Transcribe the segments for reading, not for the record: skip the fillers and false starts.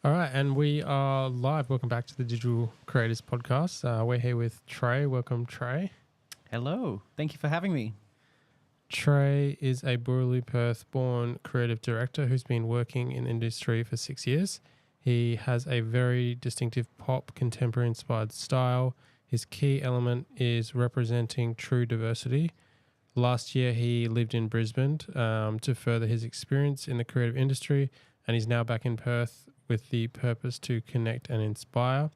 All right, and we are live. Welcome back to the Digital Creators Podcast. We're here with Trey. Welcome, Trey. Hello. Thank you for having me. Trey is a Boorloo, Perth-born creative director who's been working in industry for 6 years. He has a very distinctive pop, contemporary-inspired style. His key element is representing true diversity. Last year, he lived in Brisbane to further his experience in the creative industry, and he's now back in Perth with the purpose to connect and inspire.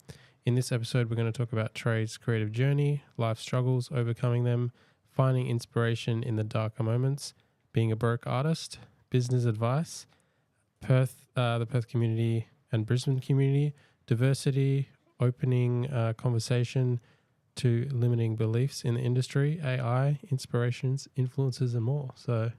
In this episode, we're going to talk about Trey's creative journey, life struggles, overcoming them, finding inspiration in the darker moments, being a broke artist, business advice, the Perth community and Brisbane community, diversity, opening conversation to limiting beliefs in the industry, AI, inspirations, influences, and more. So,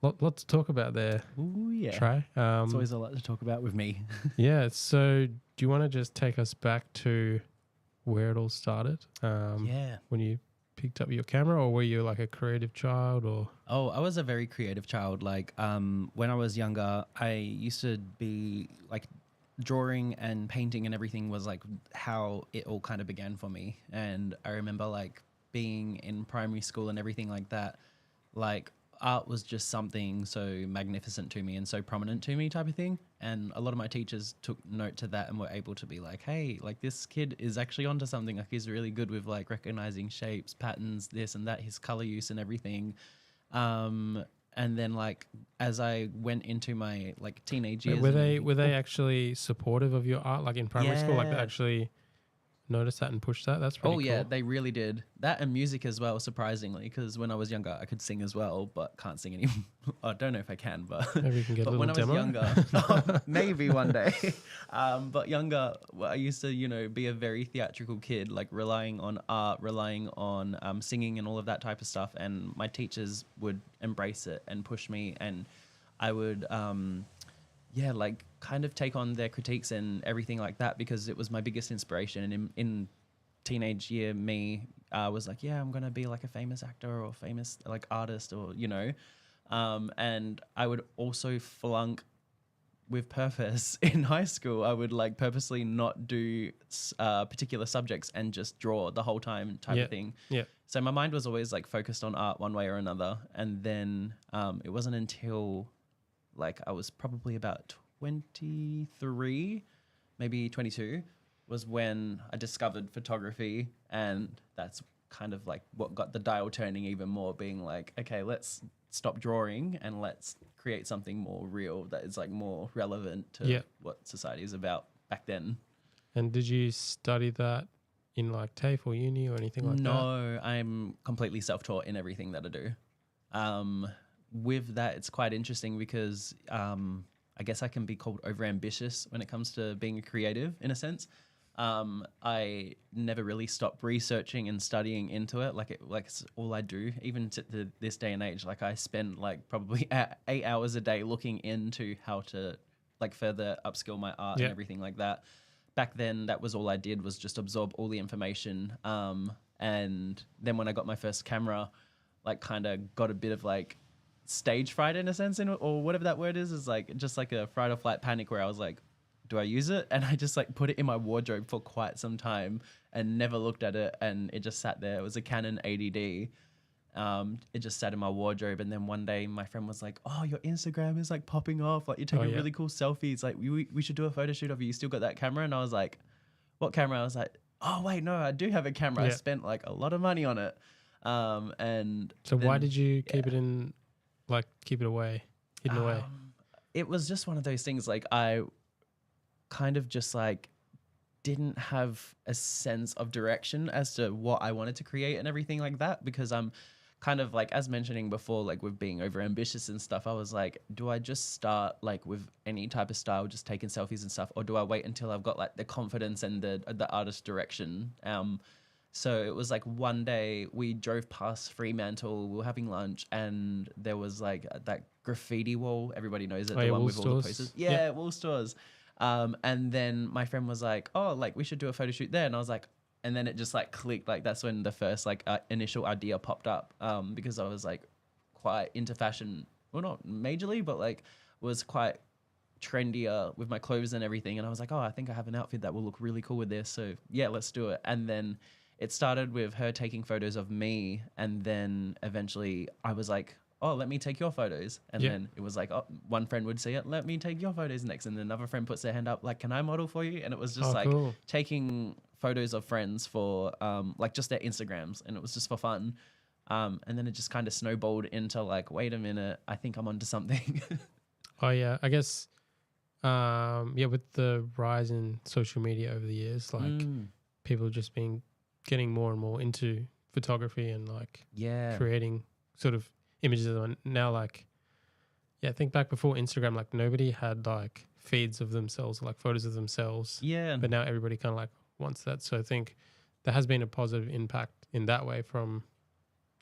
lot to talk about there. Ooh, yeah. Trey. It's always a lot to talk about with me. Yeah. So, do you want to just take us back to where it all started? Yeah. When you picked up your camera, or were you like a creative child, or? Oh, I was a very creative child. Like, when I was younger, I used to be like drawing and painting and everything was like how it all kind of began for me. And I remember like being in primary school and everything like that, like art was just something so magnificent to me and so prominent to me type of thing. And a lot of my teachers took note to that and were able to be like, hey, like this kid is actually onto something. Like he's really good with like recognizing shapes, patterns, this and that, his color use and everything. And then like as I went into my like teenage years, Were they actually supportive of your art, like in primary school? Like they actually noticed that and pushed that? That's pretty cool. Yeah, they really did. That and music as well, surprisingly, because when I was younger, I could sing as well, but can't sing anymore. I don't know if I can, but maybe we can get a little when demo. I was younger, maybe one day. But younger, I used to, be a very theatrical kid, like relying on art, relying on singing and all of that type of stuff. And my teachers would embrace it and push me, and I would, like kind of take on their critiques and everything like that because it was my biggest inspiration. And in teenage year, me was like, yeah, I'm going to be like a famous actor or famous like artist or, and I would also flunk with purpose in high school. I would like purposely not do particular subjects and just draw the whole time type of thing. Yeah. So my mind was always like focused on art one way or another. And then it wasn't until like I was probably about 23, maybe 22, was when I discovered photography. And that's kind of like what got the dial turning even more, being like, okay, let's stop drawing and let's create something more real that is like more relevant to what society is about back then. And did you study that in like TAFE or uni or anything like that? No, I'm completely self-taught in everything that I do. With that, it's quite interesting because I guess I can be called overambitious when it comes to being a creative in a sense. I never really stopped researching and studying into it. It's all I do, even to this day and age. Like I spend like probably 8 hours a day looking into how to like further upskill my art and everything like that. Back then, that was all I did, was just absorb all the information. And then when I got my first camera, like kind of got a bit of like stage fright in a sense, or whatever that word is like just like a fright or flight panic where I was like, do I use it? And I just like put it in my wardrobe for quite some time and never looked at it, and it just sat there. It was a Canon 80D. It just sat in my wardrobe, and then one day my friend was like, oh, your Instagram is like popping off, like you're taking really cool selfies, like we should do a photo shoot of you still got that camera? And I was like, what camera? I was like, oh wait, no, I do have a camera. I spent like a lot of money on it. And so then, why did you keep it in, like keep it away, hidden away? It was just one of those things, like I kind of just like didn't have a sense of direction as to what I wanted to create and everything like that, because I'm kind of like, as mentioning before, like with being over ambitious and stuff, I was like, do I just start like with any type of style, just taking selfies and stuff, or do I wait until I've got like the confidence and the artist direction? So it was like one day we drove past Fremantle, we were having lunch, and there was like that graffiti wall. Everybody knows it, the one with all the posters. Yeah, Wool Stores. And then my friend was like, oh, like we should do a photo shoot there. And I was like, and then it just like clicked. Like that's when the first like initial idea popped up, because I was like quite into fashion. Well, not majorly, but like was quite trendier with my clothes and everything. And I was like, oh, I think I have an outfit that will look really cool with this. So yeah, let's do it. And then it started with her taking photos of me. And then eventually I was like, oh, let me take your photos. And then it was like, oh, one friend would see it, let me take your photos next. And then another friend puts their hand up, like, can I model for you? And it was just cool. taking photos of friends for like just their Instagrams. And it was just for fun. And then it just kind of snowballed into like, wait a minute, I think I'm onto something. Oh yeah, I guess with the rise in social media over the years, like people just been getting more and more into photography and like creating sort of images of them. Now like I think back before Instagram, like nobody had like feeds of themselves, like photos of themselves. Yeah. But now everybody kind of like wants that. So I think there has been a positive impact in that way from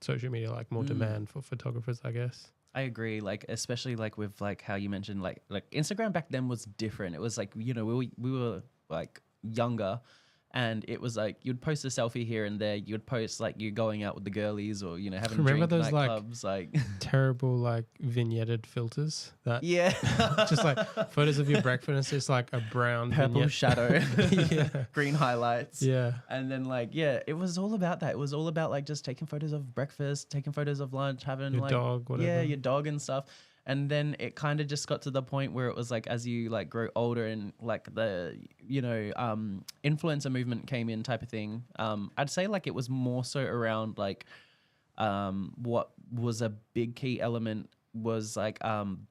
social media, like more demand for photographers, I guess. I agree. Like, especially like with like how you mentioned, like Instagram back then was different. It was like, you know, we were like younger, and it was like you'd post a selfie here and there. You'd post like you going out with the girlies, or, you know, having Remember drink those nightclubs, like terrible like vignetted filters that yeah, just like photos of your breakfast. It's like a brown purple vignette. shadow, Yeah. green highlights, Yeah. and then like it was all about that. It was all about like just taking photos of breakfast, taking photos of lunch, having Your like dog, whatever. your dog and stuff. And then it kind of just got to the point where it was like, as you like grow older and like the, you know, influencer movement came in type of thing. I'd say like it was more so around like what was a big key element was like the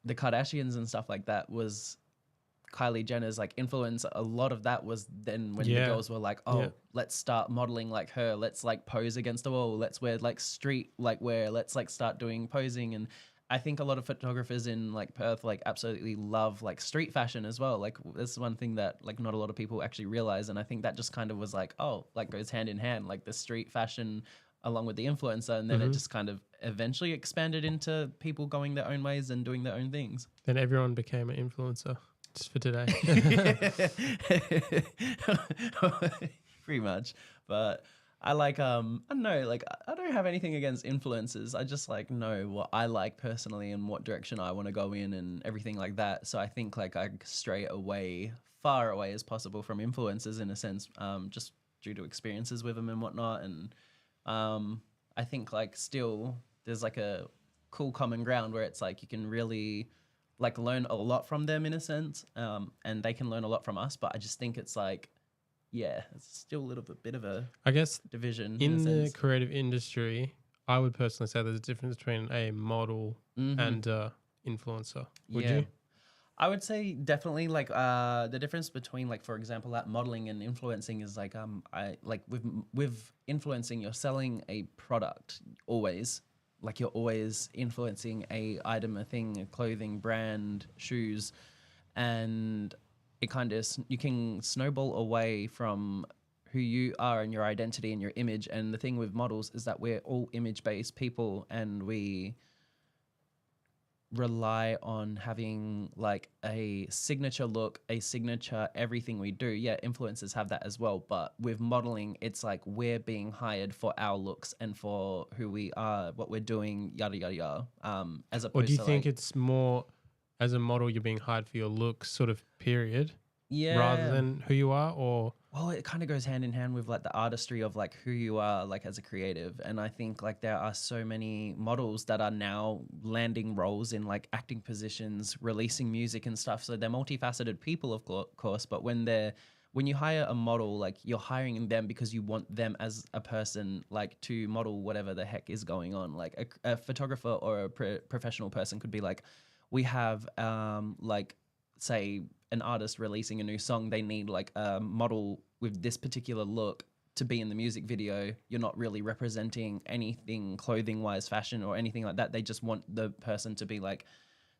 Kardashians and stuff like that was Kylie Jenner's like influence. A lot of that was then when the girls were like, oh, let's start modeling like her. Let's like pose against the wall. Let's wear like street like wear. Let's like start doing posing. And I think a lot of photographers in like Perth like absolutely love like street fashion as well. Like that's one thing that like not a lot of people actually realize. And I think that just kind of was like, oh, like goes hand in hand, like the street fashion along with the influencer. And then it just kind of eventually expanded into people going their own ways and doing their own things. Then everyone became an influencer. Just for today. Pretty much. But I like, I don't know, like I don't have anything against influencers. I just like know what I like personally and what direction I want to go in and everything like that. So I think like I stray away, far away as possible from influencers in a sense, just due to experiences with them and whatnot. And I think like still there's like a cool common ground where it's like you can really like learn a lot from them in a sense, and they can learn a lot from us. But I just think it's like, it's still a little bit of a, I guess, division in the creative industry. I would personally say there's a difference between a model and influencer. Would you? I would say definitely like the difference between like, for example, that modeling and influencing is like I like with influencing, you're selling a product always. Like you're always influencing a item, a thing, a clothing brand, shoes, and it kind of, you can snowball away from who you are and your identity and your image. And the thing with models is that we're all image-based people, and we rely on having like a signature look, a signature everything we do. Yeah, influencers have that as well, but with modeling, it's like we're being hired for our looks and for who we are, what we're doing, yada yada yada. As opposed to, or do you think it's more as a model you're being hired for your looks, sort of period, rather than who you are? Or well, it kind of goes hand in hand with like the artistry of like who you are like as a creative. And I think like there are so many models that are now landing roles in like acting positions, releasing music and stuff. So they're multifaceted people, of course, but when you hire a model, like you're hiring them because you want them as a person, like to model whatever the heck is going on. Like a photographer or a professional person could be like, we have like say an artist releasing a new song, they need like a model with this particular look to be in the music video. You're not really representing anything clothing wise, fashion or anything like that. They just want the person to be like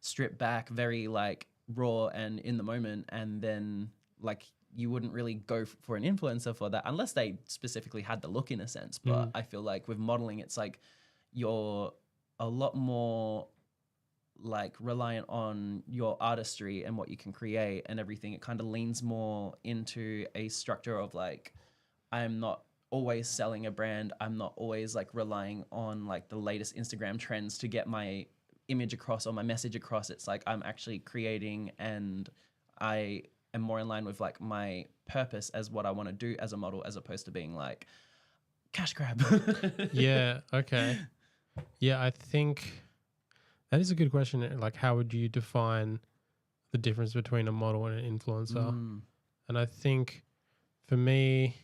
stripped back, very like raw and in the moment. And then like you wouldn't really go for an influencer for that unless they specifically had the look in a sense. But I feel like with modeling, it's like you're a lot more like reliant on your artistry and what you can create and everything. It kind of leans more into a structure of like, I'm not always selling a brand. I'm not always like relying on like the latest Instagram trends to get my image across or my message across. It's like I'm actually creating, and I am more in line with like my purpose as what I want to do as a model, as opposed to being like cash grab. Yeah. Okay. Yeah, I think that is a good question. Like, how would you define the difference between a model and an influencer? And I think for me,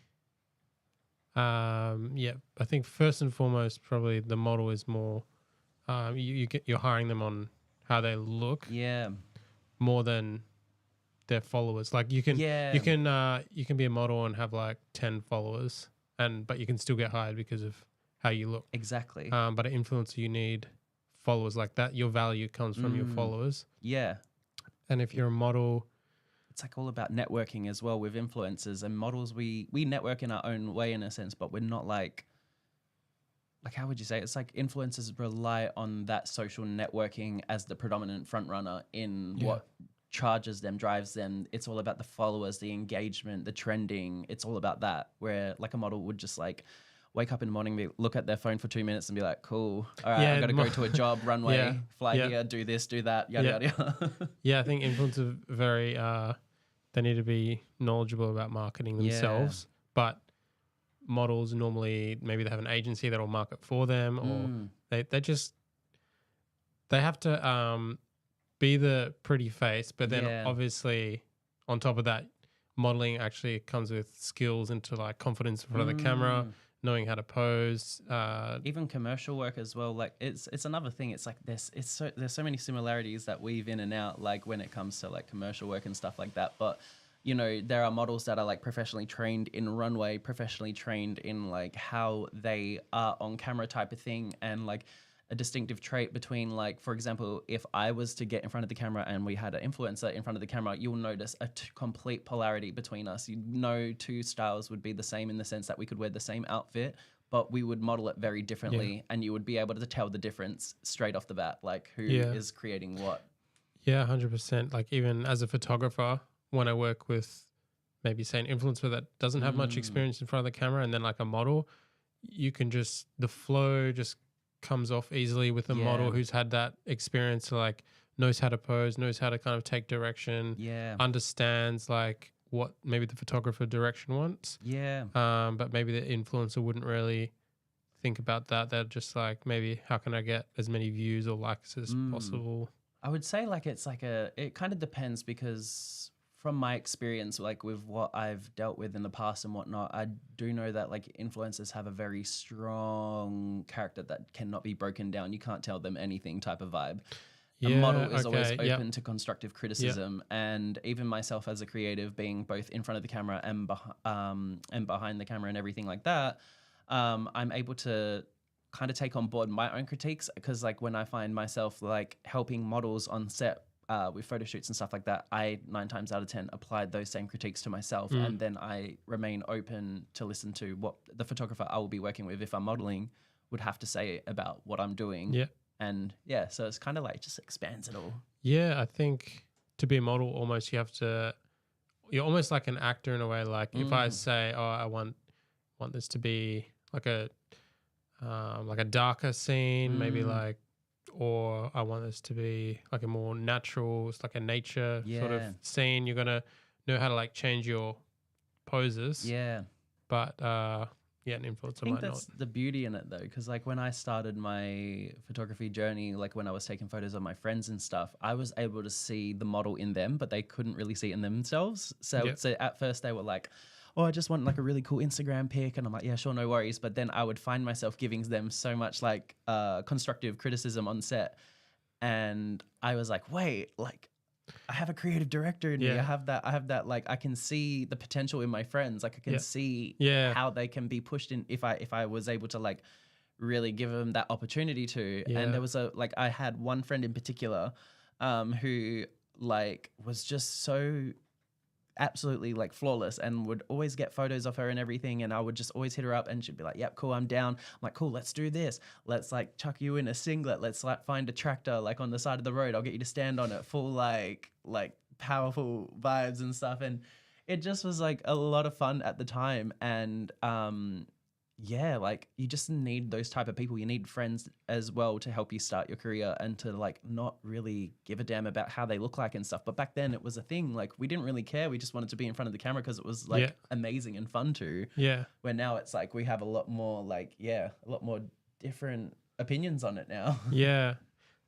yeah, I think first and foremost, probably the model is more, you're hiring them on how they look Yeah. more than their followers. Like you can be a model and have like 10 followers, but you can still get hired because of how you look. Exactly. But an influencer, you need followers like that. Your value comes from your followers. Yeah. And if you're a model, it's like all about networking as well with influencers and models. We network in our own way in a sense, but we're not like how would you say? It's like influencers rely on that social networking as the predominant front runner in what charges them, drives them. It's all about the followers, the engagement, the trending. It's all about that. Where like a model would just like wake up in the morning, look at their phone for 2 minutes and be like, cool, all right, I got to go to a job, runway, fly here, do this, do that, yada, yada, yada. Yeah, I think influencers are very, they need to be knowledgeable about marketing themselves, but models normally, maybe they have an agency that will market for them, or they have to be the pretty face, but then obviously on top of that, modeling actually comes with skills into like confidence in front of the camera, knowing how to pose, even commercial work as well. Like it's another thing. It's like there's so many similarities that weave in and out, like when it comes to like commercial work and stuff like that. But you know, there are models that are like professionally trained in runway, professionally trained in like how they are on camera type of thing, and like a distinctive trait between like, for example, if I was to get in front of the camera and we had an influencer in front of the camera, you'll notice a complete polarity between us. You know, two styles would be the same in the sense that we could wear the same outfit, but we would model it very differently, and you would be able to tell the difference straight off the bat, like who is creating what. Yeah, 100%. Like even as a photographer, when I work with maybe say an influencer that doesn't have much experience in front of the camera, and then like a model, you can just, the flow just comes off easily with a model who's had that experience, like knows how to pose, knows how to kind of take direction, understands like what maybe the photographer direction wants. But maybe the influencer wouldn't really think about that. They're just like, maybe how can I get as many views or likes as possible? I would say like it's like it kind of depends, because from my experience, like with what I've dealt with in the past and whatnot, I do know that like influencers have a very strong character that cannot be broken down. You can't tell them anything type of vibe. A model is always open to constructive criticism, and even myself as a creative, being both in front of the camera and behind the camera and everything like that, I'm able to kind of take on board my own critiques, because like when I find myself like helping models on set with photo shoots and stuff like that, I 9 times out of 10 applied those same critiques to myself, and then I remain open to listen to what the photographer I will be working with, if I'm modeling, would have to say about what I'm doing. And so it's kind of like just expands it all. I think to be a model, almost you're almost like an actor in a way. Like if I say, oh, I want this to be like a darker scene, maybe like, or I want this to be like a more natural, it's like a nature sort of scene, you're gonna know how to like change your poses. But an influencer I think might that's not. the beauty in it though, because like when I started my photography journey, like when I was taking photos of my friends and stuff, I was able to see the model in them, but they couldn't really see it in themselves. So at first they were like, oh, I just want like a really cool Instagram pic. And I'm like, yeah, sure, no worries. But then I would find myself giving them so much like constructive criticism on set. And I was like, wait, like I have a creative director in me. I have that, like I can see the potential in my friends. Like I can see how they can be pushed in if I was able to like really give them that opportunity to. And there was I had one friend in particular who like was just so absolutely like flawless and would always get photos of her and everything, and I would just always hit her up and she'd be like, yep, cool, I'm down. I'm like, cool, let's do this, let's like chuck you in a singlet, let's like find a tractor like on the side of the road, I'll get you to stand on it, full like powerful vibes and stuff. And it just was like a lot of fun at the time. And yeah, like you just need those type of people. You need friends as well to help you start your career and to like not really give a damn about how they look like and stuff. But back then it was a thing. Like we didn't really care. We just wanted to be in front of the camera because it was Yeah. like amazing and fun to. Yeah. Where now it's like we have a lot more like, yeah, a lot more different opinions on it now. Yeah.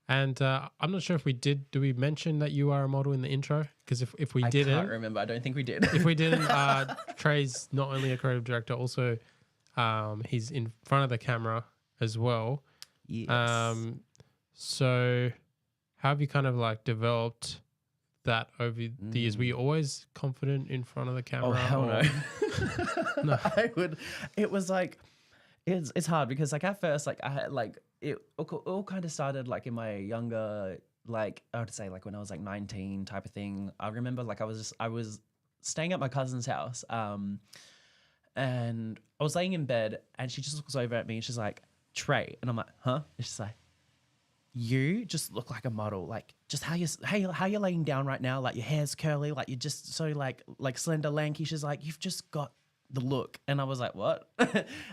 And I'm not sure if do we mention that you are a model in the intro? Because if we I didn't, can't remember. I don't think we did. if we didn't, Trey's not only a creative director, also he's in front of the camera as well. Yes. So how have you kind of like developed that over the years? Were you always confident in front of the camera? Oh hell no. No. It was like it's hard because like at first like I had like it all kind of started like in my younger, like I would say like when I was like 19 type of thing. I remember like I was staying at my cousin's house and I was laying in bed and she just looks over at me and she's like, Trey, and I'm like, huh? And she's like, you just look like a model, like just how you're laying down right now, like your hair's curly, like you're just so like slender, lanky. She's like, you've just got the look. And I was like, what?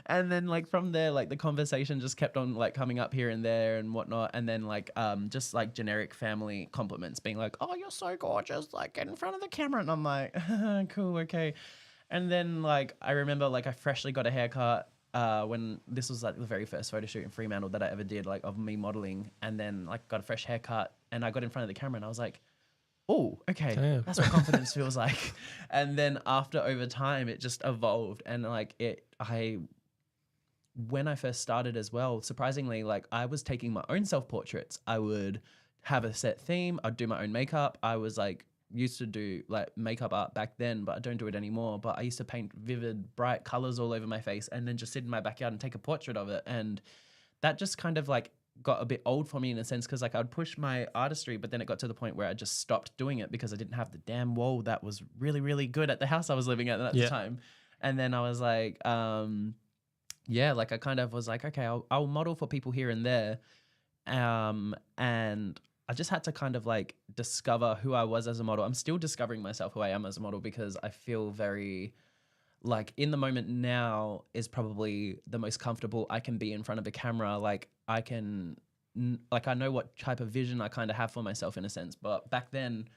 And then like from there, like the conversation just kept on like coming up here and there and whatnot. And then like just like generic family compliments being like, oh, you're so gorgeous, like get in front of the camera. And I'm like, cool, okay. And then like I remember like I freshly got a haircut when this was like the very first photo shoot in Fremantle that I ever did, like of me modeling, and then like got a fresh haircut and I got in front of the camera and I was like, oh, okay, Damn. that's what confidence feels like. And then after over time, it just evolved. And like when I first started as well, surprisingly, like I was taking my own self-portraits. I would have a set theme. I'd do my own makeup. I was like used to do like makeup art back then, but I don't do it anymore. But I used to paint vivid, bright colors all over my face and then just sit in my backyard and take a portrait of it. And that just kind of like got a bit old for me in a sense because like I'd push my artistry, but then it got to the point where I just stopped doing it because I didn't have the damn wall that was really, really good at the house I was living at the time. And then I was like, yeah, like I kind of was like, okay, I'll model for people here and there. And I just had to kind of like discover who I was as a model. I'm still discovering myself who I am as a model because I feel very like in the moment now is probably the most comfortable I can be in front of a camera. Like I can, like I know what type of vision I kind of have for myself in a sense. But back then,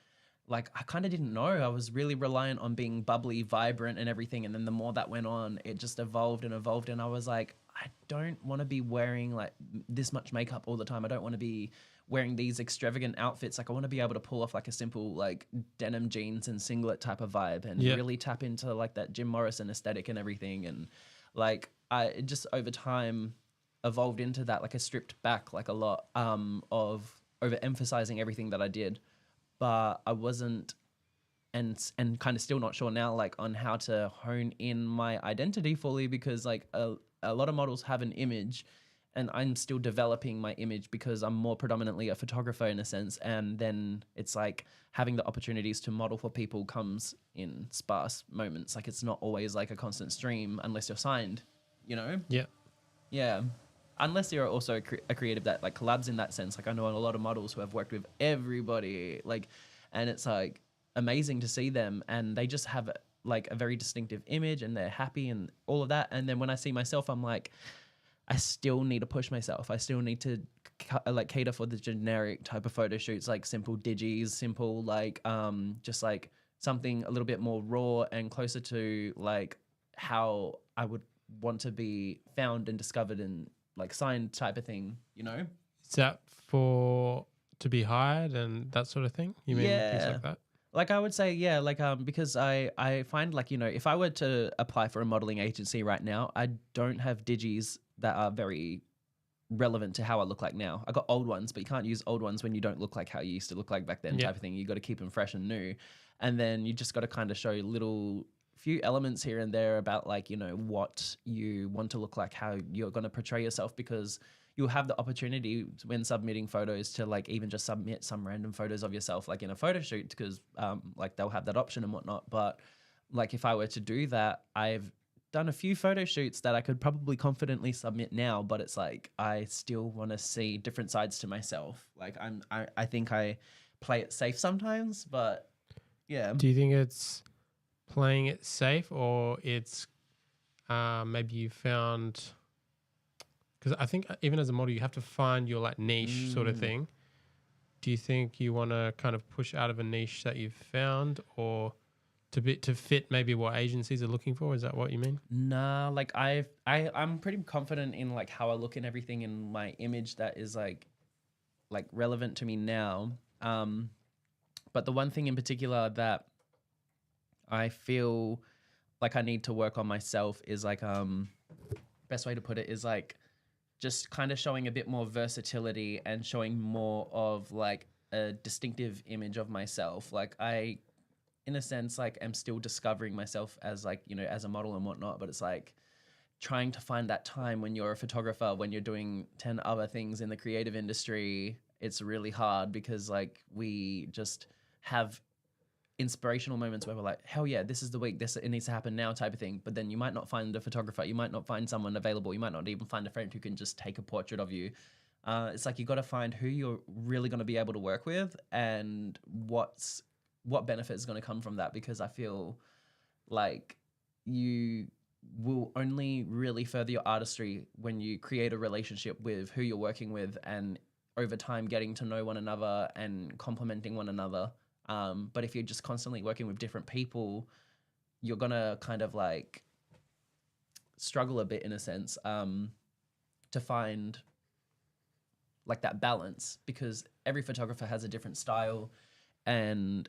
like I kind of didn't know. I was really reliant on being bubbly, vibrant and everything. And then the more that went on, it just evolved and evolved. And I was like, I don't want to be wearing like this much makeup all the time. I don't want to be wearing these extravagant outfits. Like I want to be able to pull off like a simple like denim jeans and singlet type of vibe and really tap into like that Jim Morrison aesthetic and everything. And like it just over time evolved into that. Like I stripped back like a lot of overemphasizing everything that I did, but I wasn't and kind of still not sure now like on how to hone in my identity fully because like a lot of models have an image and I'm still developing my image because I'm more predominantly a photographer in a sense. And then it's like having the opportunities to model for people comes in sparse moments. Like it's not always like a constant stream unless you're signed, you know? Yeah. Yeah. Unless you're also a creative that like collabs in that sense. Like I know a lot of models who have worked with everybody, like, and it's like amazing to see them and they just have like a very distinctive image and they're happy and all of that. And then when I see myself, I'm like, I still need to push myself. I still need to like cater for the generic type of photo shoots, like simple digis, simple like just like something a little bit more raw and closer to like how I would want to be found and discovered and like signed type of thing, you know? Is that to be hired and that sort of thing? You mean things like that? Like I would say, yeah, like because I find like, you know, if I were to apply for a modeling agency right now, I don't have digis that are very relevant to how I look like now. I got old ones, but you can't use old ones when you don't look like how you used to look like back then type of thing. You got to keep them fresh and new. And then you just got to kind of show few elements here and there about like, you know, what you want to look like, how you're going to portray yourself, because you'll have the opportunity when submitting photos to like even just submit some random photos of yourself like in a photo shoot because like they'll have that option and whatnot. But like if I were to do that, I've done a few photo shoots that I could probably confidently submit now, but it's like I still want to see different sides to myself. Like I think I play it safe sometimes, but yeah. Do you think it's playing it safe or it's maybe you found, because I think even as a model, you have to find your like niche sort of thing. Do you think you want to kind of push out of a niche that you've found, or to fit maybe what agencies are looking for? Is that what you mean? Nah, like I'm pretty confident in like how I look and everything in my image that is like relevant to me now. But the one thing in particular that I feel like I need to work on myself is like best way to put it is like just kind of showing a bit more versatility and showing more of like a distinctive image of myself. Like I, in a sense, like am still discovering myself as like, you know, as a model and whatnot, but it's like trying to find that time when you're a photographer, when you're doing 10 other things in the creative industry. It's really hard because like we just have inspirational moments where we're like, hell yeah, this is the week, it needs to happen now type of thing. But then you might not find a photographer, you might not find someone available, you might not even find a friend who can just take a portrait of you. It's like you got to find who you're really going to be able to work with and what benefit is going to come from that, because I feel like you will only really further your artistry when you create a relationship with who you're working with, and over time getting to know one another and complementing one another. But if you're just constantly working with different people, you're going to kind of like struggle a bit in a sense to find like that balance, because every photographer has a different style. And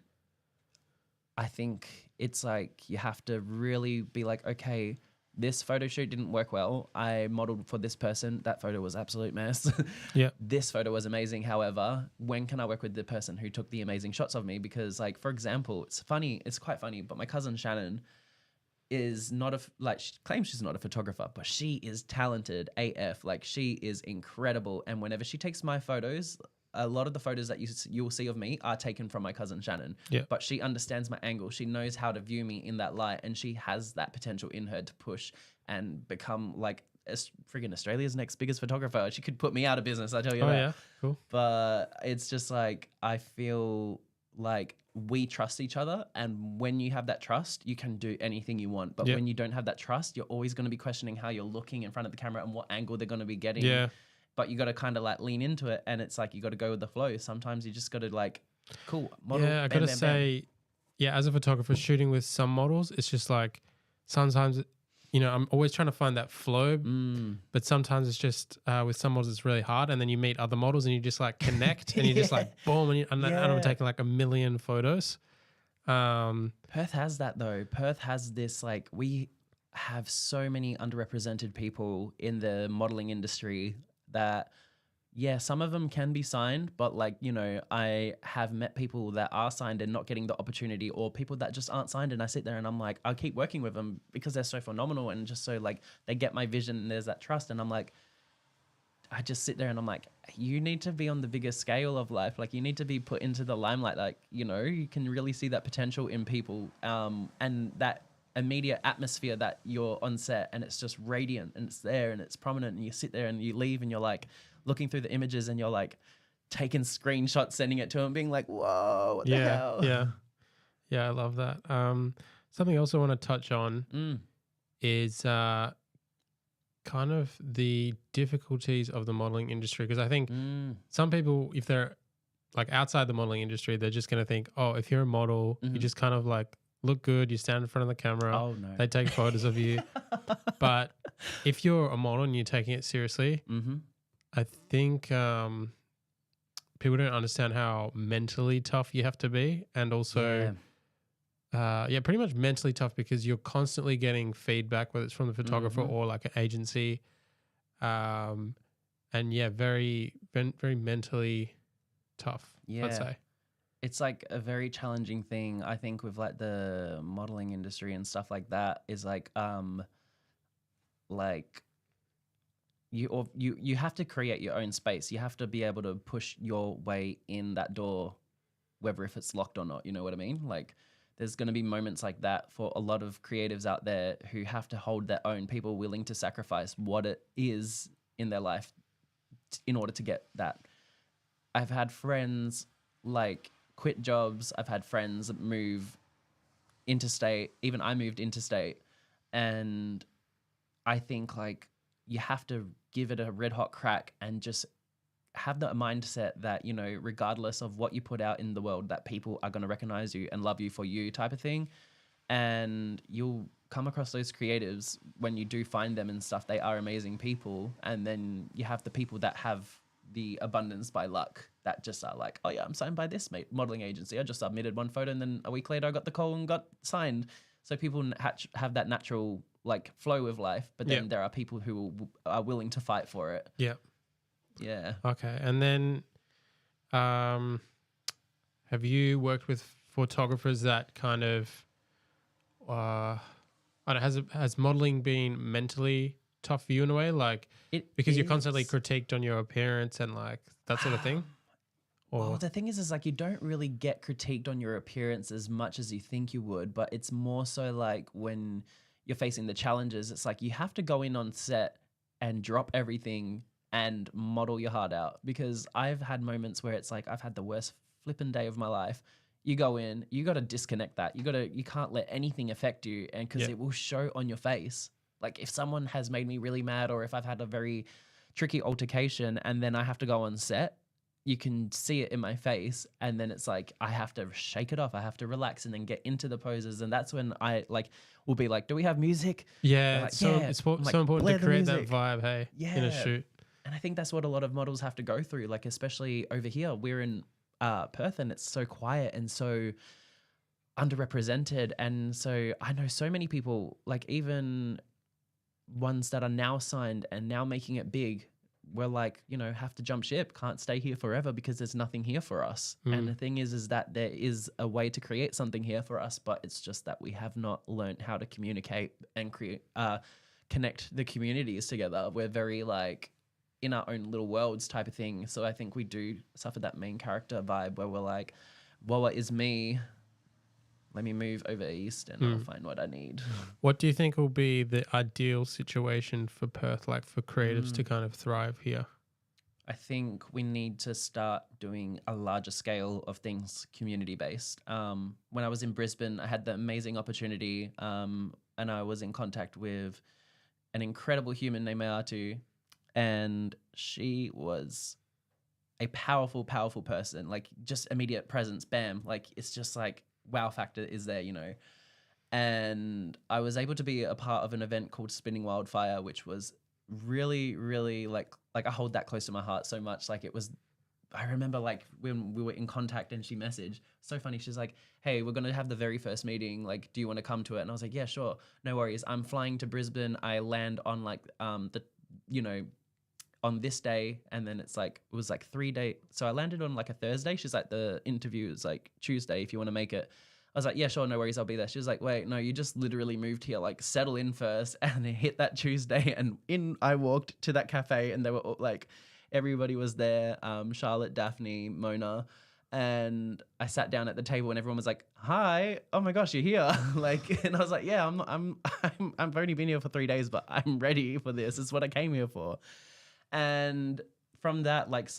I think it's like you have to really be like, okay, this photo shoot didn't work well. I modeled for this person. That photo was absolute mess. Yeah. This photo was amazing. However, when can I work with the person who took the amazing shots of me? Because like, for example, it's quite funny, but my cousin Shannon is not she claims she's not a photographer, but she is talented AF. Like she is incredible. And whenever she takes my photos, a lot of the photos that you will see of me are taken from my cousin Shannon. Yeah. But she understands my angle. She knows how to view me in that light, and she has that potential in her to push and become like friggin' Australia's next biggest photographer. She could put me out of business, I tell you that. Yeah, cool. But it's just like I feel like we trust each other, and when you have that trust, you can do anything you want. But when you don't have that trust, you're always going to be questioning how you're looking in front of the camera and what angle they're going to be getting. Yeah. But you got to kind of like lean into it, and it's like you got to go with the flow. Sometimes you just got to like, cool, model. Yeah, I got to say, yeah, as a photographer shooting with some models, it's just like sometimes, you know, I'm always trying to find that flow, but sometimes it's just with some models it's really hard, and then you meet other models and you just like connect and you just like boom, and I'm taking like a million photos. Perth has that though. Perth has this like, we have so many underrepresented people in the modeling industry that, yeah, some of them can be signed, but like, you know, I have met people that are signed and not getting the opportunity, or people that just aren't signed, and I sit there and I'm like, I'll keep working with them because they're so phenomenal and just so like they get my vision and there's that trust. And I'm like, I just sit there and I'm like, you need to be on the bigger scale of life. Like you need to be put into the limelight. Like, you know, you can really see that potential in people and that immediate atmosphere that you're on set, and it's just radiant and it's there and it's prominent, and you sit there and you leave and you're like looking through the images and you're like taking screenshots, sending it to them, being like, whoa, what the hell? Yeah, I love that. Something else I want to touch on is kind of the difficulties of the modeling industry, because I think some people, if they're like outside the modeling industry, they're just going to think, oh, if you're a model, you just kind of like look good, you stand in front of the camera, Oh, no. they take photos of you. But if you're a model and you're taking it seriously, I think people don't understand how mentally tough you have to be, and also pretty much mentally tough, because you're constantly getting feedback, whether it's from the photographer or like an agency, and very very mentally tough, I'd say. It's like a very challenging thing, I think, with like the modeling industry and stuff like that, is like you have to create your own space. You have to be able to push your way in that door, whether if it's locked or not. You know what I mean? Like there's going to be moments like that for a lot of creatives out there who have to hold their own, people willing to sacrifice what it is in their life in order to get that. I've had friends like quit jobs. I've had friends move interstate. Even I moved interstate, and I think like you have to give it a red hot crack and just have that mindset that, you know, regardless of what you put out in the world, that people are going to recognize you and love you for you type of thing. And you'll come across those creatives when you do find them and stuff. They are amazing people. And then you have the people that have the abundance by luck that just are like, oh yeah, I'm signed by this modeling agency. I just submitted one photo and then a week later I got the call and got signed. So people have that natural like flow of life, but then there are people who are willing to fight for it. Yeah. Yeah. Okay. And then have you worked with photographers that kind of I don't know, has modeling been mentally tough for you in a way? Like because you're constantly critiqued on your appearance and like that sort of thing? Well, the thing is like you don't really get critiqued on your appearance as much as you think you would, but it's more so like when you're facing the challenges, it's like you have to go in on set and drop everything and model your heart out. Because I've had moments where it's like I've had the worst flipping day of my life. You go in, you got to disconnect that. You can't let anything affect you, and because it will show on your face. Like if someone has made me really mad, or if I've had a very tricky altercation and then I have to go on set, you can see it in my face, and then it's like I have to shake it off. I have to relax and then get into the poses, and that's when I like will be like, "Do we have music?" Yeah, like, it's so important to create that vibe, hey, in a shoot. And I think that's what a lot of models have to go through. Like especially over here, we're in Perth, and it's so quiet and so underrepresented, and so I know so many people, like even ones that are now signed and now making it big. We're like, you know, have to jump ship, can't stay here forever because there's nothing here for us. And the thing is that there is a way to create something here for us, but it's just that we have not learned how to communicate and connect the communities together. We're very like in our own little worlds type of thing. So I think we do suffer that main character vibe where we're like, well, what is me? Let me move over east and I'll find what I need. What do you think will be the ideal situation for Perth, like for creatives to kind of thrive here? I think we need to start doing a larger scale of things community-based. When I was in Brisbane, I had the amazing opportunity and I was in contact with an incredible human named Mayatu, and she was a powerful, powerful person, like just immediate presence, bam. Like it's just like, wow factor is there, you know. And I was able to be a part of an event called Spinning Wildfire, which was really, really like I hold that close to my heart so much. Like it was, I remember like when we were in contact and she messaged, so funny. She's like, hey, we're going to have the very first meeting. Like, do you want to come to it? And I was like, yeah, sure. No worries. I'm flying to Brisbane. I land on like on this day, and then it was like 3 days. So I landed on like a Thursday. She's like, the interview is like Tuesday if you want to make it. I was like, yeah, sure, no worries, I'll be there. She was like, wait, no, you just literally moved here, like settle in first. And then hit that Tuesday, and I walked to that cafe, and they were all, like, everybody was there, Charlotte, Daphne, Mona, and I sat down at the table, and everyone was like, hi, oh my gosh, you're here. Like, and I was like, yeah, I've only been here for 3 days, but I'm ready for this. It's what I came here for. And from that, like,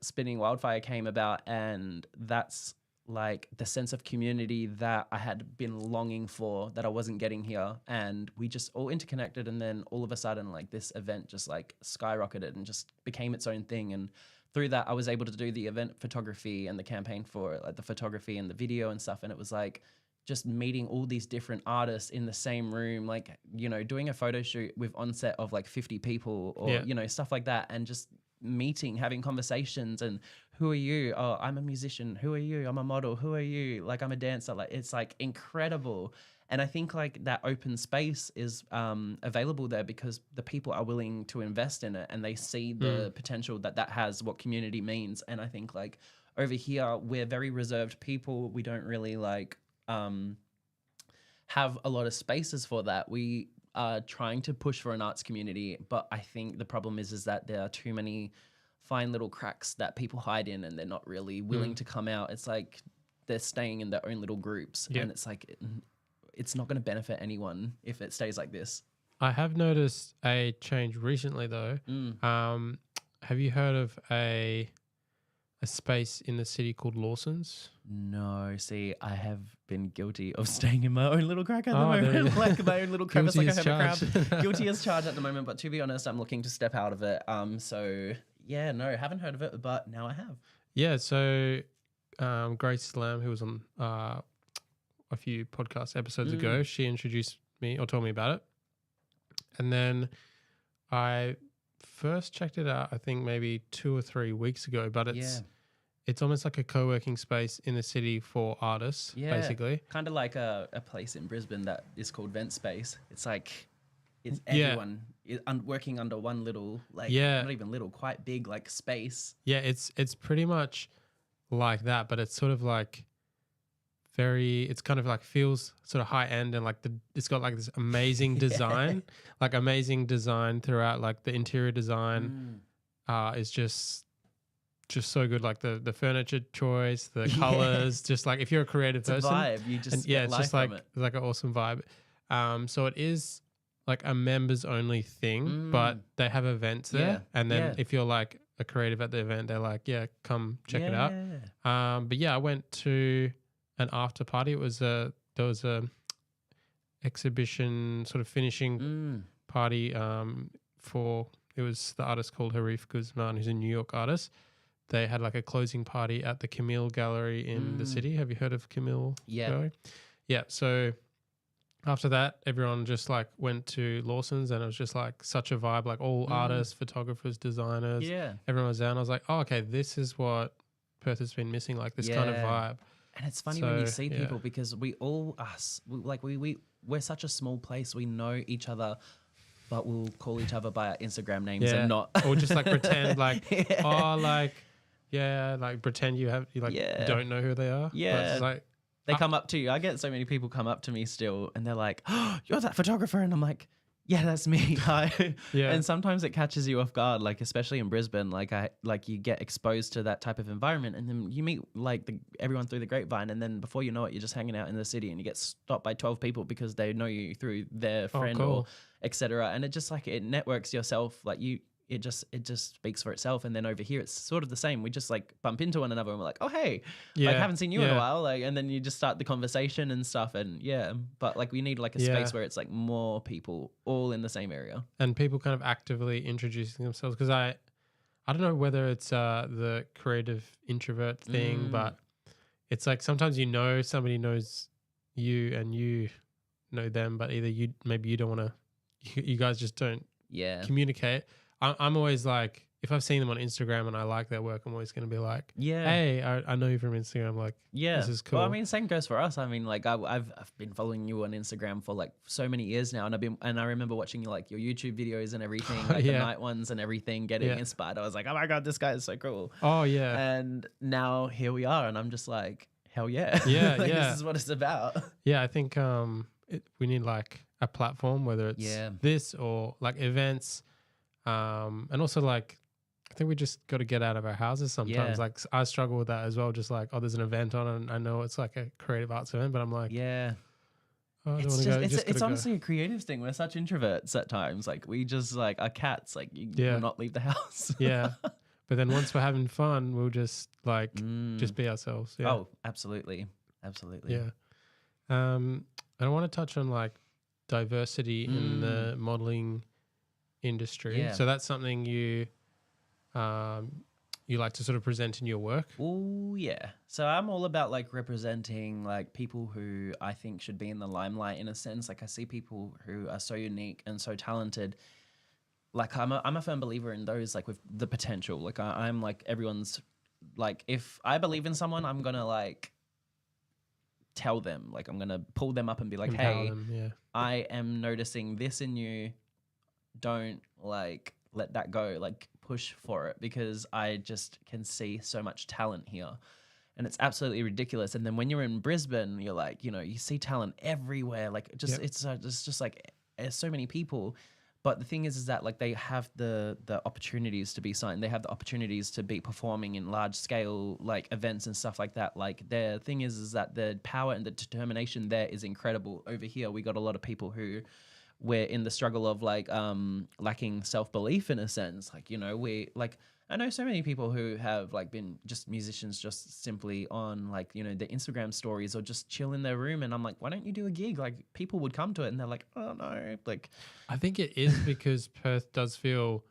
Spinning Wildfire came about, and that's like the sense of community that I had been longing for that I wasn't getting here. And we just all interconnected, and then all of a sudden, like, this event just like skyrocketed and just became its own thing. And through that, I was able to do the event photography and the campaign for like the photography and the video and stuff. And it was like just meeting all these different artists in the same room, like, you know, doing a photo shoot with onset of like 50 people or, you know, stuff like that. And just meeting, having conversations. And who are you? Oh, I'm a musician. Who are you? I'm a model. Who are you? Like, I'm a dancer. Like, it's like incredible. And I think like that open space is available there because the people are willing to invest in it, and they see the potential that has, what community means. And I think like over here, we're very reserved people. We don't really like have a lot of spaces for that. We are trying to push for an arts community, but I think the problem is that there are too many fine little cracks that people hide in, and they're not really willing to come out. It's like they're staying in their own little groups, and it's like it's not going to benefit anyone if it stays like this. I have noticed a change recently though. Have you heard of a a space in the city called Lawson's. No, see, I have been guilty of staying in my own little crack at the Oh, there you moment, go. like my own little crevice, Guilty like a as hermit crab. charged. Guilty as charged at the moment, but to be honest, I'm looking to step out of it. So yeah, no, haven't heard of it, but now I have. Yeah, so Grace Lamb, who was on a few podcast episodes ago, she introduced me or told me about it. And then I first checked it out, I think maybe 2 or 3 weeks ago, but it's almost like a co-working space in the city for artists, basically. Kind of like a place in Brisbane that is called Vent Space. It's like it's everyone working under one little, like not even little, quite big like space. Yeah, it's pretty much like that, but it's sort of like it's kind of like feels sort of high end, and like it's got like this amazing design, like amazing design throughout. Like the interior design is just so good. Like the furniture choice, the colors, just like if you're a creative person, a vibe. You just get it's life just like from it. like an awesome vibe. So it is like a members only thing, but they have events there, and then if you're like a creative at the event, they're like, come check it out. But yeah, I went to an after party. There was a exhibition sort of finishing party it was the artist called Harif Guzman, who's a New York artist. They had like a closing party at the Camille Gallery in the city. Have you heard of Camille Gallery? Yeah. So after that, everyone just like went to Lawson's, and it was just like such a vibe, like all artists, photographers, designers. Yeah. Everyone was there, and I was like, oh, okay, this is what Perth has been missing, like this kind of vibe. And it's funny when you see people, because we're such a small place. We know each other, but we'll call each other by our Instagram names and not, or just like pretend like like pretend you don't know who they are. Yeah, but it's like they come up to you. I get so many people come up to me still, and they're like, "Oh, you're that photographer," and I'm like, yeah, that's me. Hi. And sometimes it catches you off guard, like especially in Brisbane, like you get exposed to that type of environment, and then you meet like everyone through the grapevine, and then before you know it, you're just hanging out in the city, and you get stopped by 12 people because they know you through their friend or etc. And it just like it networks yourself, like it just speaks for itself. And then over here it's sort of the same. We just like bump into one another and we're like, oh hey, like haven't seen you in a while, like, and then you just start the conversation and stuff. And but like we need like a space where it's like more people all in the same area, and people kind of actively introducing themselves, because I don't know whether it's the creative introvert thing, but it's like sometimes somebody knows you and you know them, but either maybe you don't want to, you guys just don't communicate. I'm always like, if I've seen them on Instagram and I like their work, I'm always going to be like, hey, I know you from Instagram. Like, this is cool. Well, I mean, same goes for us. I mean, like I've been following you on Instagram for like so many years now, and I remember watching like your YouTube videos and everything, like the night ones and everything, getting inspired. I was like, oh my God, this guy is so cool. Oh yeah. And now here we are, and I'm just like, hell yeah. Like, this is what it's about. Yeah, I think we need like a platform, whether it's this or like events. And also like, I think we just got to get out of our houses sometimes. Like I struggle with that as well. Just like, there's an event on, and I know it's like a creative arts event, but I'm like, it's honestly a creative thing. We're such introverts at times. Like we just like are cats. Like you will not leave the house. But then once we're having fun, we'll just like just be ourselves. Yeah. Oh, absolutely. Yeah. And I want to touch on like diversity in the modeling industry. So that's something you like to sort of present in your work. Oh yeah. So I'm all about like representing like people who I think should be in the limelight in a sense. Like I see people who are so unique and so talented. Like I'm a firm believer in those like with the potential. Like I'm like everyone's like, if I believe in someone, I'm gonna like tell them, like I'm gonna pull them up and be like, hey, I am noticing this in you. Don't like let that go, like push for it, because I just can see so much talent here, and it's absolutely ridiculous. And then when you're in Brisbane, you're like, you see talent everywhere, like just it's just like there's so many people. But the thing is that like they have the opportunities to be signed, they have the opportunities to be performing in large scale like events and stuff like that. Like the thing is that the power and the determination there is incredible. Over here we got a lot of people who we're in the struggle of like lacking self-belief in a sense. Like we like I know so many people who have like been just musicians just simply on like, you know, the Instagram stories or just chill in their room. And I'm like, why don't you do a gig? Like people would come to it and they're like, oh no, like, I think it is because Perth does feel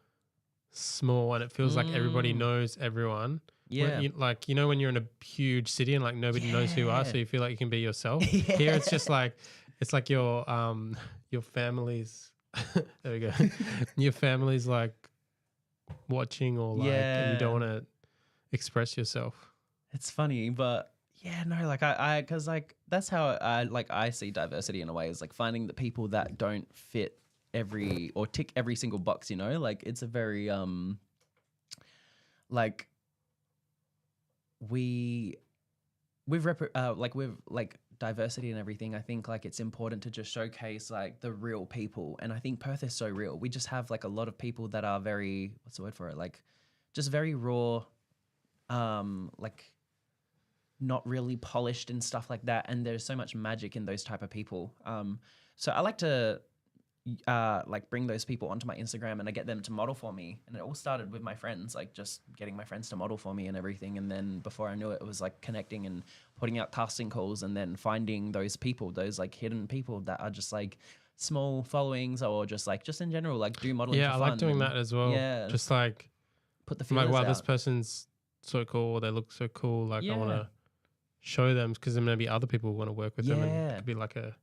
small and it feels like everybody knows everyone. yeah. Like, you know, when you're in a huge city and like nobody knows who you are, so you feel like you can be yourself. Here it's just like, it's like your family's, there we go. Your family's like watching or like, and you don't want to express yourself. It's funny, but yeah, no, like cause like that's how I see diversity in a way, is like finding the people that don't fit every or tick every single box, you know, like it's a very, like with diversity and everything, I think like it's important to just showcase like the real people. And I think Perth is so real. We just have like a lot of people that are very, what's the word for it? Like just very raw, like not really polished and stuff like that. And there's so much magic in those type of people. So I like to like bring those people onto my Instagram and I get them to model for me. And it all started with my friends, like just getting my friends to model for me and everything. And then before I knew it, it was like connecting and putting out casting calls and then finding those people, those like hidden people that are just like small followings or just in general, like do modeling for Yeah, I fun. like doing that as well. Yeah. Just like, Put the I'm like, feelers wow, out. this person's so cool. Or they look so cool. Like I want Yeah. to show them because then maybe other people want to work with them and Yeah. it could be like a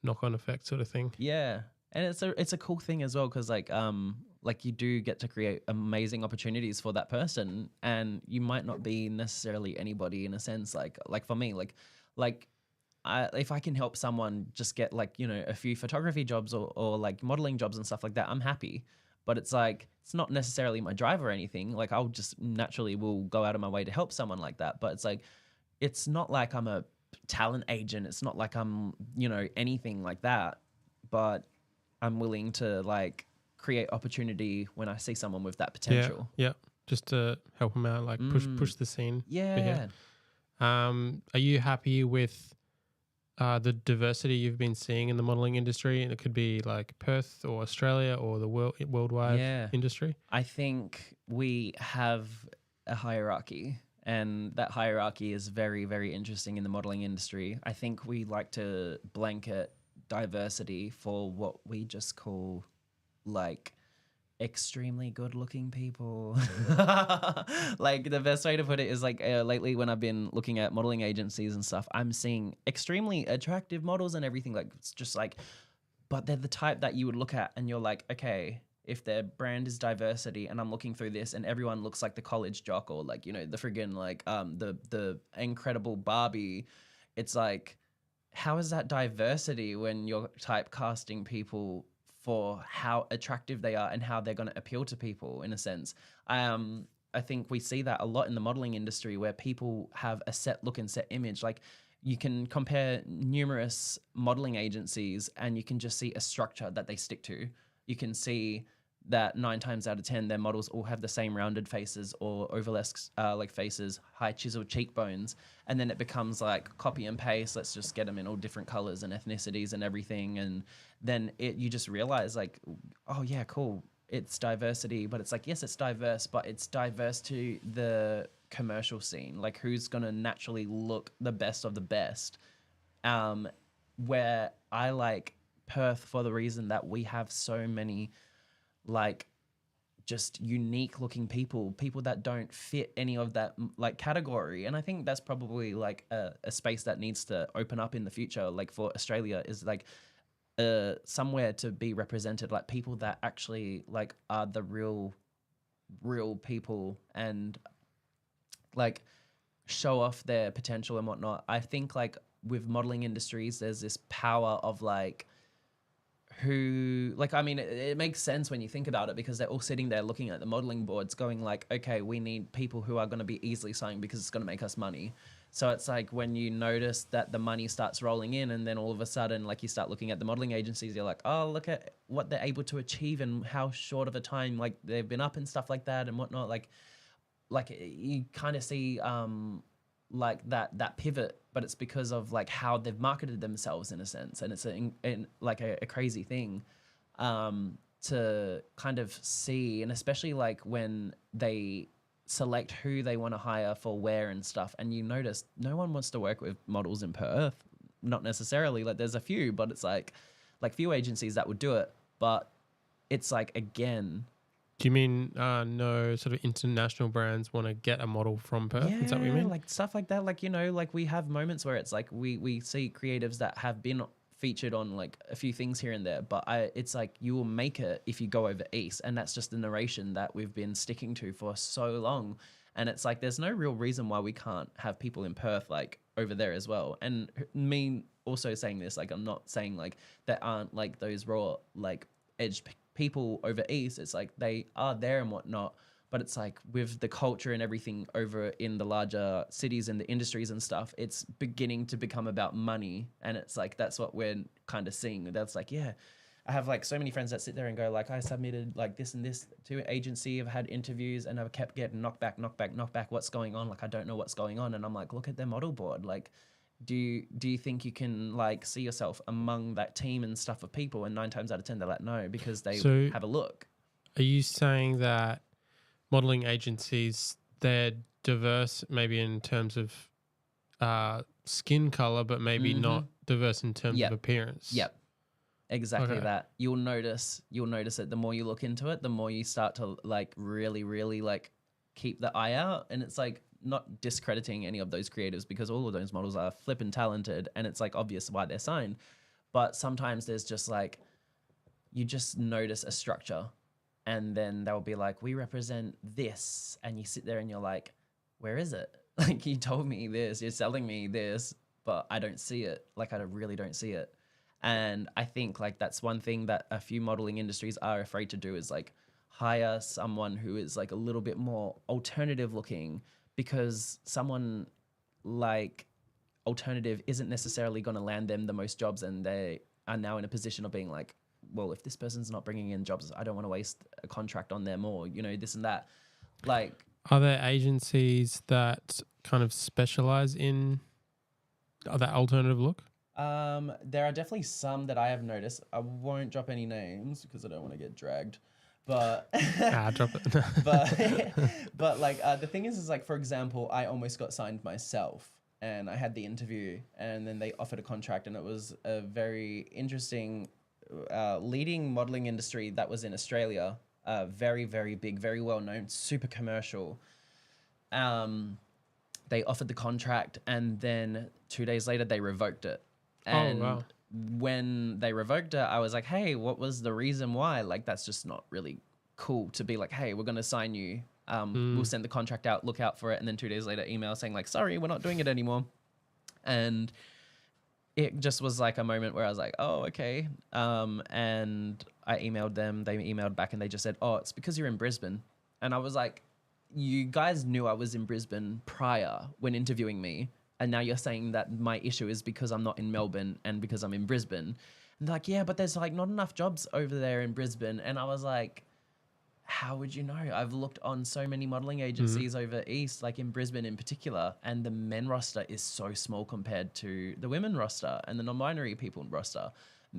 knock-on effect sort of thing. Yeah. And it's a cool thing as well because like you do get to create amazing opportunities for that person, and you might not be necessarily anybody in a sense. Like for me, if I can help someone just get like, you know, a few photography jobs or like modeling jobs and stuff like that, I'm happy. But it's like it's not necessarily my drive or anything. Like I'll just naturally will go out of my way to help someone like that. But it's like it's not like I'm a talent agent. It's not like I'm, you know, anything like that. But I'm willing to like create opportunity when I see someone with that potential. Yeah, just to help them out, like push the scene. Yeah. Are you happy with the diversity you've been seeing in the modeling industry? And it could be like Perth or Australia or the worldwide industry. I think we have a hierarchy, and that hierarchy is very, very interesting in the modeling industry. I think we like to blanket diversity for what we just call like extremely good looking people. Like the best way to put it is like lately when I've been looking at modeling agencies and stuff, I'm seeing extremely attractive models and everything. Like it's just like, but they're the type that you would look at and you're like, okay, if their brand is diversity and I'm looking through this and everyone looks like the college jock or like, you know, the friggin' like the incredible Barbie, it's like, how is that diversity when you're typecasting people for how attractive they are and how they're going to appeal to people in a sense? I think we see that a lot in the modeling industry where people have a set look and set image. Like you can compare numerous modeling agencies and you can just see a structure that they stick to. You can see that 9 times out of 10, their models all have the same rounded faces or overless like faces, high chiseled cheekbones. And then it becomes like copy and paste. Let's just get them in all different colors and ethnicities and everything. And then you just realize like, oh yeah, cool. It's diversity, but it's like, yes, it's diverse, but it's diverse to the commercial scene. Like who's going to naturally look the best of the best? Where I like Perth for the reason that we have so many like just unique looking people that don't fit any of that like category. And I think that's probably like a space that needs to open up in the future, like for Australia, is like somewhere to be represented, like people that actually like are the real people and like show off their potential and whatnot. I think like with modeling industries, there's this power of like who, like, I mean, it makes sense when you think about it because they're all sitting there looking at the modeling boards going like, okay, we need people who are going to be easily signed because it's going to make us money. So it's like when you notice that the money starts rolling in and then all of a sudden, like you start looking at the modeling agencies, you're like, oh, look at what they're able to achieve and how short of a time, like they've been up and stuff like that and whatnot. Like you kind of see, like that pivot, but it's because of like how they've marketed themselves in a sense, and it's like a crazy thing. to kind of see, and especially like when they select who they want to hire for where and stuff, and you notice no one wants to work with models in Perth, not necessarily, like there's a few, but it's like few agencies that would do it, but it's like, again, Do you mean no sort of international brands want to get a model from Perth? Is that what you mean? like stuff like that. Like, like we have moments where it's like we see creatives that have been featured on like a few things here and there, but it's like you will make it if you go over east, and that's just the narration that we've been sticking to for so long. And it's like there's no real reason why we can't have people in Perth like over there as well. And me also saying this, like I'm not saying like there aren't like those raw like edge people over east. It's like they are there and whatnot, but it's like with the culture and everything over in the larger cities and the industries and stuff, it's beginning to become about money. And it's like that's what we're kind of seeing. That's like, yeah, I have like so many friends that sit there and go like, I submitted like this and this to an agency, I've had interviews, and I've kept getting knocked back. What's going on? Like I don't know what's going on. And I'm like, look at their model board. Like, do you think you can like see yourself among that team and stuff of people? And 9 times out of 10 they're like, no, because they have a look. Are you saying that modeling agencies, they're diverse maybe in terms of skin color, but maybe not diverse in terms of appearance? Yep. Exactly that. You'll notice it the more you look into it, the more you start to like really, really like keep the eye out. And it's like not discrediting any of those creatives, because all of those models are flippin' talented, and it's like obvious why they're signed. But sometimes there's just like, you just notice a structure, and then they'll be like, we represent this. And you sit there and you're like, where is it? Like, you told me this, you're selling me this, but I don't see it. Like, I really don't see it. And I think like that's one thing that a few modeling industries are afraid to do, is like hire someone who is like a little bit more alternative looking, because someone like alternative isn't necessarily going to land them the most jobs, and they are now in a position of being like, well, if this person's not bringing in jobs, I don't want to waste a contract on them, or this and that. Like, are there agencies that kind of specialize in that alternative look? There are definitely some that I have noticed. I won't drop any names because I don't want to get dragged. But drop it. but like the thing is like, for example, I almost got signed myself, and I had the interview, and then they offered a contract, and it was a very interesting leading modeling industry that was in Australia. Very, very big, very well known, super commercial. They offered the contract, and then 2 days later they revoked it. And when they revoked it, I was like, hey, what was the reason why? Like, that's just not really cool to be like, hey, we're going to sign you. We'll send the contract out, look out for it. And then 2 days later, email saying like, sorry, we're not doing it anymore. And it just was like a moment where I was like, oh, okay. And I emailed them, they emailed back, and they just said, oh, it's because you're in Brisbane. And I was like, you guys knew I was in Brisbane prior when interviewing me, and now you're saying that my issue is because I'm not in Melbourne and because I'm in Brisbane. And they're like, yeah, but there's like not enough jobs over there in Brisbane. And I was like, how would you know? I've looked on so many modeling agencies over east, like in Brisbane in particular, and the men roster is so small compared to the women roster and the non-binary people roster.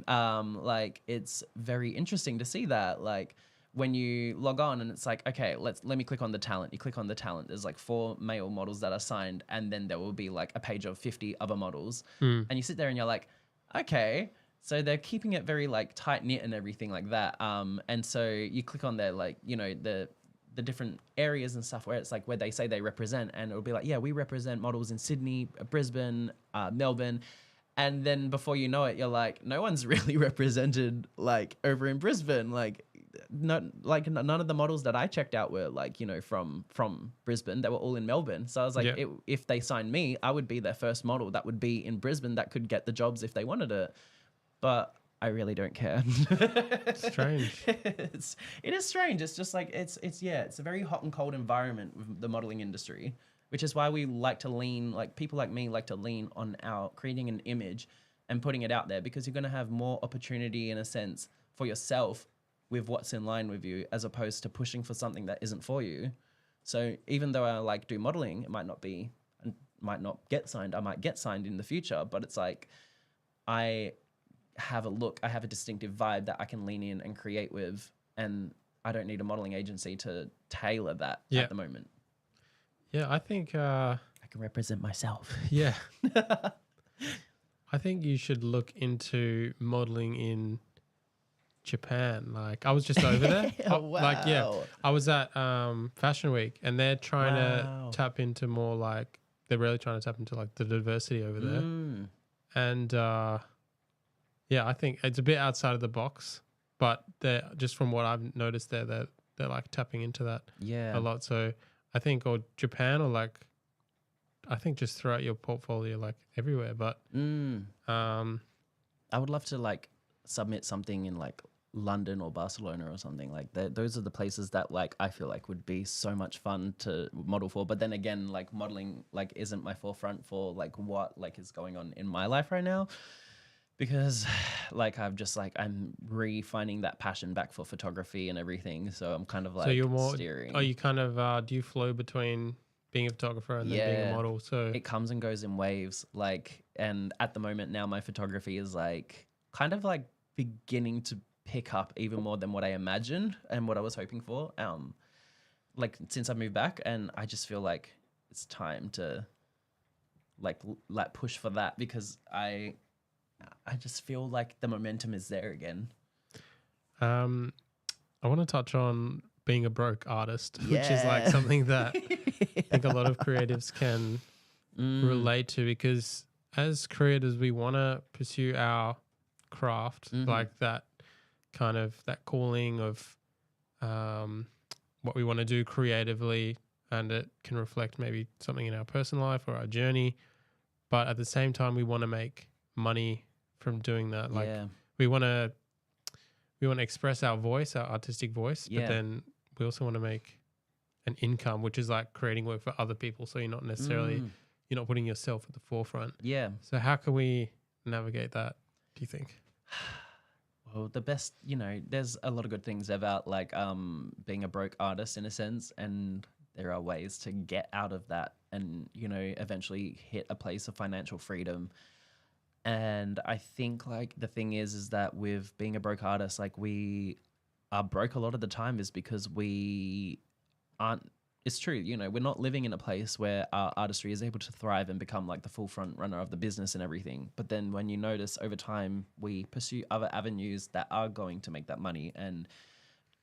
Like, it's very interesting to see that. Like, when you log on and it's like, okay, let me click on the talent. You click on the talent. There's like 4 male models that are signed, and then there will be like a page of 50 other models. And you sit there and you're like, okay, so they're keeping it very like tight knit and everything like that. And so you click on their like, the different areas and stuff where it's like where they say they represent, and it'll be like, yeah, we represent models in Sydney, Brisbane, Melbourne. And then before you know it, you're like, no one's really represented like over in Brisbane. Like, none of the models that I checked out were like, from Brisbane. They were all in Melbourne. So I was like, if they signed me, I would be their first model that would be in Brisbane that could get the jobs if they wanted it. But I really don't care. Strange. It is strange. It's just like, it's a very hot and cold environment with the modeling industry, which is why we like to lean, like people like me like to lean on our creating an image and putting it out there, because you're going to have more opportunity in a sense for yourself with what's in line with you, as opposed to pushing for something that isn't for you. So even though I like do modeling, it might not get signed. I might get signed in the future, but it's like, I have a look. I have a distinctive vibe that I can lean in and create with, and I don't need a modeling agency to tailor that Yeah. at the moment. Yeah, I think I can represent myself. yeah. I think you should look into modeling in Japan. Like I was just over there. Like yeah, I was at Fashion Week, and they're trying to tap into more like they're really trying to tap into like the diversity over there. And yeah, I think it's a bit outside of the box, but they're just from what I've noticed there, they're like tapping into that a lot. So I think or Japan or like I think just throughout your portfolio like everywhere. But I would love to like submit something in like London or Barcelona or something like that. Those are the places that like I feel like would be so much fun to model for. But then again, like modeling like isn't my forefront for like what like is going on in my life right now, because like I'm re-finding that passion back for photography and everything. So I'm kind of like so you're more steering. you kind of do you flow between being a photographer and then being a model? So it comes and goes in waves. Like, and at the moment now my photography is like kind of like beginning to pick up even more than what I imagined and what I was hoping for. Like since I moved back, and I just feel like it's time to like push for that, because I just feel like the momentum is there again. I want to touch on being a broke artist, which is like something that I think a lot of creatives can relate to, because as creators, we want to pursue our craft, like that kind of that calling of what we want to do creatively, and it can reflect maybe something in our personal life or our journey. But at the same time, we want to make money from doing that. Like we want to express our voice, our artistic voice, but then we also want to make an income, which is like creating work for other people. So you're not necessarily, you're not putting yourself at the forefront. Yeah. So how can we navigate that, do you think? Well, the best, there's a lot of good things about like being a broke artist in a sense, and there are ways to get out of that and, eventually hit a place of financial freedom. And I think like the thing is that with being a broke artist, like we are broke a lot of the time is because we aren't, it's true, we're not living in a place where our artistry is able to thrive and become like the full front runner of the business and everything. But then when you notice over time, we pursue other avenues that are going to make that money and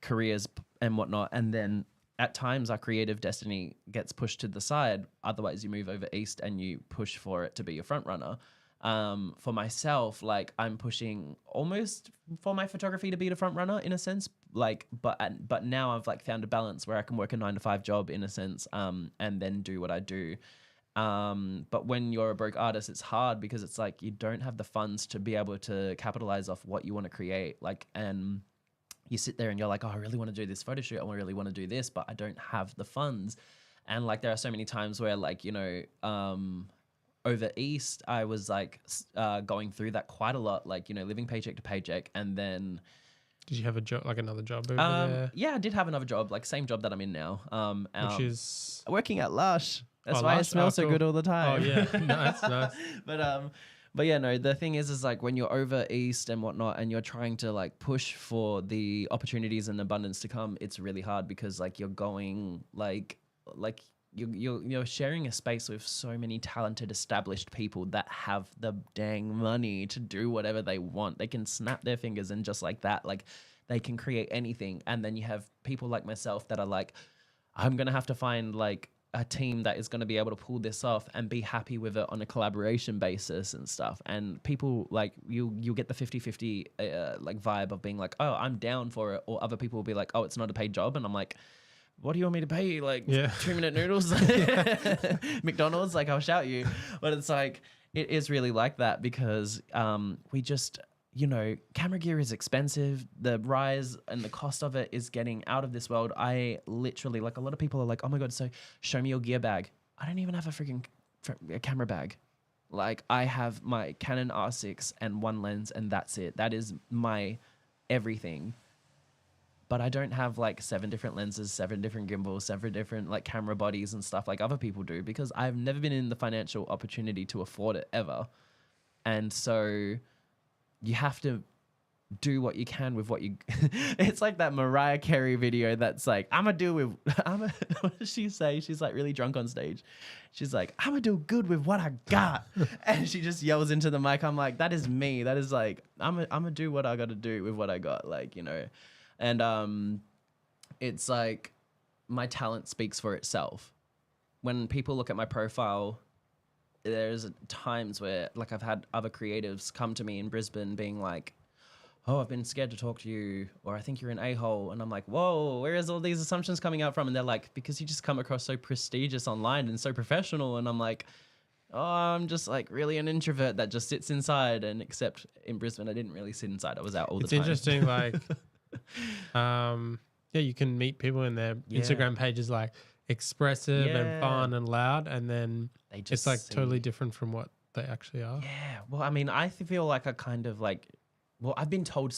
careers and whatnot. And then at times our creative destiny gets pushed to the side. Otherwise you move over east and you push for it to be your front runner. For myself, like I'm pushing almost for my photography to be the front runner in a sense, like, but now I've like found a balance where I can work a 9-to-5 job in a sense, and then do what I do. But when you're a broke artist, it's hard because it's like, you don't have the funds to be able to capitalize off what you want to create. Like, and you sit there and you're like, oh, I really want to do this photo shoot. I really want to do this, but I don't have the funds. And like, there are so many times where like, over East, I was like going through that quite a lot, like, living paycheck to paycheck. And then... Did you have a job, like another job over there? Yeah, I did have another job, like same job that I'm in now. Which is... Working at Lush. That's why Lush? I smell so good all the time. Oh, yeah. Nice. But yeah, no, the thing is like when you're over East and whatnot and you're trying to like push for the opportunities and abundance to come, it's really hard because like you're going like you're sharing a space with so many talented, established people that have the dang money to do whatever they want. They can snap their fingers and just like that, like they can create anything. And then you have people like myself that are like, I'm going to have to find like a team that is going to be able to pull this off and be happy with it on a collaboration basis and stuff. And people like you get the 50-50 like vibe of being like, oh, I'm down for it. Or other people will be like, oh, it's not a paid job. And I'm like, what do you want me to pay you? Like 2-minute noodles, McDonald's, like I'll shout you. But it's like, it is really like that because we just, camera gear is expensive. The rise and the cost of it is getting out of this world. I literally, like a lot of people are like, oh my God, so show me your gear bag. I don't even have a camera bag. Like I have my Canon R6 and one lens and that's it. That is my everything. But I don't have like 7 different lenses, 7 different gimbals, 7 different like camera bodies and stuff like other people do because I've never been in the financial opportunity to afford it ever. And so you have to do what you can with what you it's like that Mariah Carey video that's like, what does she say? She's like really drunk on stage. She's like, I'm gonna do good with what I got. And she just yells into the mic. I'm like, that is me. That is like, I'm gonna do what I gotta do with what I got. Like, you know. And it's like my talent speaks for itself. When people look at my profile, there's times where like I've had other creatives come to me in Brisbane being like, oh, I've been scared to talk to you, or I think you're an a-hole. And I'm like, whoa, where is all these assumptions coming out from? And they're like, because you just come across so prestigious online and so professional. And I'm like, oh, I'm just like really an introvert that just sits inside. And except in Brisbane, I didn't really sit inside. I was out all the time. It's interesting, like, yeah, you can meet people in their Instagram pages like expressive and fun and loud, and then it's like totally different from what they actually are. Yeah. Well, I mean, I feel like I kind of like, well, I've been told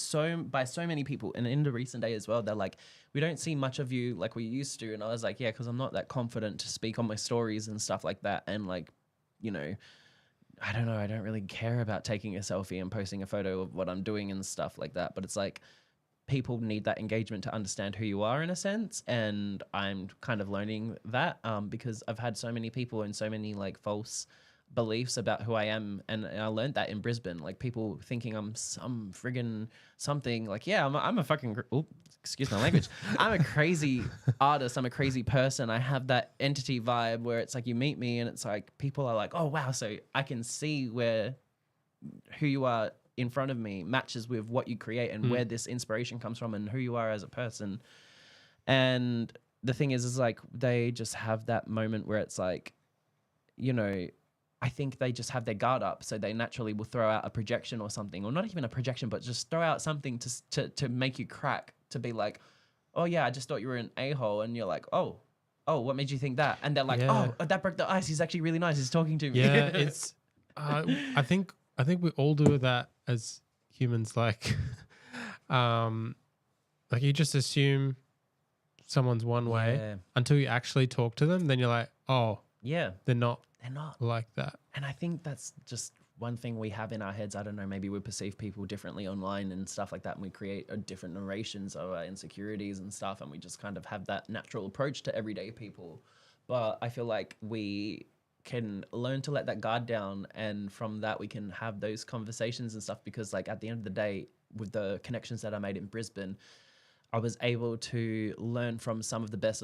by so many people, and in the recent day as well, they're like, we don't see much of you like we used to. And I was like, yeah, because I'm not that confident to speak on my stories and stuff like that. And like, you know, I don't know, I don't really care about taking a selfie and posting a photo of what I'm doing and stuff like that. But it's like, people need that engagement to understand who you are in a sense. And I'm kind of learning that because I've had so many people and so many like false beliefs about who I am, and I learned that in Brisbane, like people thinking I'm some friggin' something, like, yeah, I'm a fucking excuse my language, I'm a crazy artist, I'm a crazy person, I have that entity vibe where it's like you meet me and it's like people are like, oh wow, so I can see where who you are in front of me matches with what you create and where this inspiration comes from and who you are as a person. And the thing is like they just have that moment where it's like, you know, I think they just have their guard up, so they naturally will throw out a projection or something, or not even a projection, but just throw out something to make you crack, to be like, oh yeah, I just thought you were an a-hole, and you're like, oh, what made you think that? And they're like, oh, that broke the ice. He's actually really nice. He's talking to me. Yeah, it's. I think we all do that as humans. Like, like you just assume someone's one way until you actually talk to them. Then you're like, oh, yeah, they're not like that. And I think that's just one thing we have in our heads. I don't know, maybe we perceive people differently online and stuff like that, and we create different narrations of our insecurities and stuff, and we just kind of have that natural approach to everyday people. But I feel like we can learn to let that guard down, and from that we can have those conversations and stuff, because like at the end of the day, with the connections that I made in Brisbane, I was able to learn from some of the best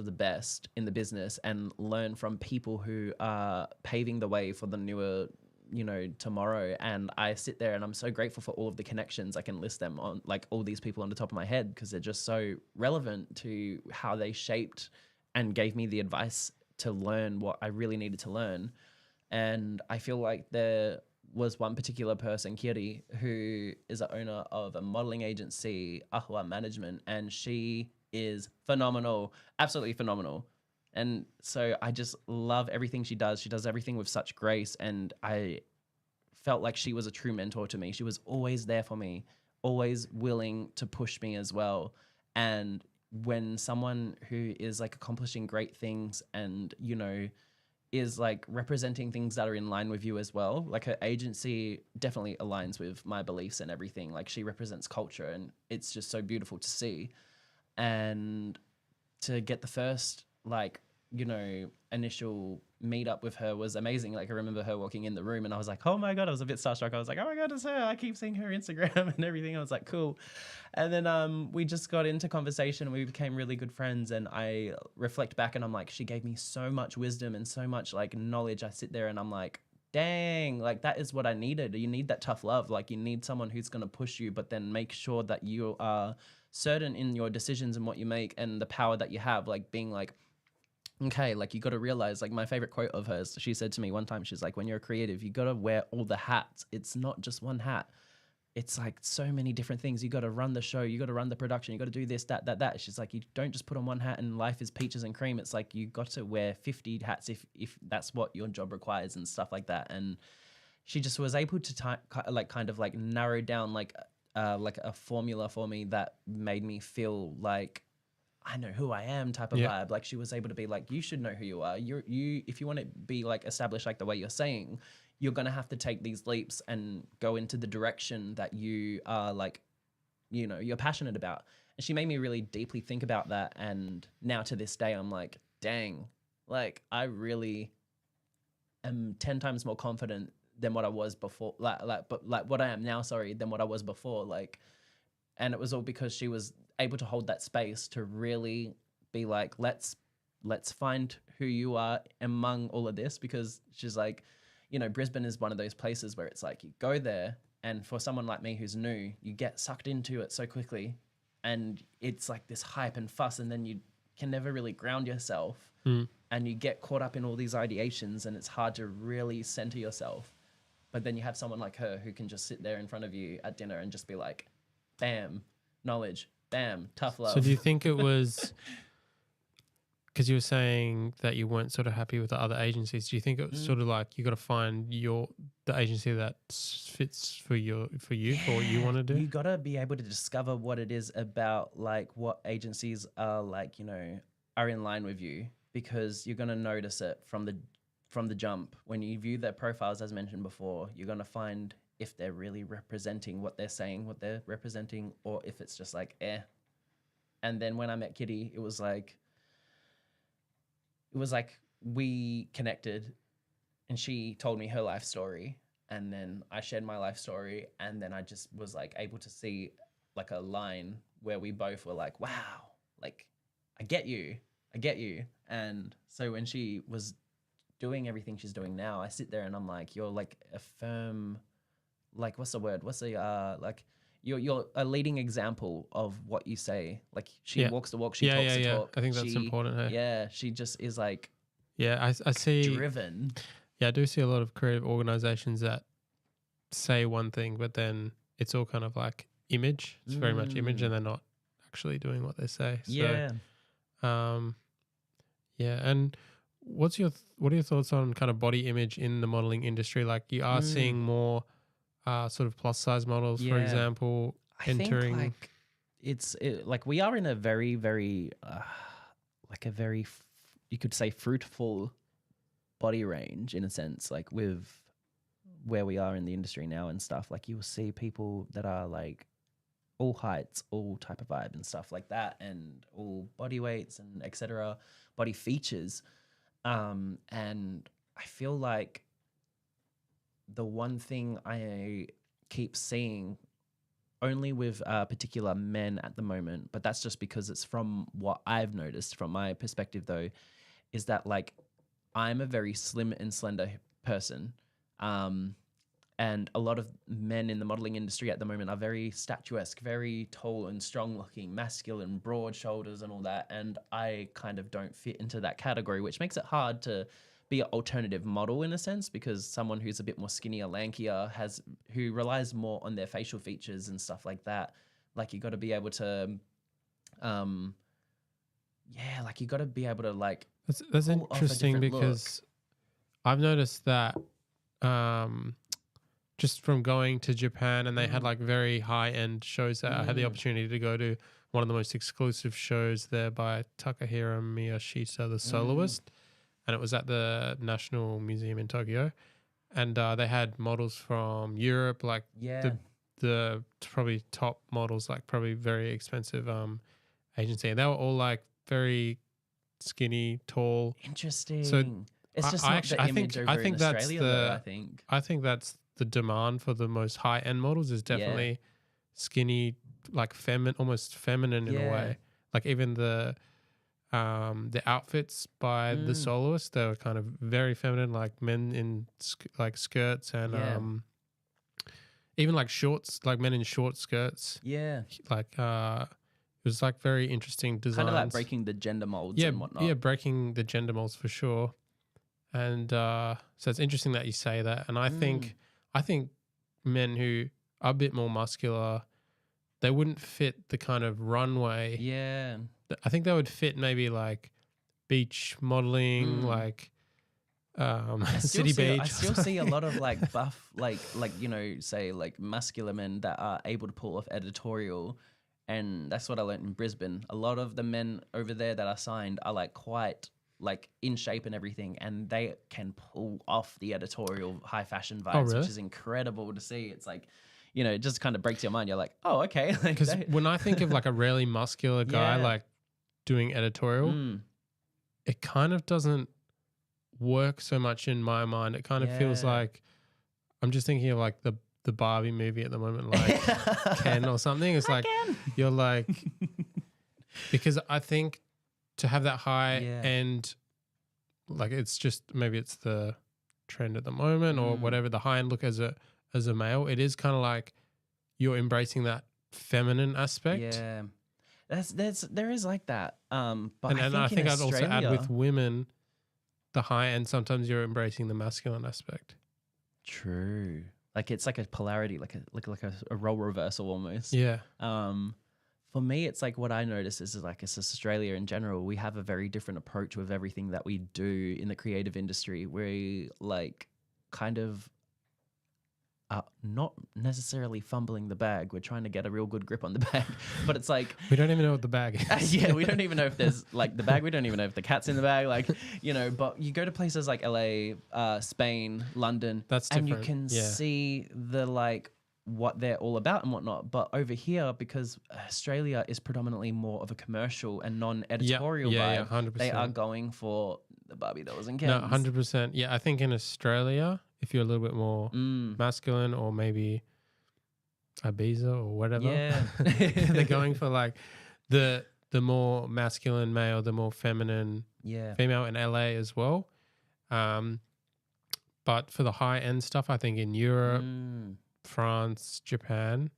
in the business, and learn from people who are paving the way for the newer, you know, tomorrow. And I sit there and I'm so grateful for all of the connections. I can list them on like all these people on the top of my head, because they're just so relevant to how they shaped and gave me the advice to learn what I really needed to learn. And I feel like there was one particular person, Kiri, who is the owner of a modeling agency, Ahua Management, and she is phenomenal, absolutely phenomenal. And so I just love everything she does. She does everything with such grace, and I felt like she was a true mentor to me. She was always there for me, always willing to push me as well. And when someone who is like accomplishing great things and, you know, is like representing things that are in line with you as well. Like her agency definitely aligns with my beliefs and everything. Like she represents culture, and it's just so beautiful to see. And to get the first, like, you know, initial meetup with her was amazing. Like I remember her walking in the room and I was like, oh my God, I was a bit starstruck. I was like, oh my God, it's her. I keep seeing her Instagram and everything. I was like, cool. And then we just got into conversation and we became really good friends. And I reflect back and I'm like, she gave me so much wisdom and so much like knowledge. I sit there and I'm like, dang, like that is what I needed. You need that tough love. Like you need someone who's going to push you, but then make sure that you are certain in your decisions and what you make and the power that you have, like being like, okay, like you got to realize, like my favorite quote of hers, she said to me one time, she's like, when you're a creative, you got to wear all the hats. It's not just one hat. It's like so many different things. You got to run the show. You got to run the production. You got to do this, that. She's like, you don't just put on one hat and life is peaches and cream. It's like, you got to wear 50 hats if that's what your job requires and stuff like that. And she just was able to kind of narrow down like a formula for me that made me feel like I know who I am type of vibe. Like she was able to be like, you should know who you are. You if you want to be like established like the way you're saying, you're going to have to take these leaps and go into the direction that you are like, you know, you're passionate about. And she made me really deeply think about that. And now to this day, I'm like, dang, like I really am 10 times more confident than what I was before. But what I am now, sorry, than what I was before. Like, and it was all because she was able to hold that space to really be like, let's find who you are among all of this. Because she's like, you know, Brisbane is one of those places where it's like you go there, and for someone like me who's new, you get sucked into it so quickly, and it's like this hype and fuss, and then you can never really ground yourself, and you get caught up in all these ideations, and it's hard to really center yourself. But then you have someone like her who can just sit there in front of you at dinner and just be like, bam, knowledge, bam, tough love. So do you think it was because you were saying that you weren't sort of happy with the other agencies? Do you think it was sort of like you got to find the agency that fits for you for what you want to do? You got to be able to discover what it is about, like what agencies are like, you know, are in line with you, because you're going to notice it from the jump. When you view their profiles, as mentioned before, you're going to find if they're really representing what they're saying, what they're representing, or if it's just like, eh. And then when I met Kitty, it was like we connected, and she told me her life story, and then I shared my life story, and then I just was like able to see like a line where we both were like, wow, like I get you. And so when she was doing everything she's doing now, I sit there and I'm like, you're like a firm, like what's the word? Like you're a leading example of what you say. Like she walks the walk, she talks the talk. I think that's important. Hey? Yeah, she just is like, I see driven. Yeah, I do see a lot of creative organizations that say one thing, but then it's all kind of like image. It's very much image, and they're not actually doing what they say. So, and what are your thoughts on kind of body image in the modeling industry? Like you are seeing more sort of plus size models, for example, entering. I think like we are in a very, very you could say fruitful body range in a sense, like with where we are in the industry now and stuff. Like you will see people that are like all heights, all type of vibe and stuff like that, and all body weights and etc. body features. And I feel like the one thing I keep seeing only with particular men at the moment, but that's just because it's from what I've noticed from my perspective though, is that like I'm a very slim and slender person. And a lot of men in the modeling industry at the moment are very statuesque, very tall and strong looking, masculine, broad shoulders and all that. And I kind of don't fit into that category, which makes it hard to be an alternative model in a sense, because someone who's a bit more skinnier, lankier, who relies more on their facial features and stuff like that. Like you got to be able to, like you got to be able to like. That's interesting because I've noticed that just from going to Japan, and they had like very high end shows that I had the opportunity to go to one of the most exclusive shows there by Takahiro Miyashita, the soloist. And it was at the National Museum in Tokyo. And they had models from Europe, like the probably top models, like probably very expensive agency. And they were all like very skinny, tall. Interesting. So it's just I think I think that's the demand for the most high end models is definitely skinny, like almost feminine in a way. Like even the outfits by the soloists, they were kind of very feminine, like men in like skirts and even like shorts, like men in short skirts. Yeah. Like it was like very interesting designs. Kind of like breaking the gender molds and whatnot. Yeah, breaking the gender molds for sure. And so it's interesting that you say that. And I think men who are a bit more muscular, they wouldn't fit the kind of runway. Yeah. I think they would fit maybe like beach modeling, like city beach. I still see a lot of like buff, like you know, say like muscular men that are able to pull off editorial, and that's what I learned in Brisbane. A lot of the men over there that are signed are like quite like in shape and everything, and they can pull off the editorial high fashion vibes, Oh, really? which is incredible to see. It's like, you know, it just kind of breaks your mind. You're like, oh, okay. Like Because when I think of like a really muscular guy Yeah. like doing editorial, it kind of doesn't work so much in my mind. It kind of feels Yeah. like I'm just thinking of like the Barbie movie at the moment, like Ken or something. It's like you're like, because I think to have that high Yeah. end, like it's just maybe it's the trend at the moment or whatever, the high end look as a male, it is kind of like you're embracing that feminine aspect. Yeah. There is like that. But And I I think in think I'd also add Australia, with women, the high end, sometimes you're embracing the masculine aspect. true. Like it's like a polarity, like a role reversal almost. Yeah. For me, it's like what I notice is like it's just Australia in general. We have a very different approach with everything that we do in the creative industry. We like kind of are not necessarily fumbling the bag. We're trying to get a real good grip on the bag, but it's like We don't even know what the bag is. yeah, we don't even know if there's like the bag. We don't even know if the cat's in the bag. Like, you know, but you go to places like LA, Spain, London, That's and you different, can yeah. see the like what they're all about and whatnot. But over here, because Australia is predominantly more of a commercial and non-editorial yeah, vibe, 100%. they are going for the Barbie dolls and No, Kens. 100%. Yeah, I think in Australia, if you're a little bit more masculine or maybe Ibiza or whatever, Yeah. they're going for like the more masculine male, the more feminine Yeah. female in LA as well. But for the high end stuff, I think in Europe, France, Japan,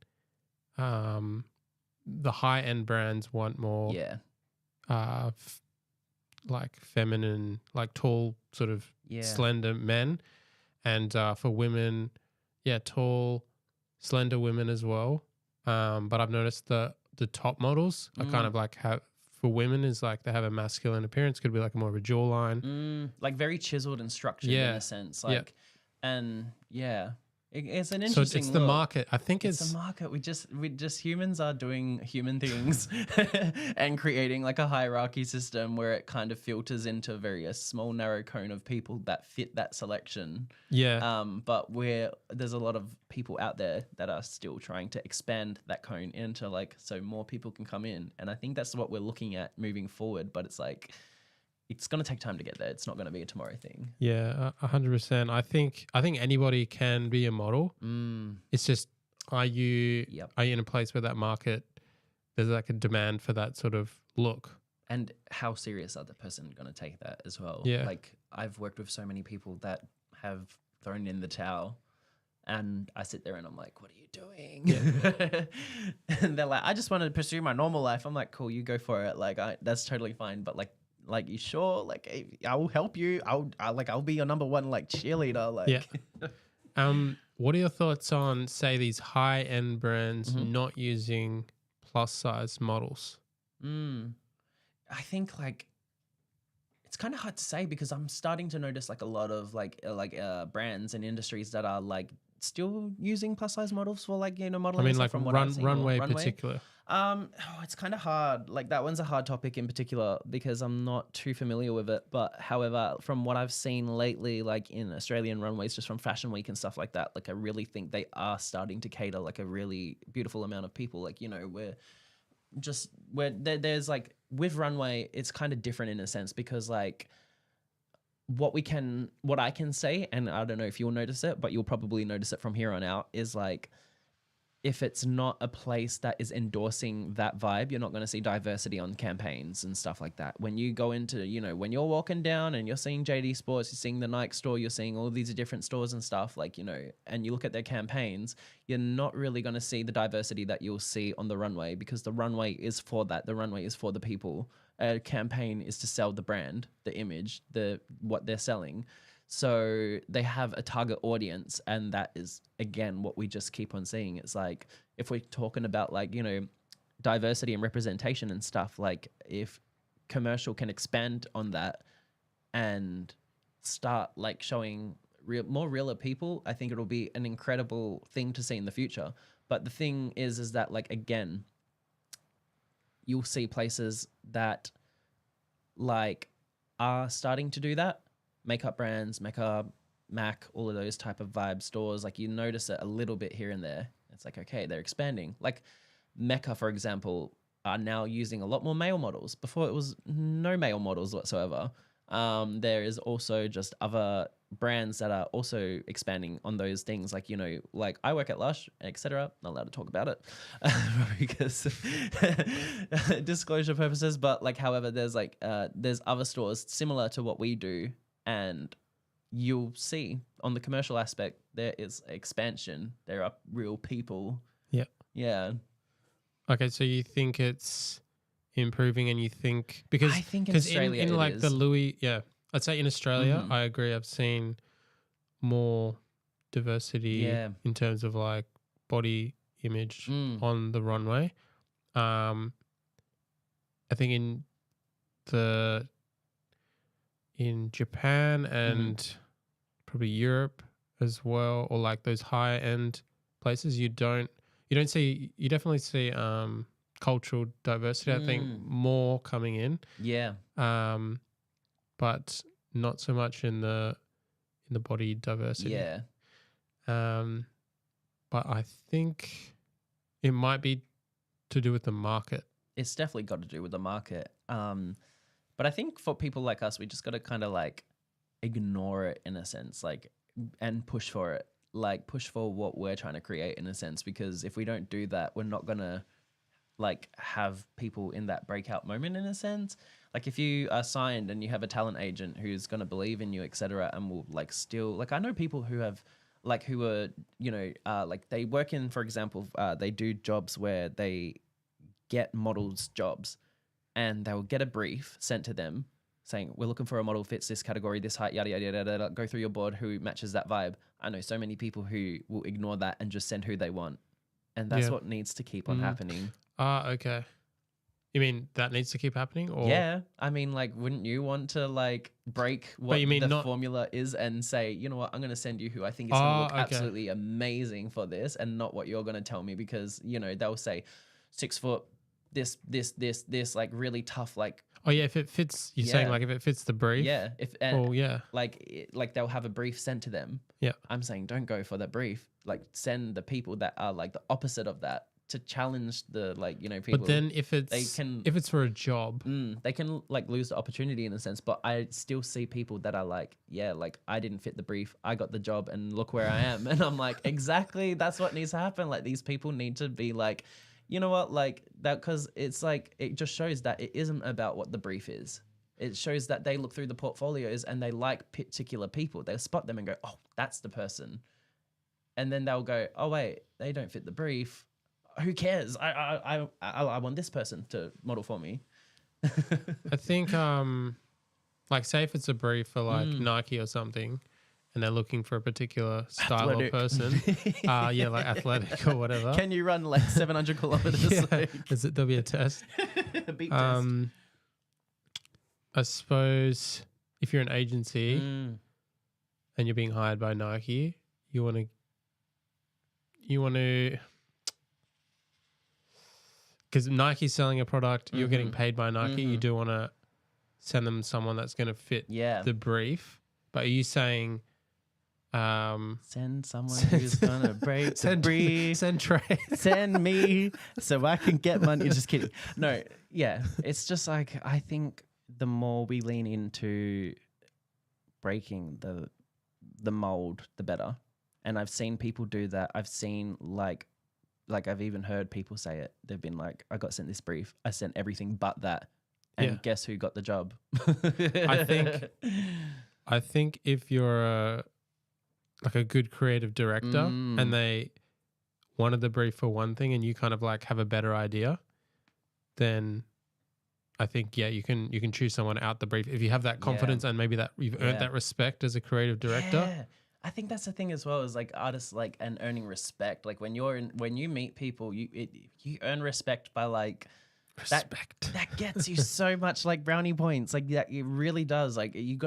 the high end brands want more Yeah. like feminine, like tall, sort of Yeah. slender men. And for women, yeah, tall, slender women as well. But I've noticed the top models are kind of like have, for women is like they have a masculine appearance, could be like more of a jawline. Like very chiseled and structured in a sense. Like, and yeah, it's an So interesting it's the look. market. I think It's a market. We just humans are doing human things and creating like a hierarchy system where it kind of filters into a small narrow cone of people that fit that selection. yeah. But there's a lot of people out there that are still trying to expand that cone into like so more people can come in. And I think that's what we're looking at moving forward. But it's like it's going to take time to get there. It's not going to be a tomorrow thing. Yeah, 100%. I think anybody can be a model. It's just are you in a place where that market there's like a demand for that sort of look? And how serious are the person going to take that as well? Yeah. Like I've worked with so many people that have thrown in the towel, and I sit there and I'm like, "What are you doing?" Yeah. And they're like, "I just wanted to pursue my normal life." I'm like, "Cool, you go for it. Like that's totally fine." But like you sure? Like I will help you. I'll be your number one like cheerleader. Like yeah. What are your thoughts on say these high end brands not using plus size models? I think like it's kind of hard to say because I'm starting to notice like a lot of brands and industries that are like still using plus size models for like, you know, modeling. I mean, and stuff like from what I've seen, or runway in particular. It's kind of hard. Like that one's a hard topic in particular because I'm not too familiar with it. But however, from what I've seen lately, like in Australian runways, just from Fashion Week and stuff like that, like I really think they are starting to cater like a really beautiful amount of people. Like, you know, there's like with runway, it's kind of different in a sense because like what I can say, and I don't know if you'll notice it, but you'll probably notice it from here on out, is like if it's not a place that is endorsing that vibe, you're not going to see diversity on campaigns and stuff like that. When you go into, you know, when you're walking down and you're seeing JD Sports, you're seeing the Nike store, you're seeing all these different stores and stuff, like, you know, and you look at their campaigns, you're not really going to see the diversity that you'll see on the runway because the runway is for that. The runway is for the people. A campaign is to sell the brand, the image, what they're selling. So they have a target audience, and that is, again, what we just keep on seeing. It's like, if we're talking about like, you know, diversity and representation and stuff, like if commercial can expand on that and start like showing more realer people, I think it'll be an incredible thing to see in the future. But the thing is that like, again, you'll see places that like are starting to do that. Makeup brands, makeup, Mac, all of those type of vibe stores. Like you notice it a little bit here and there. It's like, okay, they're expanding. Like Mecca, for example, are now using a lot more male models. Before it was no male models whatsoever. There is also just other brands that are also expanding on those things. Like, you know, like I work at Lush, etc. Not allowed to talk about it because disclosure purposes. But like, however, there's other stores similar to what we do, and you'll see on the commercial aspect there is expansion. There are real people. Yeah. Yeah. Okay, so you think it's improving, and you think because I think in Australia in it like the is. Louis, yeah, I'd say in Australia, Mhm. I agree. I've seen more diversity Yeah. in terms of like body image Mm. on the runway. I think in Japan and probably Europe as well, or like those higher end places, you definitely see cultural diversity. I think more coming in, Yeah. but not so much in the body diversity. Yeah. But I think it might be to do with the market. It's definitely got to do with the market. But I think for people like us, we just got to kind of like ignore it in a sense, like, and push for it, like push for what we're trying to create in a sense, because if we don't do that, we're not going to like have people in that breakout moment in a sense. Like if you are signed and you have a talent agent who's going to believe in you, etc., and will like still, like I know people who have like who are, you know, like they work in, for example, they do jobs where they get models jobs, and they will get a brief sent to them saying, we're looking for a model fits this category, this height, yada, yada, yada, yada. Go through your board who matches that vibe. I know so many people who will ignore that and just send who they want. And that's what needs to keep on happening. Okay. You mean that needs to keep happening? Or Yeah. I mean, like, wouldn't you want to like break what you mean the not- formula is and say, you know what, I'm going to send you who I think is going to look absolutely amazing for this, and not what you're going to tell me, because, you know, they'll say 6 foot, this, like really tough, like, oh yeah, if it fits, you're saying like if it fits the brief. yeah, like they'll have a brief sent to them. Yeah. I'm saying don't go for the brief. Like send the people that are like the opposite of that to challenge the, like, you know, people. But then if it's for a job, they can like lose the opportunity in a sense. But I still see people that are like, yeah, like I didn't fit the brief, I got the job, and look where I am. And I'm like, exactly, that's what needs to happen. Like these people need to be like, you know what, like that, because it's like it just shows that it isn't about what the brief is. It shows that they look through the portfolios and they like particular people. They'll spot them and go, oh, that's the person. And then they'll go, oh wait, they don't fit the brief. Who cares? I want this person to model for me. I think like say if it's a brief for like Nike or something, and they're looking for a particular style Athletic. of person, yeah, like athletic or whatever. Can you run like 700 kilometers? Yeah. Like? There'll be a test. A beep test. I suppose if you're an agency and you're being hired by Nike, you want to, because Nike's selling a product, you're getting paid by Nike. You do want to send them someone that's going to fit the brief. But are you saying send someone who's gonna break the brief? Send TREH. Send me so I can get money. Just kidding. No, yeah, it's just like I think the more we lean into breaking the mold, the better. And I've seen people do that. I've seen like I've even heard people say it. They've been like, I got sent this brief, I sent everything but that, and guess who got the job? I think if you're like a good creative director and they wanted the brief for one thing and you kind of like have a better idea, then I think, yeah, you can choose someone out the brief if you have that confidence and maybe that you've earned that respect as a creative director. Yeah. I think that's the thing as well, is like artists, like, and earning respect. Like when you meet people, you earn respect by like respect. That gets you so much like brownie points. Like that, it really does. Like you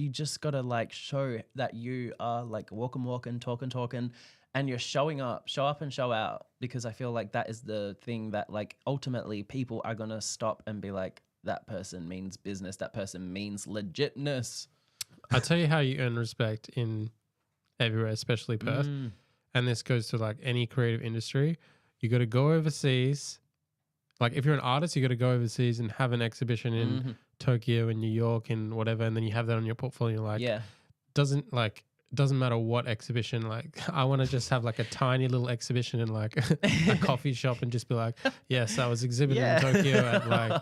just gotta like show that you are like walking, talking, and you're showing up, show up and show out. Because I feel like that is the thing that like ultimately people are gonna stop and be like, that person means business. That person means legitness. I'll tell you how you earn respect in everywhere, especially Perth. And this goes to like any creative industry. You got to go overseas. Like if you're an artist, you got to go overseas and have an exhibition in Tokyo and New York and whatever. And then you have that on your portfolio. Like, doesn't matter what exhibition. Like I want to just have like a tiny little exhibition in like a coffee shop and just be like, yes, I was exhibiting in Tokyo at like.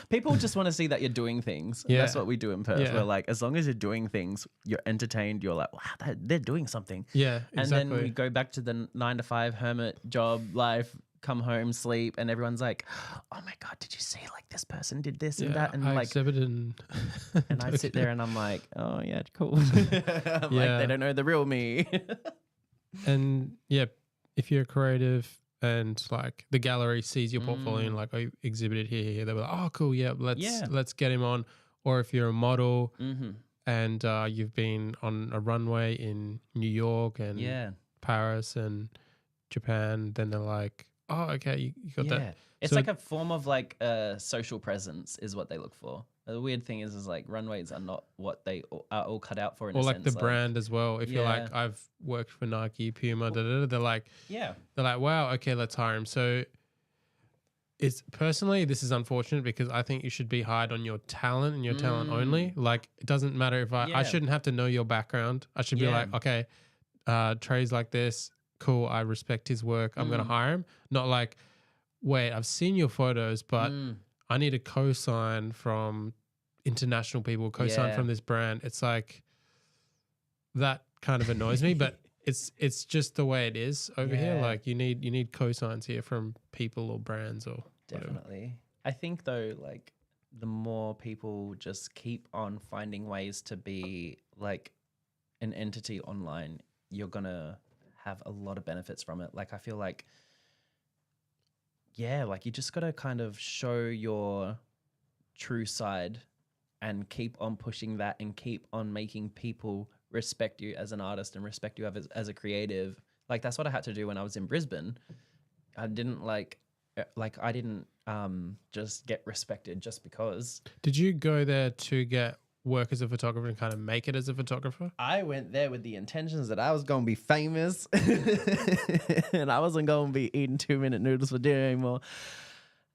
People just want to see that you're doing things. And that's what we do in Perth. We're like, as long as you're doing things, you're entertained. You're like, wow, they're doing something. Yeah, exactly. And then we go back to the 9-to-5 hermit job life. Come home, sleep, and everyone's like, "Oh my god, did you see like this person did this and that?" And I like exhibited and I sit there and I'm like, "Oh yeah, cool." Like they don't know the real me. And yeah, if you're creative and like the gallery sees your portfolio and like, oh, you exhibited here, they'll be like, "Oh, cool, yeah, let's get him on." Or if you're a model and you've been on a runway in New York and Paris and Japan, then they're like, oh, okay, you got that. It's so like a form of like social presence is what they look for. The weird thing is like runways are not what they are all cut out for in a sense. Or like the brand as well. If you're like, I've worked for Nike, Puma, they're like, wow, okay, let's hire him. So it's personally, this is unfortunate because I think you should be hired on your talent and your talent only. Like it doesn't matter if I shouldn't have to know your background. I should be like, okay, Trey's like this. Cool, I respect his work. I'm going to hire him. Not like, wait, I've seen your photos, but I need a cosign from international people, cosign from this brand. It's like that kind of annoys me, but it's just the way it is over here. Like you need cosigns here from people or brands or definitely. Whatever. I think though, like the more people just keep on finding ways to be like an entity online, you're gonna have a lot of benefits from it. Like I feel like like you just got to kind of show your true side and keep on pushing that and keep on making people respect you as an artist and respect you as a creative. Like that's what I had to do when I was in Brisbane. I didn't I didn't just get respected just because. Did you go there to get work as a photographer and kind of make it as a photographer? I went there with the intentions that I was going to be famous and I wasn't going to be eating 2-minute noodles for dinner anymore.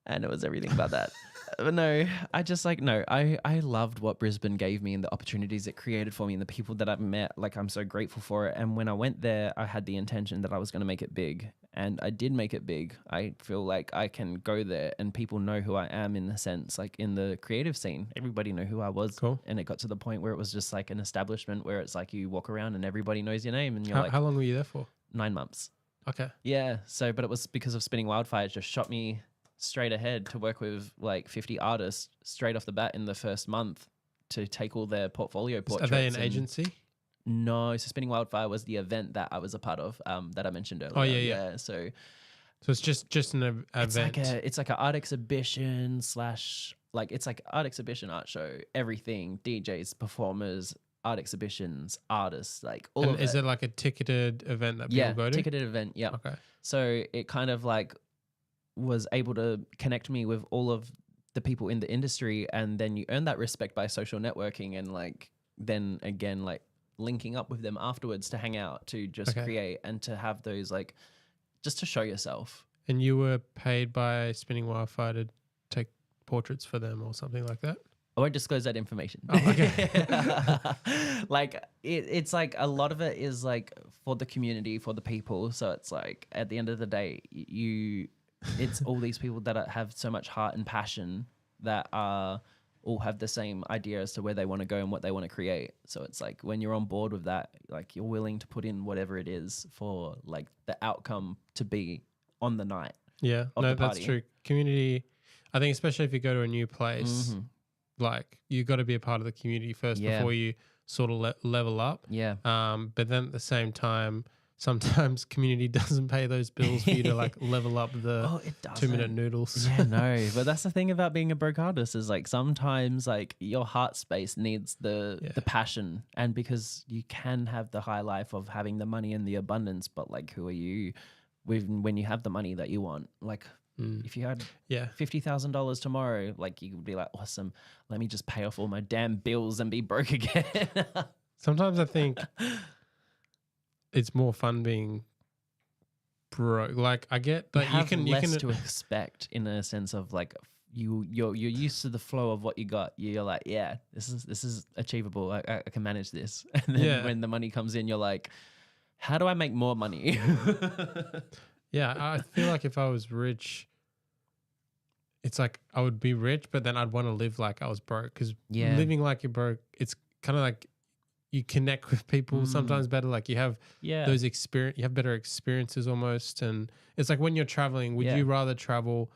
And it was everything about that. But no, I loved what Brisbane gave me and the opportunities it created for me and the people that I've met. Like I'm so grateful for it. And when I went there, I had the intention that I was going to make it big. And I did make it big. I feel like I can go there and people know who I am in the sense, like in the creative scene, everybody knew who I was. Cool. And it got to the point where it was just like an establishment where it's like you walk around and everybody knows your name. And you're how long were you there for? 9 months. Okay. Yeah. So, but it was because of Spinning Wildfire. It just shot me straight ahead to work with like 50 artists straight off the bat in the first month to take all their portfolio portraits. Are they an agency? No, so Spinning Wildfire was the event that I was a part of, that I mentioned earlier. Oh yeah. So it's just an event. It's like an art exhibition / like it's like art exhibition, art show, everything, DJs, performers, art exhibitions, artists, like all of it. Is it like a ticketed event that people go to? Yeah, ticketed event. Yeah. Okay. So it kind of like was able to connect me with all of the people in the industry, and then you earn that respect by social networking, and like then again like linking up with them afterwards to hang out, to just create and to have those like just to show yourself. And you were paid by Spinning Wildfire to take portraits for them or something like that? I won't disclose that information. Oh, okay. Like it's like a lot of it is like for the community, for the people. So it's like at the end of the day, it's all these people that have so much heart and passion that all have the same idea as to where they want to go and what they want to create. So it's like when you're on board with that, like you're willing to put in whatever it is for like the outcome to be on the night. Yeah, no, that's true. Community, I think especially if you go to a new place, like you got to be a part of the community first before you sort of level up. Yeah. But then at the same time, sometimes community doesn't pay those bills for you to like level up the 2-minute noodles. Yeah, no. But that's the thing about being a broke artist is like sometimes like your heart space needs the passion, and because you can have the high life of having the money and the abundance, but like who are you when you have the money that you want? Like If you had Yeah. $50,000 tomorrow, like you would be like, awesome. Let me just pay off all my damn bills and be broke again. Sometimes I think it's more fun being broke. Like I get You that have you less can to expect in a sense of like you're used to the flow of what you got. You're like, yeah, this is achievable. I can manage this. And then when the money comes in, you're like, how do I make more money? Yeah, I feel like if I was rich, it's like I would be rich, but then I'd want to live like I was broke because living like you're broke, it's kind of like you connect with people sometimes better. Like you have those experience, you have better experiences almost, and it's like when you're traveling, would you rather travel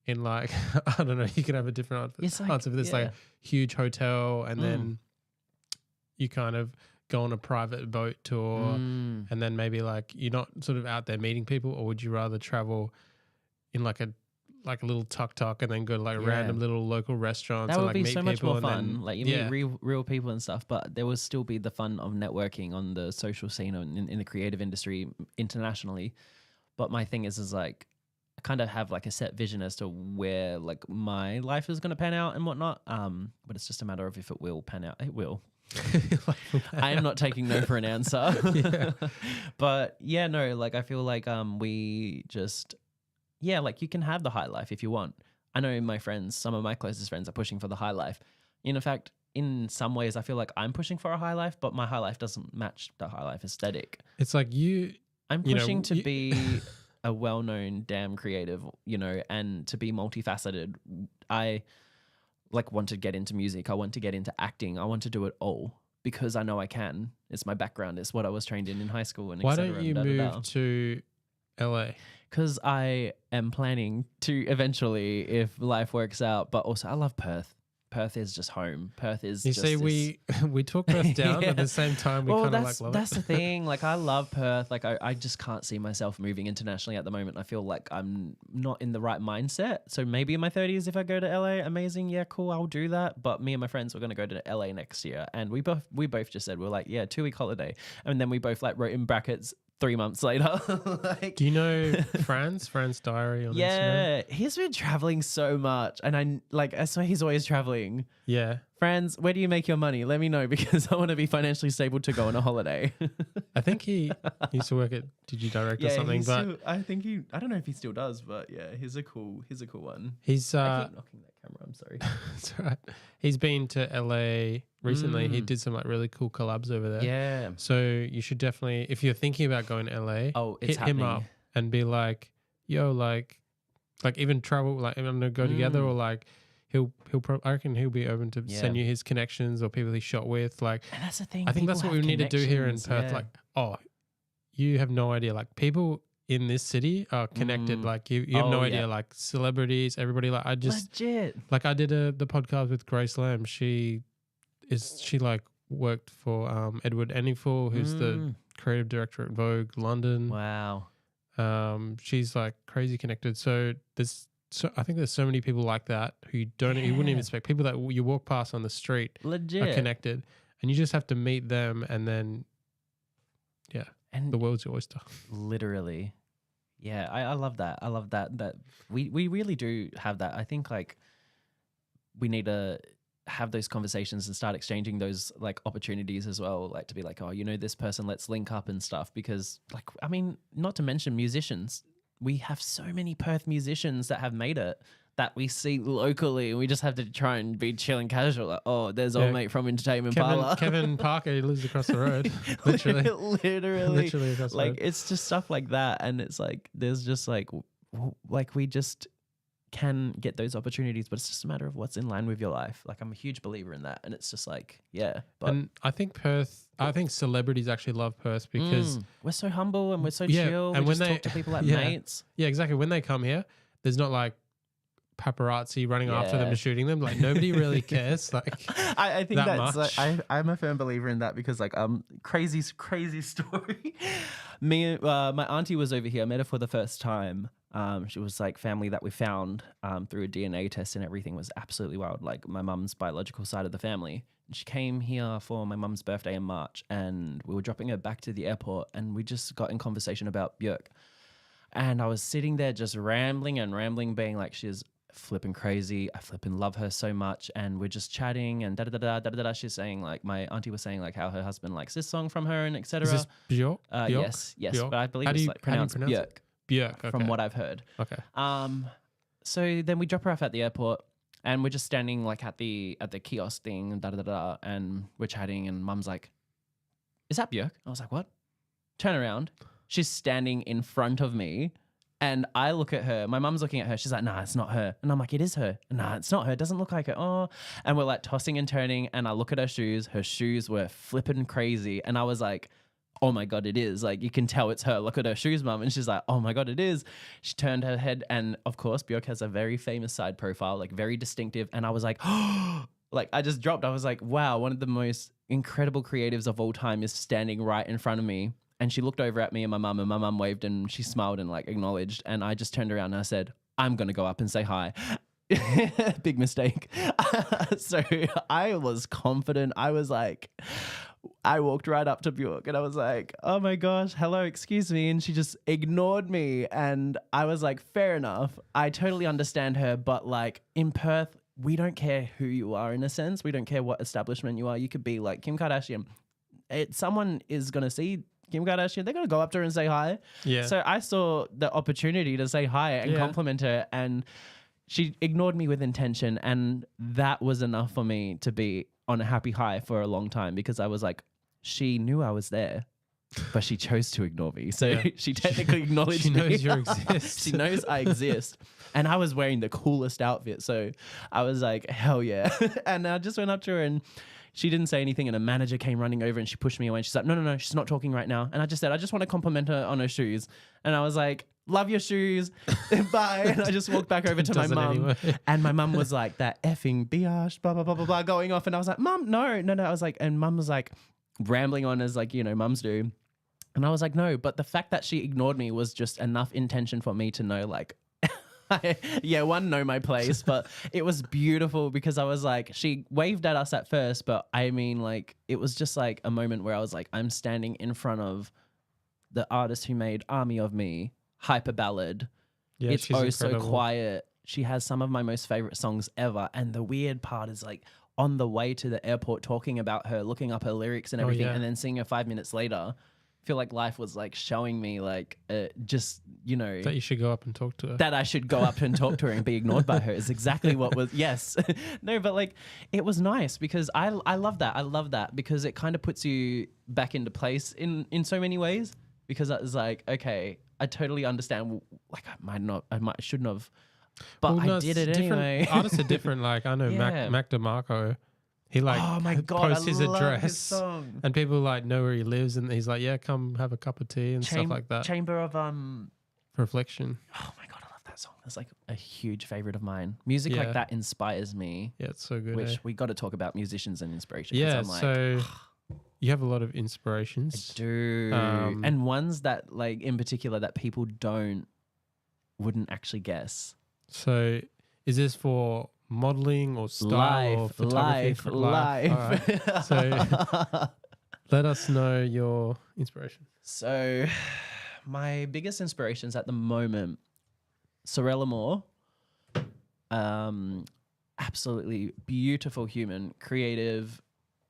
in like I don't know, you can have a different answer for this, like a huge hotel, and then you kind of go on a private boat tour, and then maybe like you're not sort of out there meeting people, or would you rather travel in like a little tuk-tuk and then go to like random little local restaurants? That and would like be meet so much people more and fun. then, Like you meet real people and stuff, but there will still be the fun of networking on the social scene in the creative industry internationally. But my thing is like I kind of have like a set vision as to where like my life is going to pan out and whatnot. But it's just a matter of if it will pan out. It will. I am not taking no for an answer. But yeah, no, like I feel like we just like you can have the high life if you want. I know my friends, some of my closest friends are pushing for the high life. In fact, in some ways I feel like I'm pushing for a high life, but my high life doesn't match the high life aesthetic. It's like I'm pushing to be a well-known damn creative, and to be multifaceted. I like want to get into music. I want to get into acting. I want to do it all because I know I can. It's my background. It's what I was trained in high school. And why don't you move to LA? Because I am planning to eventually, if life works out. But also, I love Perth. Perth is just home. Perth is. You just see, we talk Perth down, but at the same time we kind of like love it. That's the thing. Like I love Perth. Like I just can't see myself moving internationally at the moment. I feel like I'm not in the right mindset. So maybe in my 30s, if I go to LA, amazing. Yeah, cool. I'll do that. But me and my friends were going to go to LA next year, and we both just said we're like, yeah, 2-week holiday, and then we both like wrote in brackets 3 months later. Like, do you know Fran's Diary on Instagram? Yeah, he's been traveling so much, and I saw he's always traveling. Yeah. Franz, where do you make your money? Let me know because I want to be financially stable to go on a holiday. I think he used to work at DigiDirect or something, but I don't know if he still does, but yeah, he's a cool one. He's I keep knocking that camera. I'm sorry. It's all right. He's been to LA recently. He did some like really cool collabs over there. Yeah. So you should definitely, if you're thinking about going to LA, hit him up and be like, yo, like even travel, like I'm gonna go together, or like I reckon he'll be open to send you his connections or people he shot with. Like, and that's the thing. I think that's what we need to do here in Perth. Yeah. Like, oh, you have no idea. Like, people in this city are connected. Like, you have no idea. Like, celebrities, everybody. Like, I just legit. Like, I did the podcast with Grace Lamb. She like worked for Edward Enninful, who's the creative director at Vogue London. Wow. She's like crazy connected. So I think there's so many people like that who you wouldn't even expect. People that you walk past on the street legit are connected, and you just have to meet them, and then and the world's your oyster. Literally. Yeah, I love that. I love that we really do have that. I think like we need to have those conversations and start exchanging those like opportunities as well, like to be like, oh, this person, let's link up and stuff, because like, I mean, not to mention musicians. We have so many Perth musicians that have made it that we see locally, and we just have to try and be chill and casual. Like, oh, there's old mate from Entertainment Parlor. Kevin Parker, he lives across the road. Literally across the road. It's just stuff like that. And it's like, there's just like we just can get those opportunities, but it's just a matter of what's in line with your life. Like, I'm a huge believer in that. And it's just like, yeah. But and I think celebrities actually love Perth because we're so humble and we're so chill. And we just talk to people like mates. Yeah, exactly. When they come here, there's not like paparazzi running after them and shooting them. Like, nobody really cares. Like, I think that's much. Like, I'm a firm believer in that because like crazy story. My auntie was over here. I met her for the first time. She was like family that we found through a DNA test, and everything was absolutely wild. Like my mum's biological side of the family. And she came here for my mum's birthday in March, and we were dropping her back to the airport, and we just got in conversation about Björk. And I was sitting there just rambling and rambling, being like, she's flipping crazy. I flipping love her so much. And we're just chatting and da da da da da da. She's saying like, my auntie was saying like how her husband likes this song from her and etc. Is this Björk? Yes, Björk? but I believe How do it's you- like how do you pronounced pronounce Björk. it? Björk, okay. From what I've heard. Okay. So then we drop her off at the airport and we're just standing like at the kiosk thing and da da da da, and we're chatting and Mum's like, "Is that Björk?" I was like, "What?" Turn around. She's standing in front of me and I look at her. My mum's looking at her. She's like, "Nah, it's not her." And I'm like, "It is her." "Nah, it's not her. It doesn't look like her." "Oh." And we're like tossing and turning and I look at her shoes. Her shoes were flipping crazy. And I was like, "Oh my God, it is." Like, you can tell it's her. "Look at her shoes, Mum." And she's like, "Oh my God, it is." She turned her head and of course, Björk has a very famous side profile, like very distinctive. And I was like, oh, like I just dropped. I was like, wow, one of the most incredible creatives of all time is standing right in front of me. And she looked over at me and my mum waved and she smiled and like acknowledged. And I just turned around and I said, "I'm going to go up and say hi." Big mistake. So I was confident. I was like, I walked right up to Björk and I was like, "Oh my gosh, hello, excuse me." And she just ignored me. And I was like, fair enough. I totally understand her. But like in Perth, we don't care who you are in a sense. We don't care what establishment you are. You could be like Kim Kardashian. Someone is going to see Kim Kardashian. They're going to go up to her and say hi. Yeah. So I saw the opportunity to say hi and compliment her. And she ignored me with intention. And that was enough for me to be on a happy high for a long time because I was like, she knew I was there, but she chose to ignore me. So she technically acknowledged me. She knows you exist. She knows I exist. And I was wearing the coolest outfit. So I was like, hell yeah. And I just went up to her and she didn't say anything. And a manager came running over and she pushed me away. And she's like, no, she's not talking right now. And I just said, I just want to compliment her on her shoes. And I was like, "Love your shoes." Bye. And I just walked back over to my mum. Anyway. And my mum was like, "That effing biatch, blah, blah, blah, blah, blah," going off. And I was like, "Mum, no. I was like, and mum was like rambling on as like, mums do. And I was like, no, but the fact that she ignored me was just enough intention for me to know like, know my place. But it was beautiful because I was like, she waved at us at first, but I mean like, it was just like a moment where I was like, I'm standing in front of the artist who made Army of Me, hyper ballad. Yeah, It's she's Oh So incredible. Quiet. She has some of my most favorite songs ever. And the weird part is like on the way to the airport talking about her, looking up her lyrics and everything, and then seeing her 5 minutes later. I feel like life was like showing me like just, That you should go up and talk to her. that I should go up and talk to her and be ignored by her is exactly what was, yes. No, but like it was nice because I love that. I love that because it kind of puts you back into place in so many ways because I was like, okay, I totally understand. Like I shouldn't have, but Well, no, I did it it's different. anyway. Artists are different. Like I know Yeah. Mac DeMarco. He like Oh my God, posts I his love address his song. and people like know where he lives and he's like, yeah, come have a cup of tea and stuff like that. Chamber of Reflection. Oh my God, I love that song. That's like a huge favorite of mine. Music Yeah. like that inspires me. Yeah, it's so good. Which eh? we got to talk about musicians and inspiration. 'cause Yeah, I'm like, so you have a lot of I inspirations. do. And ones that like in particular that people wouldn't actually guess. So is this for modeling or style or photography? Life. All right. So let us know your inspiration. So my biggest inspirations at the moment, Sorella Moore, absolutely beautiful human, creative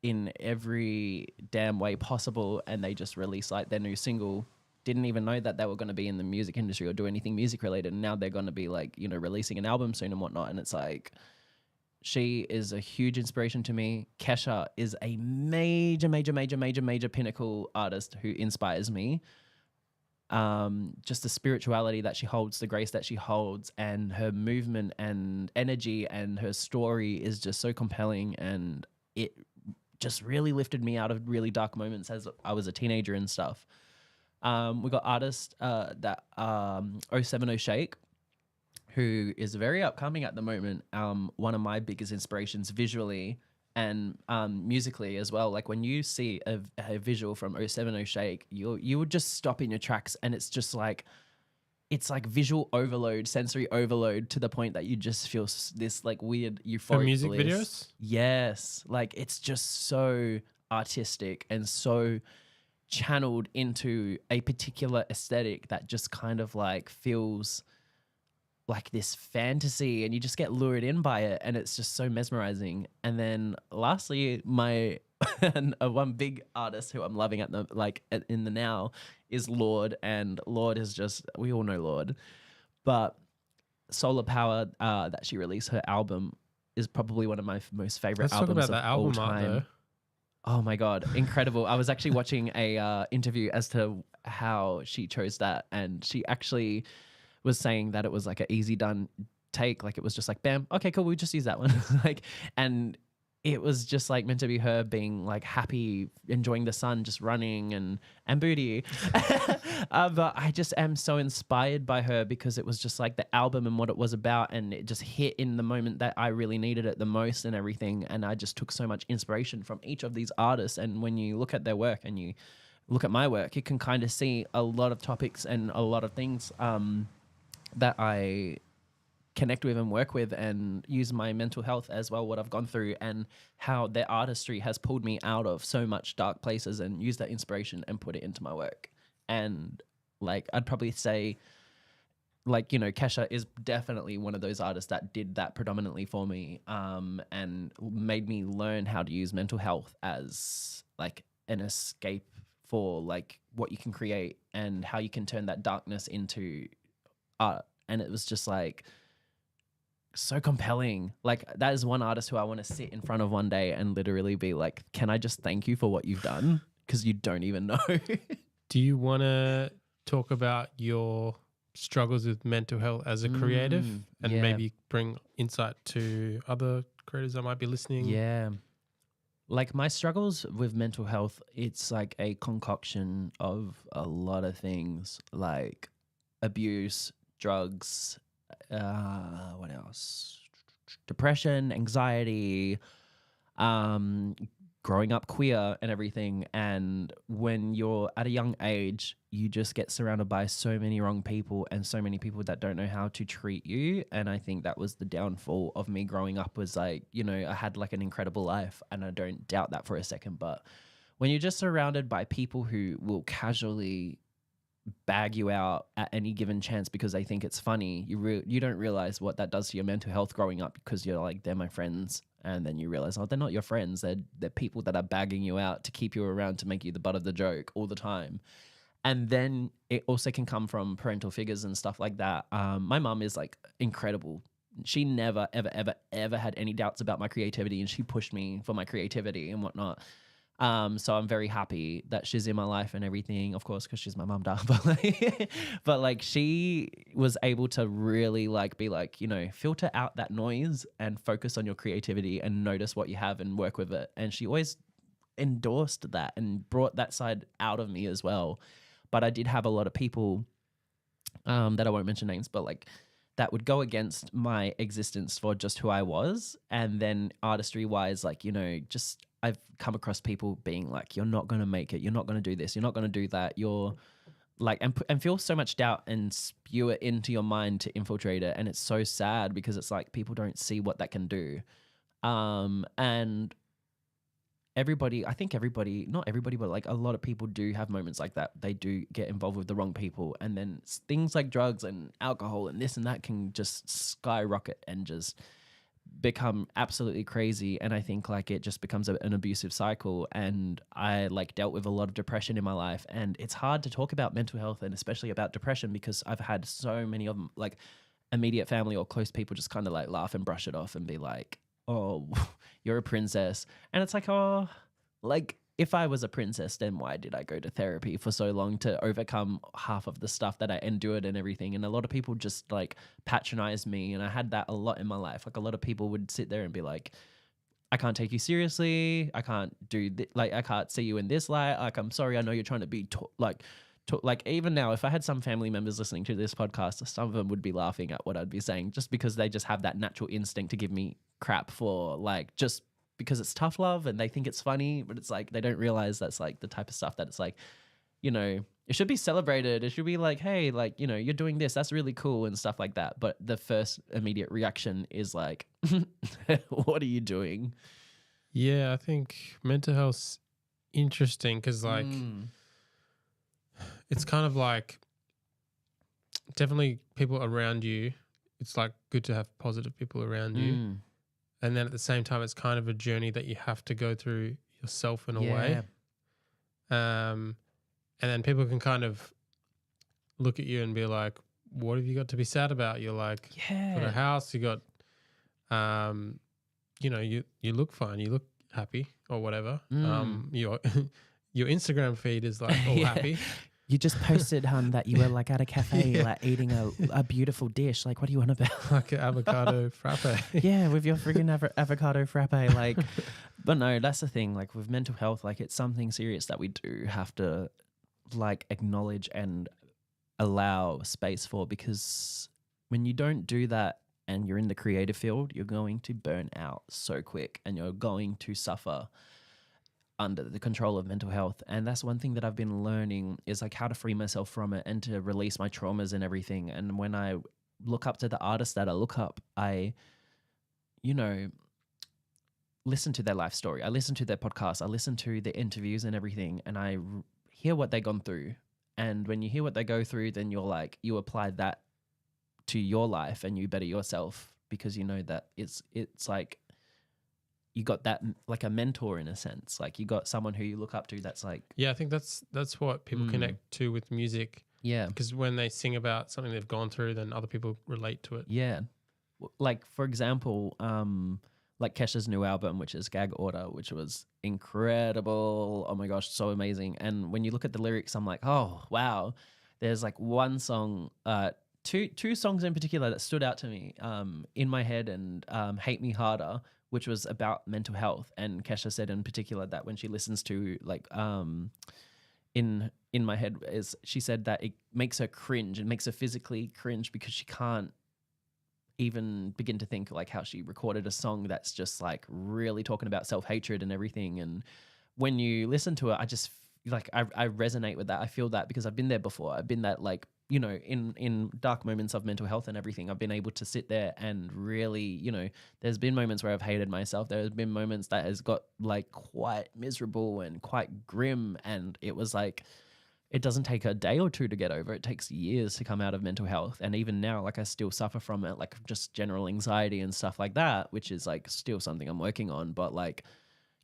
in every damn way possible. And they just released like their new single. Didn't even know that they were going to be in the music industry or do anything music related. And now they're going to be like, releasing an album soon and whatnot. And it's like, she is a huge inspiration to me. Kesha is a major pinnacle artist who inspires me. Just the spirituality that she holds, the grace that she holds, and her movement and energy and her story is just so compelling. And it just really lifted me out of really dark moments as I was a teenager and stuff. We got artists that 070 Shake, who is very upcoming at the moment. One of my biggest inspirations visually and musically as well. Like when you see a visual from 070 Shake, you would just stop in your tracks and it's just like, it's like visual overload, sensory overload to the point that you just feel this like weird euphoric For music bliss. videos? Yes. Like it's just so artistic and so channeled into a particular aesthetic that just kind of like feels like this fantasy, and you just get lured in by it, and it's just so mesmerizing. And then lastly, my one big artist who I'm loving in the now is Lorde, and Lorde is just, we all know Lorde, but Solar Power that she released, her album, is probably one of my most favorite Let's talk albums about of that album all art, time. though. Oh my God, incredible. I was actually watching a interview as to how she chose that, and she actually was saying that it was like an easy done take. Like it was just like, bam, okay, cool, we'll just use that one. Like, and it was just like meant to be her being like happy, enjoying the sun, just running and booty. But I just am so inspired by her because it was just like the album and what it was about, and it just hit in the moment that I really needed it the most and everything. And I just took so much inspiration from each of these artists. And when you look at their work and you look at my work, you can kind of see a lot of topics and a lot of things that I connect with and work with, and use my mental health as well, what I've gone through, and how their artistry has pulled me out of so much dark places, and use that inspiration and put it into my work. And like, I'd probably say, like, you know, Kesha is definitely one of those artists that did that predominantly for me, and made me learn how to use mental health as like an escape for like what you can create and how you can turn that darkness into art. And it was just like so compelling. Like, that is one artist who I want to sit in front of one day and literally be like, can I just thank you for what you've done? Because you don't even know. Do you want to talk about your struggles with mental health as a creative, and yeah. maybe bring insight to other creators that might be listening? Yeah. Like, my struggles with mental health, it's like a concoction of a lot of things, like abuse, drugs, what else? Depression, anxiety, growing up queer and everything. And when you're at a young age, you just get surrounded by so many wrong people and so many people that don't know how to treat you. And I think that was the downfall of me growing up, was like, you know, I had like an incredible life, and I don't doubt that for a second. But when you're just surrounded by people who will casually bag you out at any given chance because they think it's funny, you don't realize what that does to your mental health growing up, because you're like, they're my friends. And then you realize, oh, they're not your friends. They're people that are bagging you out to keep you around, to make you the butt of the joke all the time. And then it also can come from parental figures and stuff like that. My mum is like incredible. She never, ever, ever, ever had any doubts about my creativity, and she pushed me for my creativity and whatnot. So I'm very happy that she's in my life and everything, of course, because she's my mum, but like she was able to really like be like, you know, filter out that noise and focus on your creativity and notice what you have and work with it. And she always endorsed that and brought that side out of me as well. But I did have a lot of people that I won't mention names, but like that would go against my existence for just who I was. And then artistry wise, like, you know, just I've come across people being like, you're not going to make it. You're not going to do this. You're not going to do that. You're like, and feel so much doubt and spew it into your mind to infiltrate it. And it's so sad because it's like people don't see what that can do. And everybody, I think everybody, not everybody, but like a lot of people do have moments like that. They do get involved with the wrong people. And then things like drugs and alcohol and this and that can just skyrocket and just become absolutely crazy. And I think like it just becomes an abusive cycle. And I like dealt with a lot of depression in my life, and it's hard to talk about mental health and especially about depression because I've had so many of them, like immediate family or close people, just kind of like laugh and brush it off and be like, oh, you're a princess. And it's like, oh, like if I was a princess, then why did I go to therapy for so long to overcome half of the stuff that I endured and everything? And a lot of people just like patronize me. And I had that a lot in my life. Like a lot of people would sit there and be like, I can't take you seriously. I can't do like, I can't see you in this light. Like, I'm sorry. I know you're trying to be like even now, if I had some family members listening to this podcast, some of them would be laughing at what I'd be saying just because they just have that natural instinct to give me crap for like, just because it's tough love and they think it's funny, but it's like, they don't realize that's like the type of stuff that it's like, you know, it should be celebrated. It should be like, hey, like, you know, you're doing this. That's really cool and stuff like that. But the first immediate reaction is like, what are you doing? Yeah, I think mental health's interesting because like it's kind of like definitely people around you. It's like good to have positive people around you. Mm. And then at the same time, it's kind of a journey that you have to go through yourself in a way. And then people can kind of look at you and be like, what have you got to be sad about? You're like, got a house, you got, you know, you look fine, you look happy or whatever. Your Instagram feed is like all happy. You just posted, that you were like at a cafe, like eating a beautiful dish. Like, what do you want about? Like an avocado frappe. Yeah, with your friggin' avocado frappe. Like, but no, that's the thing. Like with mental health, like it's something serious that we do have to like acknowledge and allow space for, because when you don't do that and you're in the creative field, you're going to burn out so quick and you're going to suffer under the control of mental health. And that's one thing that I've been learning is like how to free myself from it and to release my traumas and everything. And when I look up to the artists that I look up, I, you know, listen to their life story. I listen to their podcast. I listen to their interviews and everything. And I hear what they've gone through. And when you hear what they go through, then you're like, you apply that to your life and you better yourself, because you know that it's like, you got that like a mentor in a sense, like you got someone who you look up to that's like, I think that's what people connect to with music. Yeah. Because when they sing about something they've gone through, then other people relate to it. Yeah. Like for example, like Kesha's new album, which is Gag Order, which was incredible. Oh my gosh, so amazing. And when you look at the lyrics, I'm like, oh wow. There's like one song, two songs in particular that stood out to me, In My Head and Hate Me Harder, which was about mental health. And Kesha said in particular that when she listens to like in My Head, is she said that it makes her cringe. It makes her physically cringe because she can't even begin to think like how she recorded a song that's just like really talking about self-hatred and everything. And when you listen to it, I just like I resonate with that. I feel that because I've been there before. I've been that, like, you know, in dark moments of mental health and everything, I've been able to sit there and really, you know, there's been moments where I've hated myself. There's been moments that has got like quite miserable and quite grim. And it was like, it doesn't take a day or two to get over. It takes years to come out of mental health. And even now, like I still suffer from it, like just general anxiety and stuff like that, which is like still something I'm working on. But like,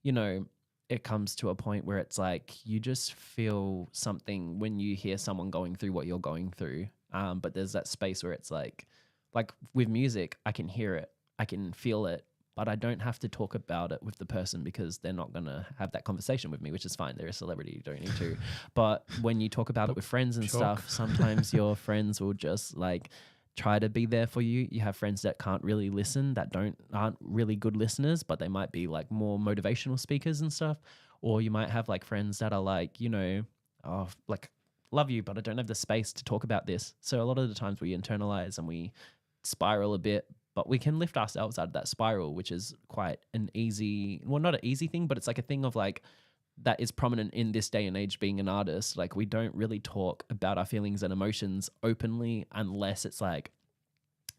you know, it comes to a point where it's like you just feel something when you hear someone going through what you're going through. But there's that space where it's like with music, I can hear it, I can feel it, but I don't have to talk about it with the person because they're not going to have that conversation with me, which is fine. They're a celebrity, you don't need to. But when you talk about it with friends and stuff, sometimes your friends will just like try to be there for you. You have friends that can't really listen, that aren't really good listeners, but they might be like more motivational speakers and stuff. Or you might have like friends that are like, you know, oh, like, love you, but I don't have the space to talk about this. So a lot of the times we internalize and we spiral a bit, but we can lift ourselves out of that spiral, which is quite an easy, well, not an easy thing, but it's like a thing of like, that is prominent in this day and age being an artist. Like we don't really talk about our feelings and emotions openly unless it's like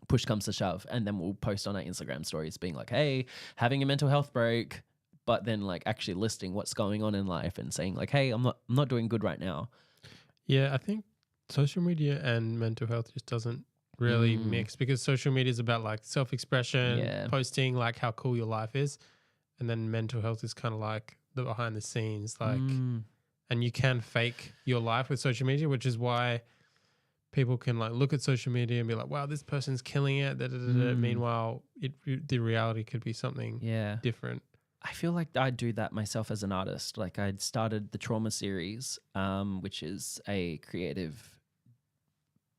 push comes to shove, and then we'll post on our Instagram stories being like, hey, having a mental health break, but then like actually listing what's going on in life and saying like, hey, I'm not doing good right now. Yeah, I think social media and mental health just doesn't really mix, because social media is about like self-expression, posting like how cool your life is, and then mental health is kind of like the behind the scenes, like, and you can fake your life with social media, which is why people can like look at social media and be like, wow, this person's killing it. Meanwhile, the reality could be something different. I feel like I do that myself as an artist. Like I started the Trauma series, which is a creative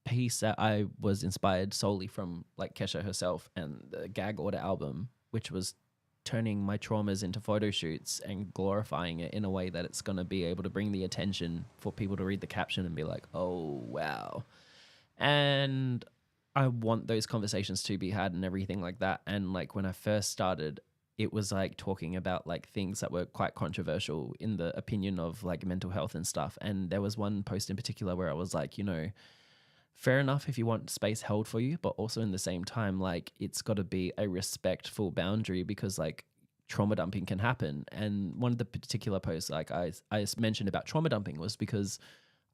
piece that I was inspired solely from like Kesha herself and the Gag Order album, which was turning my traumas into photo shoots and glorifying it in a way that it's going to be able to bring the attention for people to read the caption and be like, oh, wow. And I want those conversations to be had and everything like that. And like when I first started, it was like talking about like things that were quite controversial in the opinion of like mental health and stuff. And there was one post in particular where I was like, you know, fair enough if you want space held for you, but also in the same time, like it's got to be a respectful boundary, because like trauma dumping can happen. And one of the particular posts like I mentioned about trauma dumping was because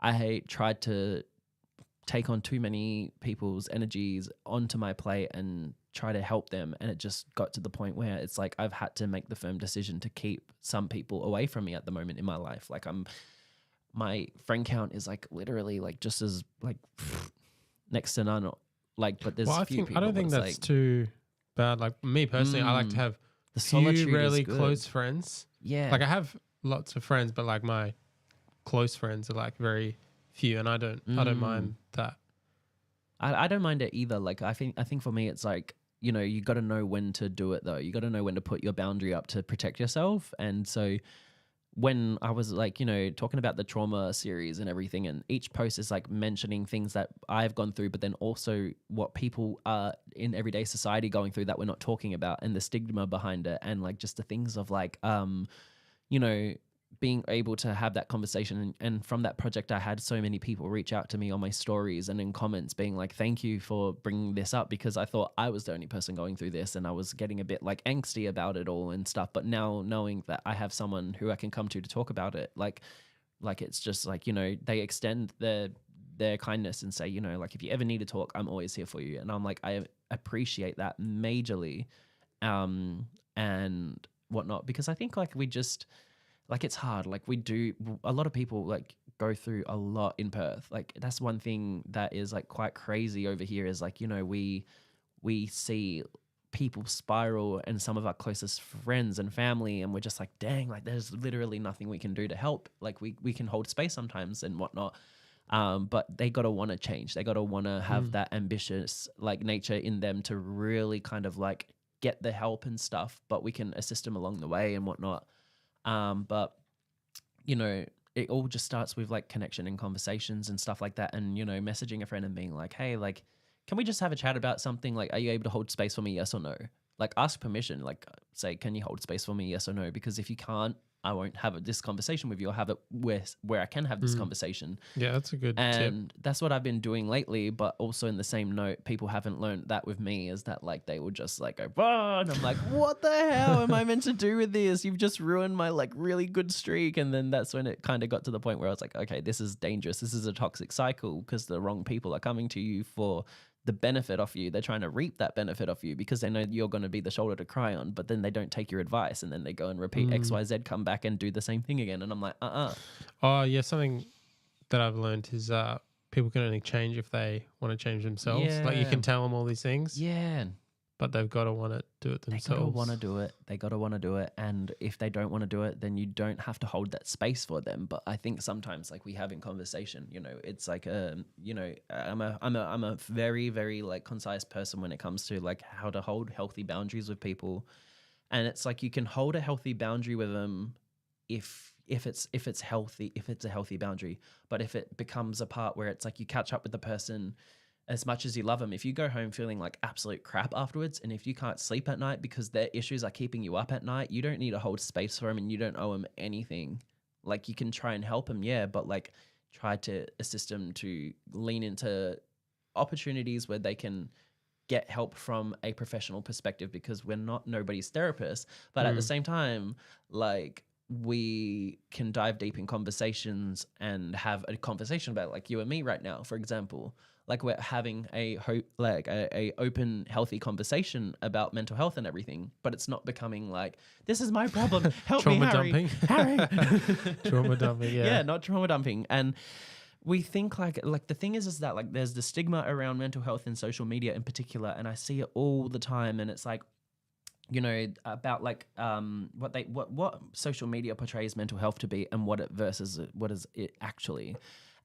I tried to take on too many people's energies onto my plate and try to help them, and it just got to the point where it's like I've had to make the firm decision to keep some people away from me at the moment in my life. Like my friend count is like literally like just as like next to none. Like, but there's I few people. don't think that's like, too bad. Like me personally, I like to have the few solitude really is good. close friends. Yeah, Like I have lots of friends, but like my close friends are like very few, and I don't mind that. I don't mind it either. Like I think for me it's like, you know, you got to know when to do it though. You got to know when to put your boundary up to protect yourself. And so when I was like, you know, talking about the trauma series and everything, and each post is like mentioning things that I've gone through, but then also what people are in everyday society going through that we're not talking about, and the stigma behind it, and like just the things of like, you know, being able to have that conversation. And from that project, I had so many people reach out to me on my stories and in comments being like, thank you for bringing this up, because I thought I was the only person going through this, and I was getting a bit like angsty about it all and stuff. But now knowing that I have someone who I can come to talk about it, like it's just like, you know, they extend their kindness and say, you know, like if you ever need to talk, I'm always here for you. And I'm like, I appreciate that majorly, and whatnot, because I think like we just, like it's hard. Like a lot of people like go through a lot in Perth. Like that's one thing that is like quite crazy over here is like, you know, we see people spiral, and some of our closest friends and family, and we're just like, dang, like there's literally nothing we can do to help. Like we can hold space sometimes and whatnot. But they got to want to change. They got to want to have that ambitious like nature in them to really kind of like get the help and stuff, but we can assist them along the way and whatnot. But you know, it all just starts with like connection and conversations and stuff like that. And, you know, messaging a friend and being like, hey, like, can we just have a chat about something? Like, are you able to hold space for me? Yes or no? Like ask permission, like say, can you hold space for me? Yes or no? Because if you can't, I won't have this conversation with you. I'll have it where I can have this conversation. Yeah, that's a good tip. And that's what I've been doing lately. But also in the same note, people haven't learned that with me, is that like they will just like go, "Bah," and I'm like, what the hell am I meant to do with this? You've just ruined my like really good streak. And then that's when it kind of got to the point where I was like, okay, this is dangerous. This is a toxic cycle, because the wrong people are coming to you for the benefit of you. They're trying to reap that benefit of you because they know you're going to be the shoulder to cry on, but then they don't take your advice, and then they go and repeat XYZ, come back and do the same thing again. And I'm like, Oh yeah, something that I've learned is people can only change if they want to change themselves. Like you can tell them all these things, yeah, but they've got to want to do it themselves. they got to want to do it. They got to want to do it. And if they don't want to do it, then you don't have to hold that space for them. But I think sometimes, like we have in conversation, you know, it's like, you know, I'm a very, very like concise person when it comes to like how to hold healthy boundaries with people. And it's like, you can hold a healthy boundary with them if it's healthy, if it's a healthy boundary. But if it becomes a part where it's like you catch up with the person as much as you love them, if you go home feeling like absolute crap afterwards, and if you can't sleep at night because their issues are keeping you up at night, you don't need to hold space for them, and you don't owe them anything. Like you can try and help them, yeah, but like try to assist them to lean into opportunities where they can get help from a professional perspective, because we're not nobody's therapist. But at the same time, like we can dive deep in conversations and have a conversation about, like you and me right now, for example. Like we're having a open, healthy conversation about mental health and everything, but it's not becoming like, this is my problem, help me, Harry. Trauma dumping, yeah. Yeah, not trauma dumping. And we think like the thing is that like there's the stigma around mental health in social media in particular, and I see it all the time, and it's like, you know, about like what social media portrays mental health to be, and what is it actually.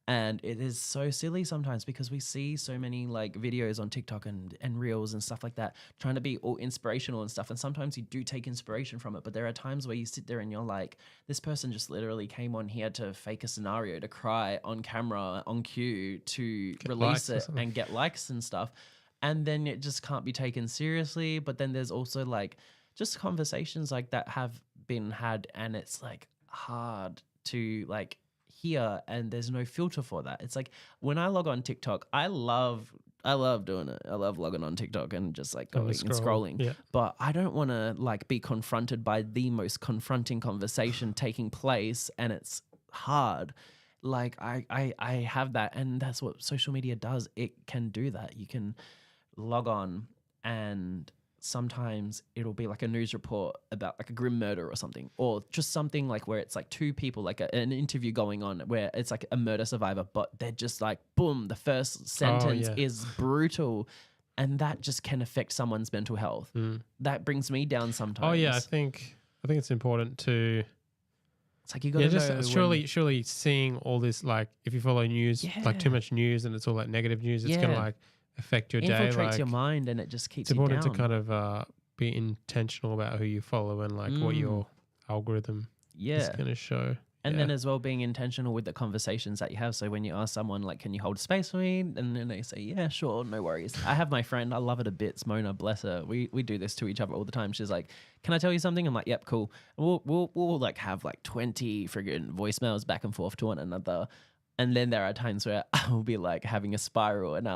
And it is so silly sometimes, because we see so many like videos on TikTok and reels and stuff like that, trying to be all inspirational and stuff. And sometimes you do take inspiration from it, but there are times where you sit there and you're like, this person just literally came on here to fake a scenario, to cry on camera, on cue, to release it and get likes and stuff. And then it just can't be taken seriously. But then there's also like just conversations like that have been had, and it's like hard to like hear, and there's no filter for that. It's like when I log on TikTok, I love doing it. I love logging on TikTok and just like going and scrolling. Yeah. But I don't want to like be confronted by the most confronting conversation taking place, and it's hard. Like I have that, and that's what social media does. It can do that. You can log on, and sometimes it'll be like a news report about like a grim murder or something, or just something like where it's like two people, like an interview going on where it's like a murder survivor, but they're just like, boom, the first sentence is brutal. And that just can affect someone's mental health. That brings me down sometimes. Oh yeah, I think it's important to. It's like you got to know. Surely seeing all this, like if you follow news, like too much news, and it's all like negative news, it's gonna like affect your day. Infiltrates your mind, and it just keeps. It's you important down. to kind of be intentional about who you follow and like what your algorithm is gonna show. And then as well, being intentional with the conversations that you have. So when you ask someone, like, can you hold space for me? And then they say, yeah, sure, no worries. I have my friend, I love it a bit, Mona, bless her. We do this to each other all the time. She's like, can I tell you something? I'm like, yep, cool. And we'll like have like 20 friggin' voicemails back and forth to one another. And then there are times where I'll be like having a spiral, and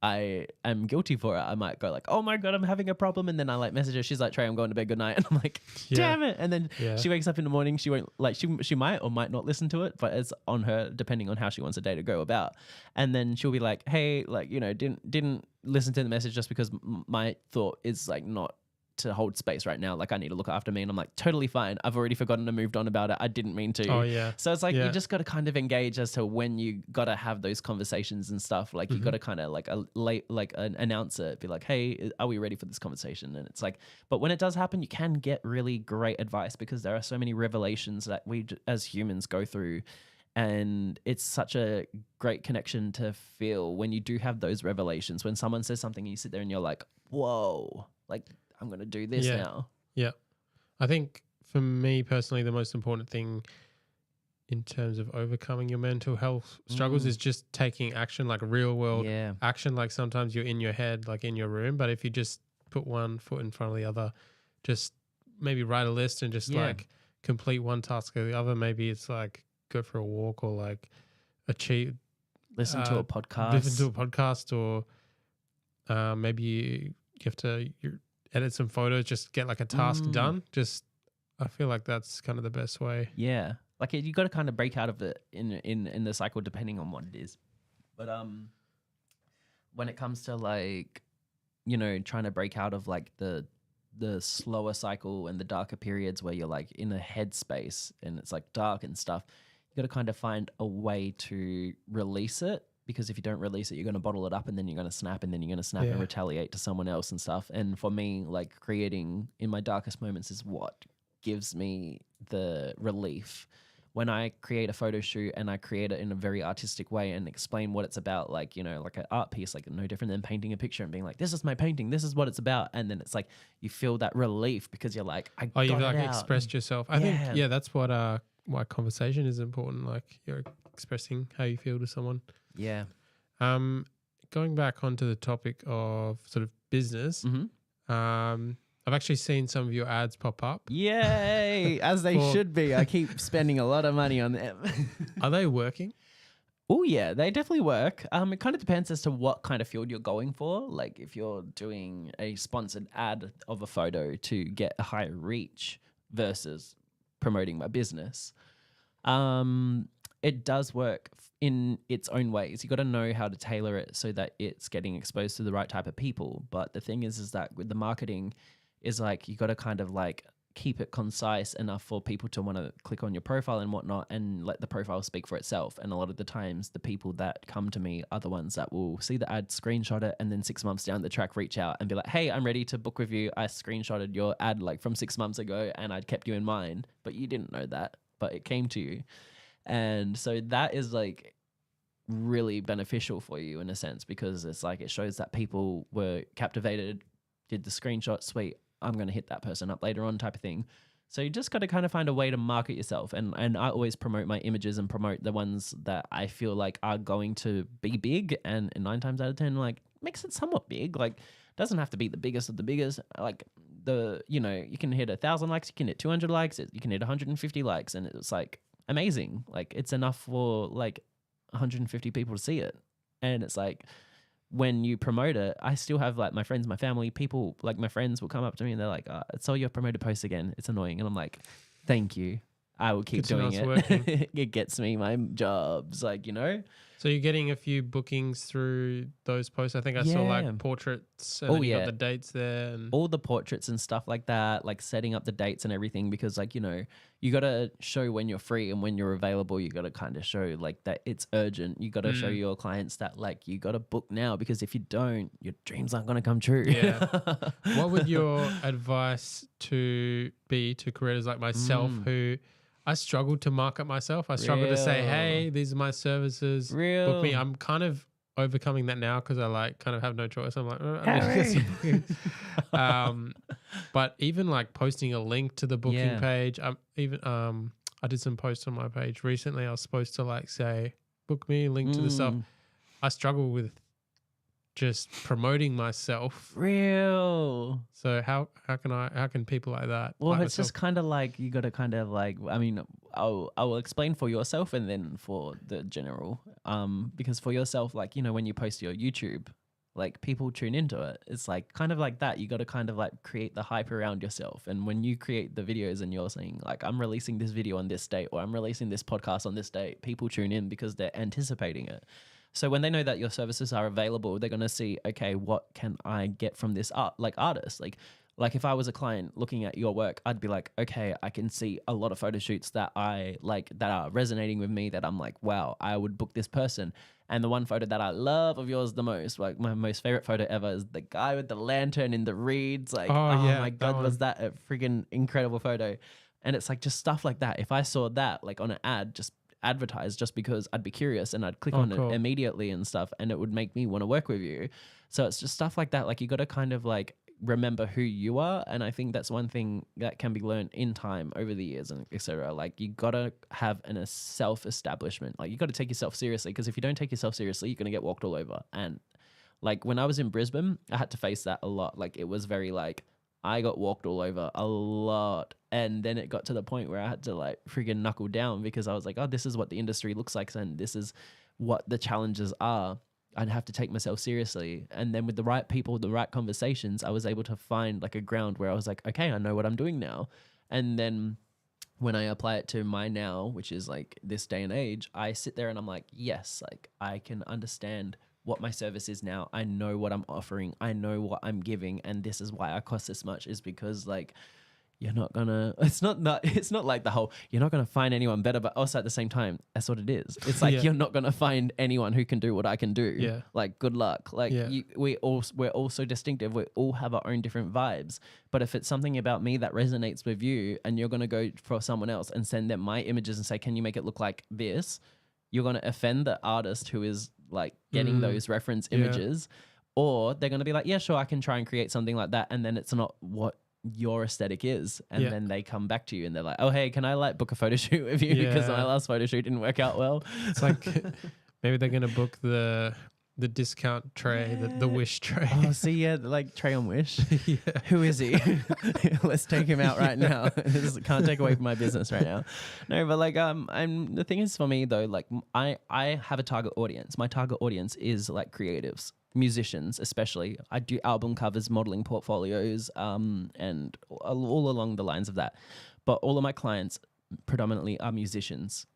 I am guilty for it. I might go like, oh my God, I'm having a problem. And then I like message her. She's like, Trey, I'm going to bed. Good night. And I'm like, damn it. And then she wakes up in the morning. She won't like, she might or might not listen to it, but it's on her depending on how she wants her day to go about. And then she'll be like, hey, like, you know, didn't listen to the message just because my thought is like not to hold space right now. Like I need to look after me. And I'm like, totally fine. I've already forgotten and moved on about it. I didn't mean to. Oh yeah. So it's like, you just got to kind of engage as to when you got to have those conversations and stuff. Like you got to kind of like announce it, be like, hey, are we ready for this conversation? And it's like, but when it does happen, you can get really great advice because there are so many revelations that we as humans go through. And it's such a great connection to feel when you do have those revelations, when someone says something and you sit there and you're like, whoa, like, I'm going to do this now. Yeah. I think for me personally, the most important thing in terms of overcoming your mental health struggles is just taking action, like real world action. Like sometimes you're in your head, like in your room, but if you just put one foot in front of the other, just maybe write a list and just like complete one task or the other. Maybe it's like go for a walk or like listen to a podcast, or maybe you have to edit some photos, just get like a task done. Just, I feel like that's kind of the best way. Yeah. Like you got to kind of break out of it in the cycle depending on what it is. But when it comes to like, you know, trying to break out of like the slower cycle and the darker periods where you're like in a headspace and it's like dark and stuff, you got to kind of find a way to release it. Because if you don't release it, you're going to bottle it up and then you're going to snap and then you're going to snap and retaliate to someone else and stuff. And for me, like creating in my darkest moments is what gives me the relief. When I create a photo shoot and I create it in a very artistic way and explain what it's about, like, you know, like an art piece, like no different than painting a picture and being like, this is my painting, this is what it's about. And then it's like, you feel that relief because you're like, you've like expressed yourself. I think, that's what, why conversation is important. Like you're expressing how you feel to someone. Yeah. Going back onto the topic of sort of business, I've actually seen some of your ads pop up. Yay! As they should be. I keep spending a lot of money on them. Are they working? Oh yeah, they definitely work. It kind of depends as to what kind of field you're going for. Like if you're doing a sponsored ad of a photo to get a higher reach versus promoting my business. It does work in its own ways. You got to know how to tailor it so that it's getting exposed to the right type of people. But the thing is that with the marketing is like, you got to kind of like keep it concise enough for people to want to click on your profile and whatnot and let the profile speak for itself. And a lot of the times the people that come to me are the ones that will see the ad, screenshot it, and then 6 months down the track, reach out and be like, hey, I'm ready to book with you. I screenshotted your ad like from 6 months ago and I'd kept you in mind, but you didn't know that, but it came to you. And so that is like really beneficial for you in a sense, because it's like it shows that people were captivated, did the screenshot, sweet, I'm going to hit that person up later on type of thing. So you just got to kind of find a way to market yourself. And I always promote my images and promote the ones that I feel like are going to be big. And 9 times out of 10, like makes it somewhat big. Like doesn't have to be the biggest of the biggest. Like you can hit 1,000 likes, you can hit 200 likes, you can hit 150 likes. And it's like, amazing. Like it's enough for like 150 people to see it. And it's like when you promote it, I still have like my friends, my family, people like my friends will come up to me and they're like, I saw your promoted post again. It's annoying. And I'm like, thank you. I will keep Good to know doing it's it. working. It gets me my jobs, like, you know. So you're getting a few bookings through those posts. I think I saw Yeah. like portraits, and Oh, then you yeah. got the dates there. And All the portraits and stuff like that, like setting up the dates and everything, because like, you know, you got to show when you're free and when you're available. You got to kind of show like that it's urgent. You got to show your clients that like you got to book now, because if you don't, your dreams aren't going to come true. Yeah. What would your advice to be to creators like myself who I struggle to market myself? I struggle to say, Real. hey, these are my services. Book me. Real. I'm kind of overcoming that now because I like kind of have no choice. I'm like, oh, I need to get some bookings. But even like posting a link to the booking page, I did some posts on my page recently. I was supposed to like say, book me, link to the stuff. I struggle with just promoting myself. Real. So how can people like that? Well, like it's just kind of like you got to kind of like, I mean, I will explain for yourself and then for the general. Because for yourself, like, you know, when you post your YouTube, like people tune into it. It's like kind of like that. You got to kind of like create the hype around yourself. And when you create the videos and you're saying like, I'm releasing this video on this date, or I'm releasing this podcast on this date, people tune in because they're anticipating it. So when they know that your services are available, they're going to see, okay, what can I get from this artist? Like if I was a client looking at your work, I'd be like, okay, I can see a lot of photo shoots that I like, that are resonating with me, that I'm like, wow, I would book this person. And the one photo that I love of yours the most, like my most favorite photo ever, is the guy with the lantern in the reeds. Like, my God, was that a freaking incredible photo? And it's like just stuff like that. If I saw that like on an ad, just advertised, just because I'd be curious and I'd click on it immediately and stuff, and it would make me want to work with you. So it's just stuff like that. Like you got to kind of like remember who you are, and I think that's one thing that can be learned in time over the years and etc. Like you got to have a self-establishment. Like you got to take yourself seriously, because if you don't take yourself seriously, you're going to get walked all over. And like when I was in Brisbane, I had to face that a lot. Like it was very like I got walked all over a lot. And then it got to the point where I had to like freaking knuckle down, because I was like, oh, this is what the industry looks like, and this is what the challenges are. I'd have to take myself seriously. And then with the right people, the right conversations, I was able to find like a ground where I was like, okay, I know what I'm doing now. And then when I apply it to my now, which is like this day and age, I sit there and I'm like, yes, like I can understand what my service is now. I know what I'm offering. I know what I'm giving. And this is why I cost this much, is because like, you're not gonna, it's not like the whole, you're not gonna find anyone better, but also at the same time, that's what it is. It's like, you're not gonna find anyone who can do what I can do. Yeah. Like, good luck. Like we're all so distinctive. We all have our own different vibes. But if it's something about me that resonates with you, and you're gonna go for someone else and send them my images and say, can you make it look like this? You're gonna offend the artist who is like getting those reference images, or they're gonna be like, yeah, sure, I can try and create something like that. And then it's not what your aesthetic is, and then they come back to you and they're like, oh hey, can I like book a photo shoot with you, because my last photo shoot didn't work out well. It's like maybe they're gonna book the discount tray, the Wish tray. Oh, see, like Trey on Wish. Who is he? Let's take him out right now. This can't take away from my business right now. No, but like the thing is, for me though, like I have a target audience. My target audience is like creatives, musicians especially. I do album covers, modeling portfolios, and all along the lines of that. But all of my clients predominantly are musicians.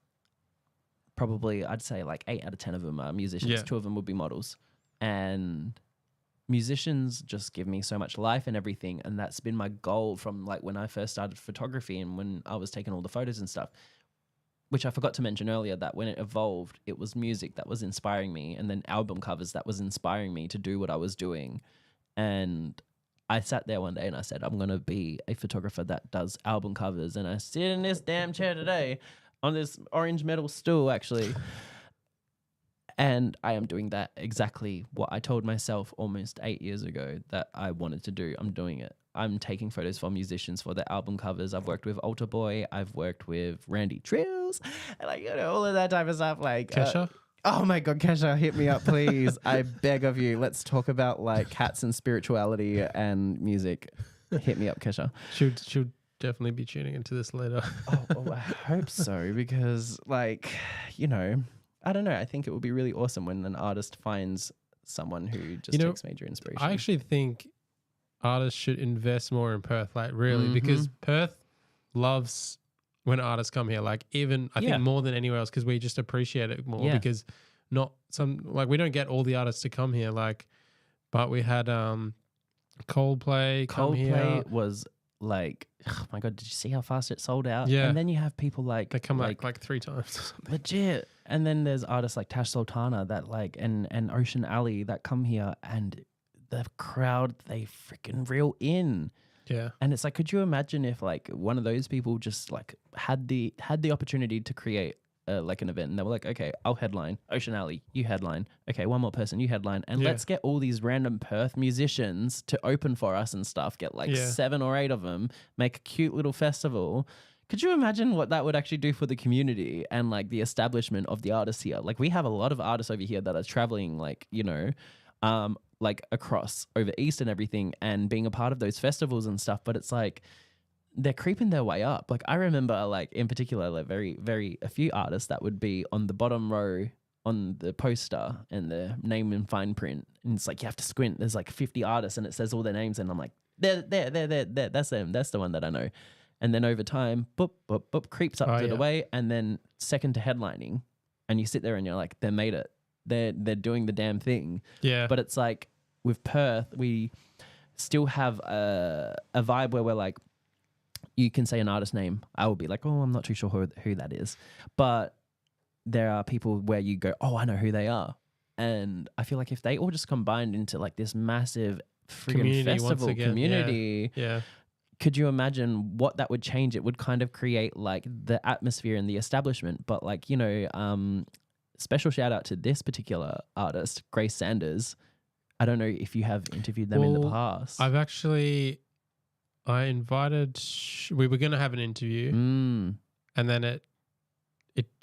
Probably I'd say like 8 out of 10 of them are musicians. Yeah. 2 of them would be models. And musicians just give me so much life and everything. And that's been my goal from like when I first started photography, and when I was taking all the photos and stuff, which I forgot to mention earlier, that when it evolved, it was music that was inspiring me, and then album covers that was inspiring me to do what I was doing. And I sat there one day and I said, I'm going to be a photographer that does album covers. And I sit in this damn chair today on this orange metal stool, actually. And I am doing that, exactly what I told myself almost 8 years ago that I wanted to do. I'm doing it. I'm taking photos for musicians for their album covers. I've worked with Alter Boy. I've worked with Randy Trills, and like, you know, all of that type of stuff. Like Kesha? Oh my God, Kesha, hit me up, please. I beg of you. Let's talk about like cats and spirituality and music. Hit me up, Kesha. She'll definitely be tuning into this later. Oh, I hope so, because like, you know, I don't know. I think it would be really awesome when an artist finds someone who just takes major inspiration. I actually think artists should invest more in Perth, like really, because Perth loves when artists come here. Like even I Yeah. think more than anywhere else, because we just appreciate it more Yeah. because not some like we don't get all the artists to come here. Like, but we had Coldplay come here. Coldplay was like, oh my God, did you see how fast it sold out? Yeah. And then you have people like They come like 3 times or something. legit. And then there's artists like Tash Sultana that like and Ocean Alley that come here, and the crowd they freaking reel in. Yeah. And it's like, could you imagine if like one of those people just like had the opportunity to create like an event, and they were like, okay, I'll headline. Ocean Alley, you headline. Okay, one more person, you headline, and Yeah. let's get all these random Perth musicians to open for us and stuff. Get like Yeah. 7 or 8 of them, make a cute little festival. Could you imagine what that would actually do for the community and like the establishment of the artists here? Like we have a lot of artists over here that are traveling, like, you know, like across over east and everything, and being a part of those festivals and stuff. But it's like they're creeping their way up. Like I remember, like in particular, like a few artists that would be on the bottom row on the poster and the name in fine print, and it's like you have to squint. There's like 50 artists, and it says all their names, and I'm like, there. That's them. That's the one that I know. And then over time, boop, boop, boop, creeps up to the way, and then second to headlining, and you sit there and you're like, they made it. They're doing the damn thing. Yeah. But it's like with Perth, we still have a vibe where we're like, you can say an artist name. I will be like, oh, I'm not too sure who that is. But there are people where you go, oh, I know who they are. And I feel like if they all just combined into like this massive friggin' Community once festival again, community, Yeah. could you imagine what that would change? It would kind of create like the atmosphere and the establishment. But like, you know, special shout out to this particular artist, Grace Sanders. I don't know if you have interviewed them in the Well, past. I invited. We were going to have an interview, and then it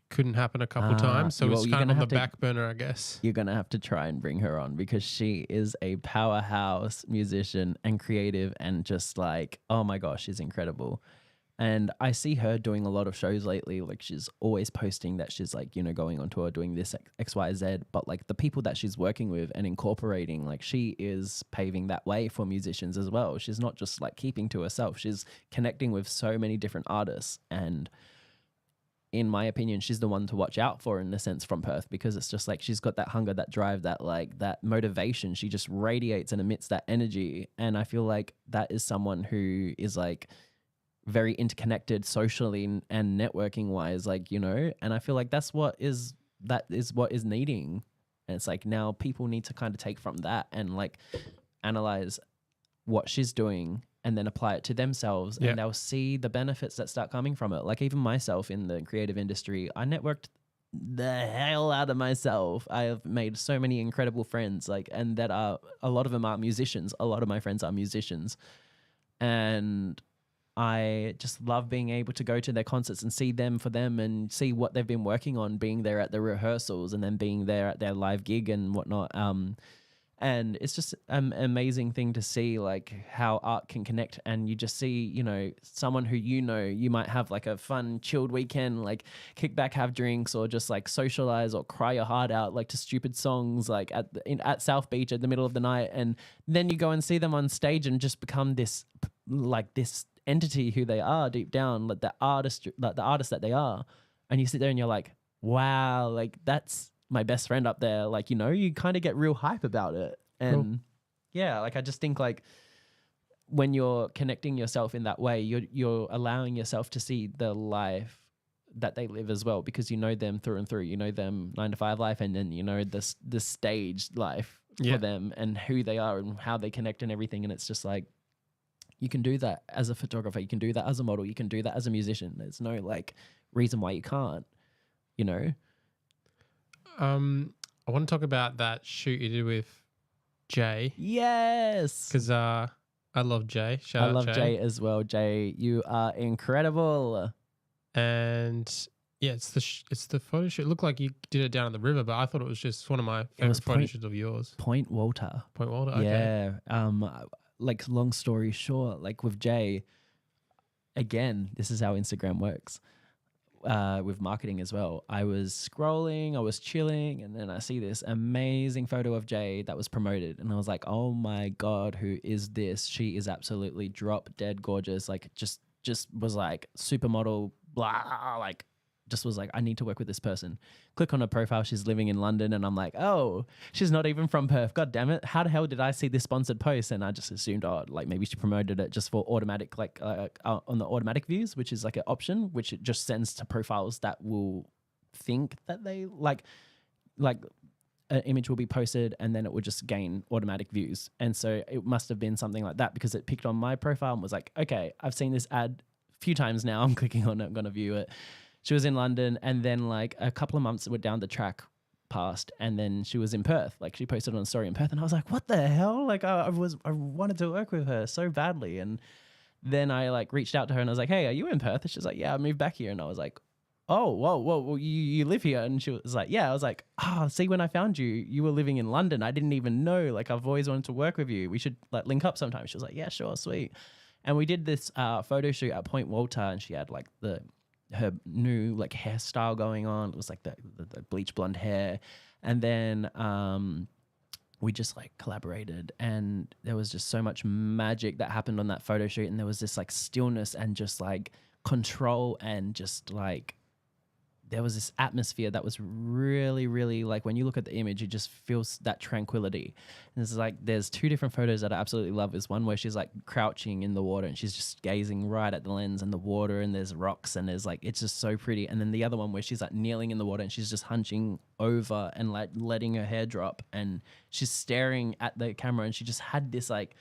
couldn't happen a couple times, so well, it's you're kind of gonna on the have to- back burner, I guess. You're going to have to try and bring her on because she is a powerhouse musician and creative and just like, oh my gosh, she's incredible. And I see her doing a lot of shows lately. Like she's always posting that she's like, you know, going on tour, doing this X, Y, Z. But like the people that she's working with and incorporating, like she is paving that way for musicians as well. She's not just like keeping to herself. She's connecting with so many different artists. And in my opinion, she's the one to watch out for in the sense from Perth, because it's just like she's got that hunger, that drive, that like that motivation. She just radiates and emits that energy. And I feel like that is someone who is like very interconnected socially and networking wise, like, you know, and I feel like that is what is needing. And it's like now people need to kind of take from that and like analyze what she's doing and then apply it to themselves, and they'll see the benefits that start coming from it. Like even myself in the creative industry, I networked the hell out of myself. I have made so many incredible friends, like, and that are, a lot of them are musicians. A lot of my friends are musicians, and I just love being able to go to their concerts and see them for them and see what they've been working on, being there at the rehearsals and then being there at their live gig and whatnot. And it's just an amazing thing to see, like how art can connect. And you just see, you know, someone who, you know, you might have like a fun, chilled weekend, like kick back, have drinks, or just like socialize or cry your heart out, like to stupid songs, like at South Beach at the middle of the night. And then you go and see them on stage and just become this entity who they are deep down, like the artist that they are. And you sit there and you're like, wow, like that's my best friend up there. Like, you know, you kind of get real hype about it. And yeah, like I just think like when you're connecting yourself in that way, you're allowing yourself to see the life that they live as well, because you know them through and through. You know them 9 to 5 life, and then you know the stage life for them and who they are and how they connect and everything. And it's just like, you can do that as a photographer, you can do that as a model, you can do that as a musician. There's no like reason why you can't, you know? I want to talk about that shoot you did with Jay. Yes. Because I love Jay. Shout I out love Jay as well. Jay, you are incredible. And yeah, it's the photo shoot. It looked like you did it down at the river, but I thought it was just one of my favorite photo shoots of yours. Point Walter. Point Walter, okay. Yeah. Like long story short, like with Jay, again, this is how Instagram works. With marketing as well. I was scrolling, I was chilling, and then I see this amazing photo of Jay that was promoted, and I was like, oh my God, who is this? She is absolutely drop dead gorgeous. Like just was like supermodel, blah, like just was like, I need to work with this person. Click on her profile. She's living in London. And I'm like, oh, she's not even from Perth. God damn it. How the hell did I see this sponsored post? And I just assumed, oh, like maybe she promoted it just for automatic, like on the automatic views, which is like an option, which it just sends to profiles that will think that they like an image will be posted and then it would just gain automatic views. And so it must have been something like that because it picked on my profile and was like, okay, I've seen this ad a few times now. I'm clicking on it. I'm going to view it. She was in London, and then like a couple of months went down the track past, and then she was in Perth. Like she posted on a story in Perth, and I was like, "What the hell?" Like I wanted to work with her so badly, and then I like reached out to her and I was like, "Hey, are you in Perth?" And she's like, "Yeah, I moved back here." And I was like, "Oh, whoa, well, you live here?" And she was like, "Yeah." I was like, "Oh, see, when I found you, you were living in London. I didn't even know. Like I've always wanted to work with you. We should like link up sometime." She was like, "Yeah, sure, sweet." And we did this photo shoot at Point Walter, and she had like her new like hairstyle going on. It was like the bleach blonde hair. And then we just like collaborated, and there was just so much magic that happened on that photo shoot. And there was this like stillness and just like control, and just like there was this atmosphere that was really, really like when you look at the image, it just feels that tranquility. And it's like there's two different photos that I absolutely love. Is one where she's like crouching in the water and she's just gazing right at the lens and the water, and there's rocks, and there's like it's just so pretty. And then the other one where she's like kneeling in the water and she's just hunching over and like letting her hair drop, and she's staring at the camera, and she just had this like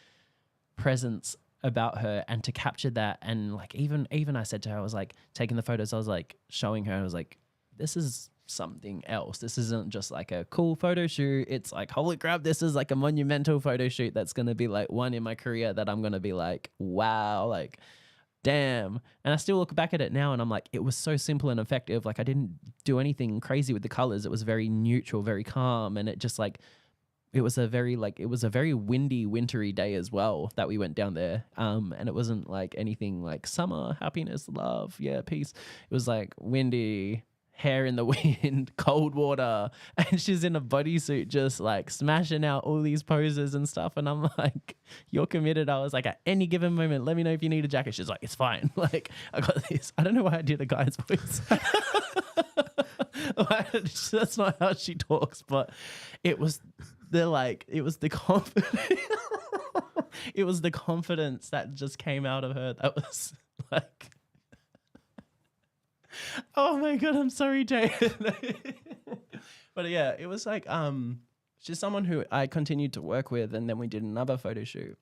presence about her. And to capture that, and like even I said to her, I was like taking the photos, I was like showing her, I was like, this is something else. This isn't just like a cool photo shoot. It's like, holy crap, this is like a monumental photo shoot that's going to be like one in my career that I'm going to be like, wow, like damn. And I still look back at it now and I'm like, it was so simple and effective. Like I didn't do anything crazy with the colors. It was very neutral, very calm. And it just like, it was a very windy, wintry day as well that we went down there. And it wasn't like anything like summer, happiness, love, yeah, peace. It was like windy, hair in the wind, cold water, and she's in a bodysuit just like smashing out all these poses and stuff. And I'm like, you're committed. I was like, at any given moment, let me know if you need a jacket. She's like, it's fine. Like, I got this. I don't know why I did a guy's voice. That's not how she talks, but it was the confidence. It was the confidence that just came out of her. That was like, oh my God, I'm sorry, Jay. But yeah, it was like, she's someone who I continued to work with. And then we did another photo shoot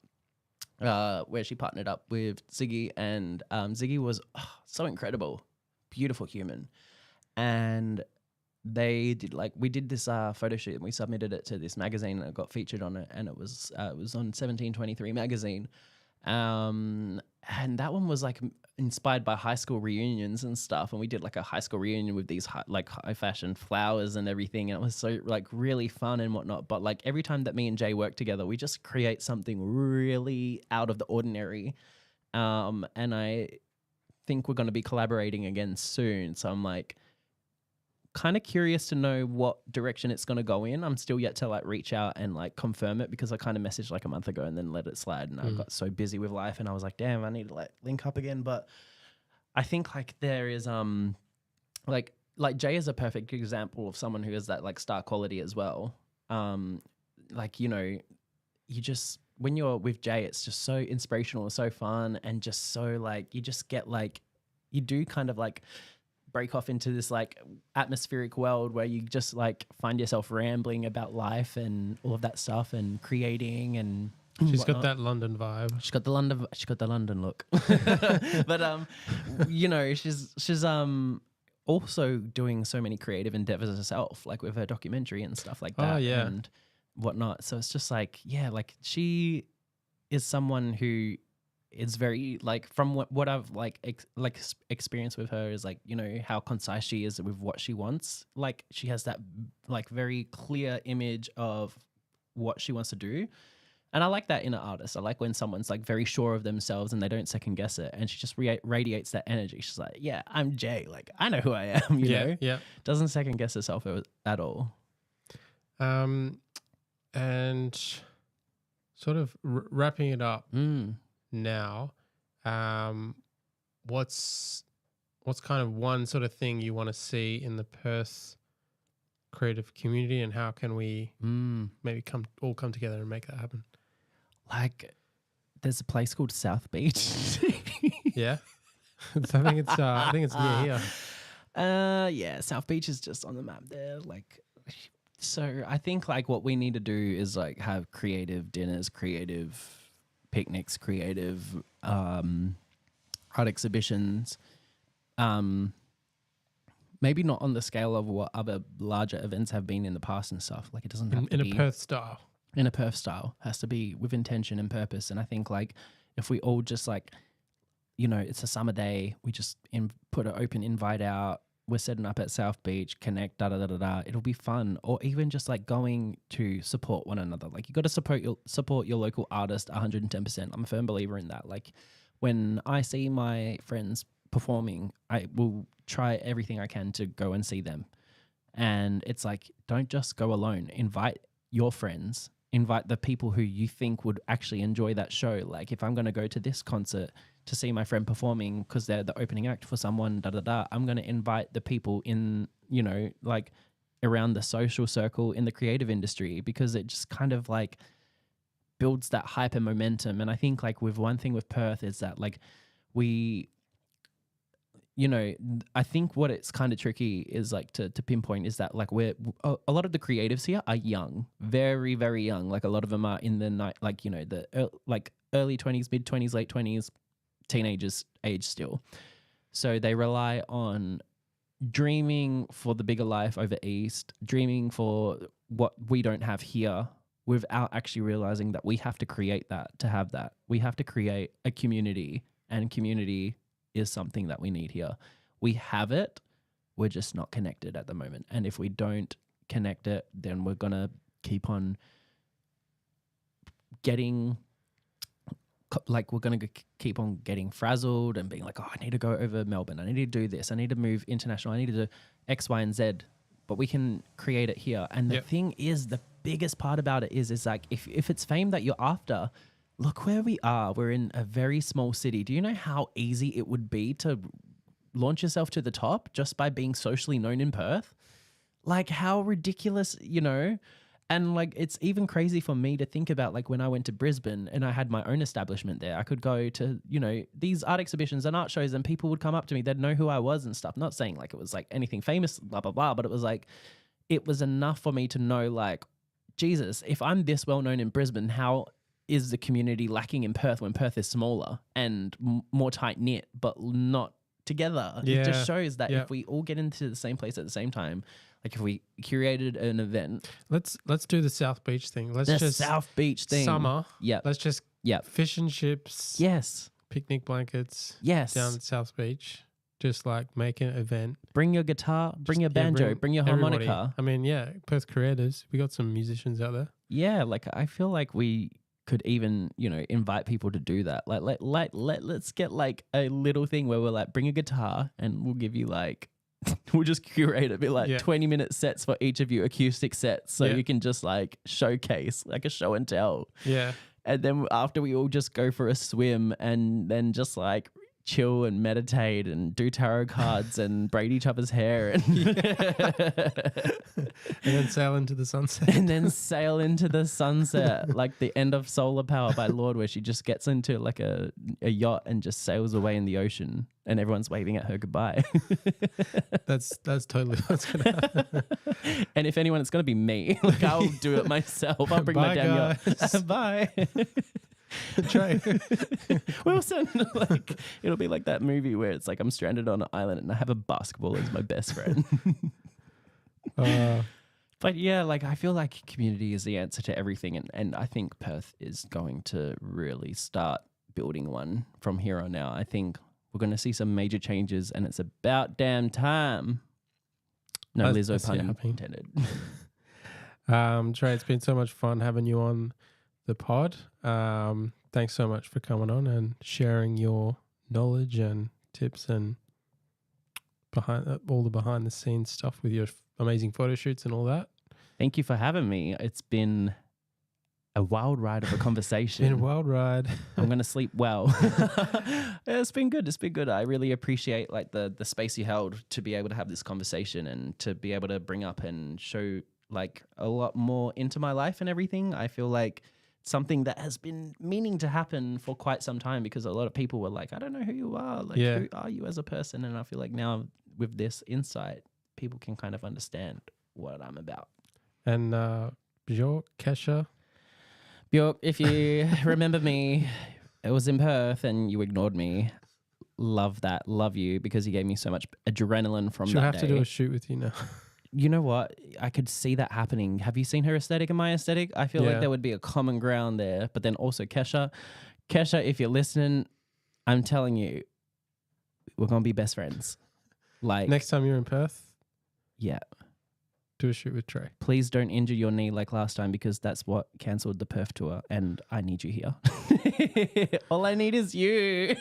where she partnered up with Ziggy, and Ziggy was so incredible, beautiful human. And they did we did this photo shoot, and we submitted it to this magazine, and it got featured on it, and it was on 1723 magazine. And that one was like inspired by high school reunions and stuff. And we did like a high school reunion with these high fashion flowers and everything. And it was so like really fun and whatnot. But like every time that me and Jay work together, we just create something really out of the ordinary. And I think we're going to be collaborating again soon. So I'm like kind of curious to know what direction it's going to go in. I'm still yet to like reach out and like confirm it, because I kind of messaged like a month ago and then let it slide, and I got so busy with life, and I was like, damn, I need to like link up again. But I think like there is like Jay is a perfect example of someone who has that like star quality as well. Like, you know, you just, when you're with Jay, it's just so inspirational, so fun, and just so like you just get like, you do kind of like break off into this like atmospheric world where you just like find yourself rambling about life and all of that stuff and creating and she's got that London vibe. She's got the London look. But you know, she's also doing so many creative endeavors herself, like with her documentary and stuff like that. Oh yeah. And whatnot. So it's just like, yeah, like she is someone who is very like, from what I've like experienced with her is like, you know, how concise she is with what she wants. Like she has that like very clear image of what she wants to do. And I like that in an artist. I like when someone's like very sure of themselves and they don't second guess it. And she just radiates that energy. She's like, yeah, I'm Jay. Like, I know who I am, you know? Yeah. Doesn't second guess herself at all. And sort of wrapping it up now, what's what's kind of one sort of thing you want to see in the Perth creative community, and how can we maybe all come together and make that happen? Like, there's a place called South Beach. Yeah. So I think it's near here. Yeah, South Beach is just on the map there. Like, so I think like what we need to do is like have creative dinners, creative picnics, creative art exhibitions. Maybe not on the scale of what other larger events have been in the past and stuff. Like, it doesn't have to be in a Perth style. In a Perth style. Has to be with intention and purpose. And I think like if we all just like, you know, it's a summer day, we just put an open invite out. We're setting up at South Beach, connect, it'll be fun. Or even just like going to support one another. Like, you got to support your local artist 110%. I'm a firm believer in that. Like, when I see my friends performing, I will try everything I can to go and see them. And it's like, don't just go alone. Invite your friends. Invite the people who you think would actually enjoy that show. Like, if I'm going to go to this concert to see my friend performing because they're the opening act for someone, I'm going to invite the people in, you know, like around the social circle in the creative industry, because it just kind of like builds that hype and momentum. And I think like with one thing with Perth is that like we, you know, I think what it's kind of tricky is like to pinpoint is that like a lot of the creatives here are young, very, very young. Like, a lot of them are in the night, like, you know, like early 20s, mid 20s, late 20s, teenagers age still. So they rely on dreaming for the bigger life over East, dreaming for what we don't have here, without actually realizing that we have to create that to have that. We have to create a community, and community is something that we need here. We have it, we're just not connected at the moment. And if we don't connect it, then we're going to keep on getting, like, we're going to keep on getting frazzled and being like, oh, I need to go over Melbourne. I need to do this. I need to move international. I need to do X, Y, and Z. But we can create it here. And the thing is, the biggest part about it is like, if it's fame that you're after, look where we are. We're in a very small city. Do you know how easy it would be to launch yourself to the top just by being socially known in Perth? Like, how ridiculous, you know? And like, it's even crazy for me to think about, like, when I went to Brisbane and I had my own establishment there, I could go to, you know, these art exhibitions and art shows, and people would come up to me. They'd know who I was and stuff. Not saying like it was like anything famous, blah, blah, blah, but it was like, it was enough for me to know, like, Jesus, if I'm this well known in Brisbane, how is the community lacking in Perth when Perth is smaller and more tight knit, but not together? Yeah. It just shows that if we all get into the same place at the same time, like if we curated an event, let's do the South Beach thing. Let's the just South Beach thing, summer. Yeah, Let's just fish and chips. Yes, picnic blankets. Yes, down at South Beach. Just like make an event. Bring your guitar, bring your banjo, bring your harmonica. Everybody. I mean, yeah, Perth creators. We got some musicians out there. Yeah, like I feel like we could even, you know, invite people to do that. Let's get like a little thing where we're like, bring a guitar and we'll give you like, we'll just curate it, be like 20-minute sets for each of you, acoustic sets, so you can just like showcase, like a show and tell. Yeah. And then after we all just go for a swim and then just like chill and meditate and do tarot cards and braid each other's hair and then sail into the sunset. And then sail into the sunset, like the end of Solar Power by Lord, where she just gets into like a yacht and just sails away in the ocean and everyone's waving at her goodbye. That's totally what's going to happen. And if anyone, it's going to be me. Like, I'll do it myself. I'll bring my damn yacht. Bye. Trey. Wilson. Like, it'll be like that movie where it's like I'm stranded on an island and I have a basketball as my best friend. But yeah, like I feel like community is the answer to everything, and I think Perth is going to really start building one from here on out. I think we're going to see some major changes, and it's about damn time. No Lizzo pun intended. Trey, it's been so much fun having you on the pod. Thanks so much for coming on and sharing your knowledge and tips and all the behind the scenes stuff with your amazing photo shoots and all that. Thank you for having me. It's been a wild ride of a conversation. Been a wild ride. I'm gonna sleep well. It's been good. It's been good. I really appreciate like the space you held to be able to have this conversation and to be able to bring up and show like a lot more into my life and everything. I feel like something that has been meaning to happen for quite some time because a lot of people were like, I don't know who you are. Like, who are you as a person? And I feel like now with this insight, people can kind of understand what I'm about. And Bjork, Kesha. Bjork, if you remember me, it was in Perth and you ignored me. Love that. Love you because you gave me so much adrenaline from She'll that have day. to do a shoot with you now. You know what? I could see that happening. Have you seen her aesthetic and my aesthetic? I feel like there would be a common ground there. But then also Kesha. Kesha, if you're listening, I'm telling you, we're going to be best friends. Like Next time you're in Perth, yeah. do a shoot with Trey. Please don't injure your knee like last time because that's what cancelled the Perth tour and I need you here. All I need is you.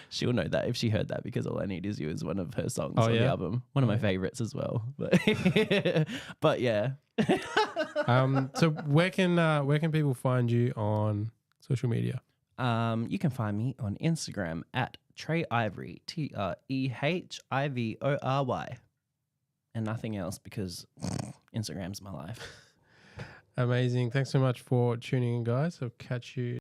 She'll know that if she heard that because All I Need Is You is one of her songs on the album. One of my favorites as well. But yeah. So where can people find you on social media? You can find me on Instagram at TREH IVORY, TREHIVORY. And nothing else because Instagram's my life. Amazing. Thanks so much for tuning in, guys. I'll catch you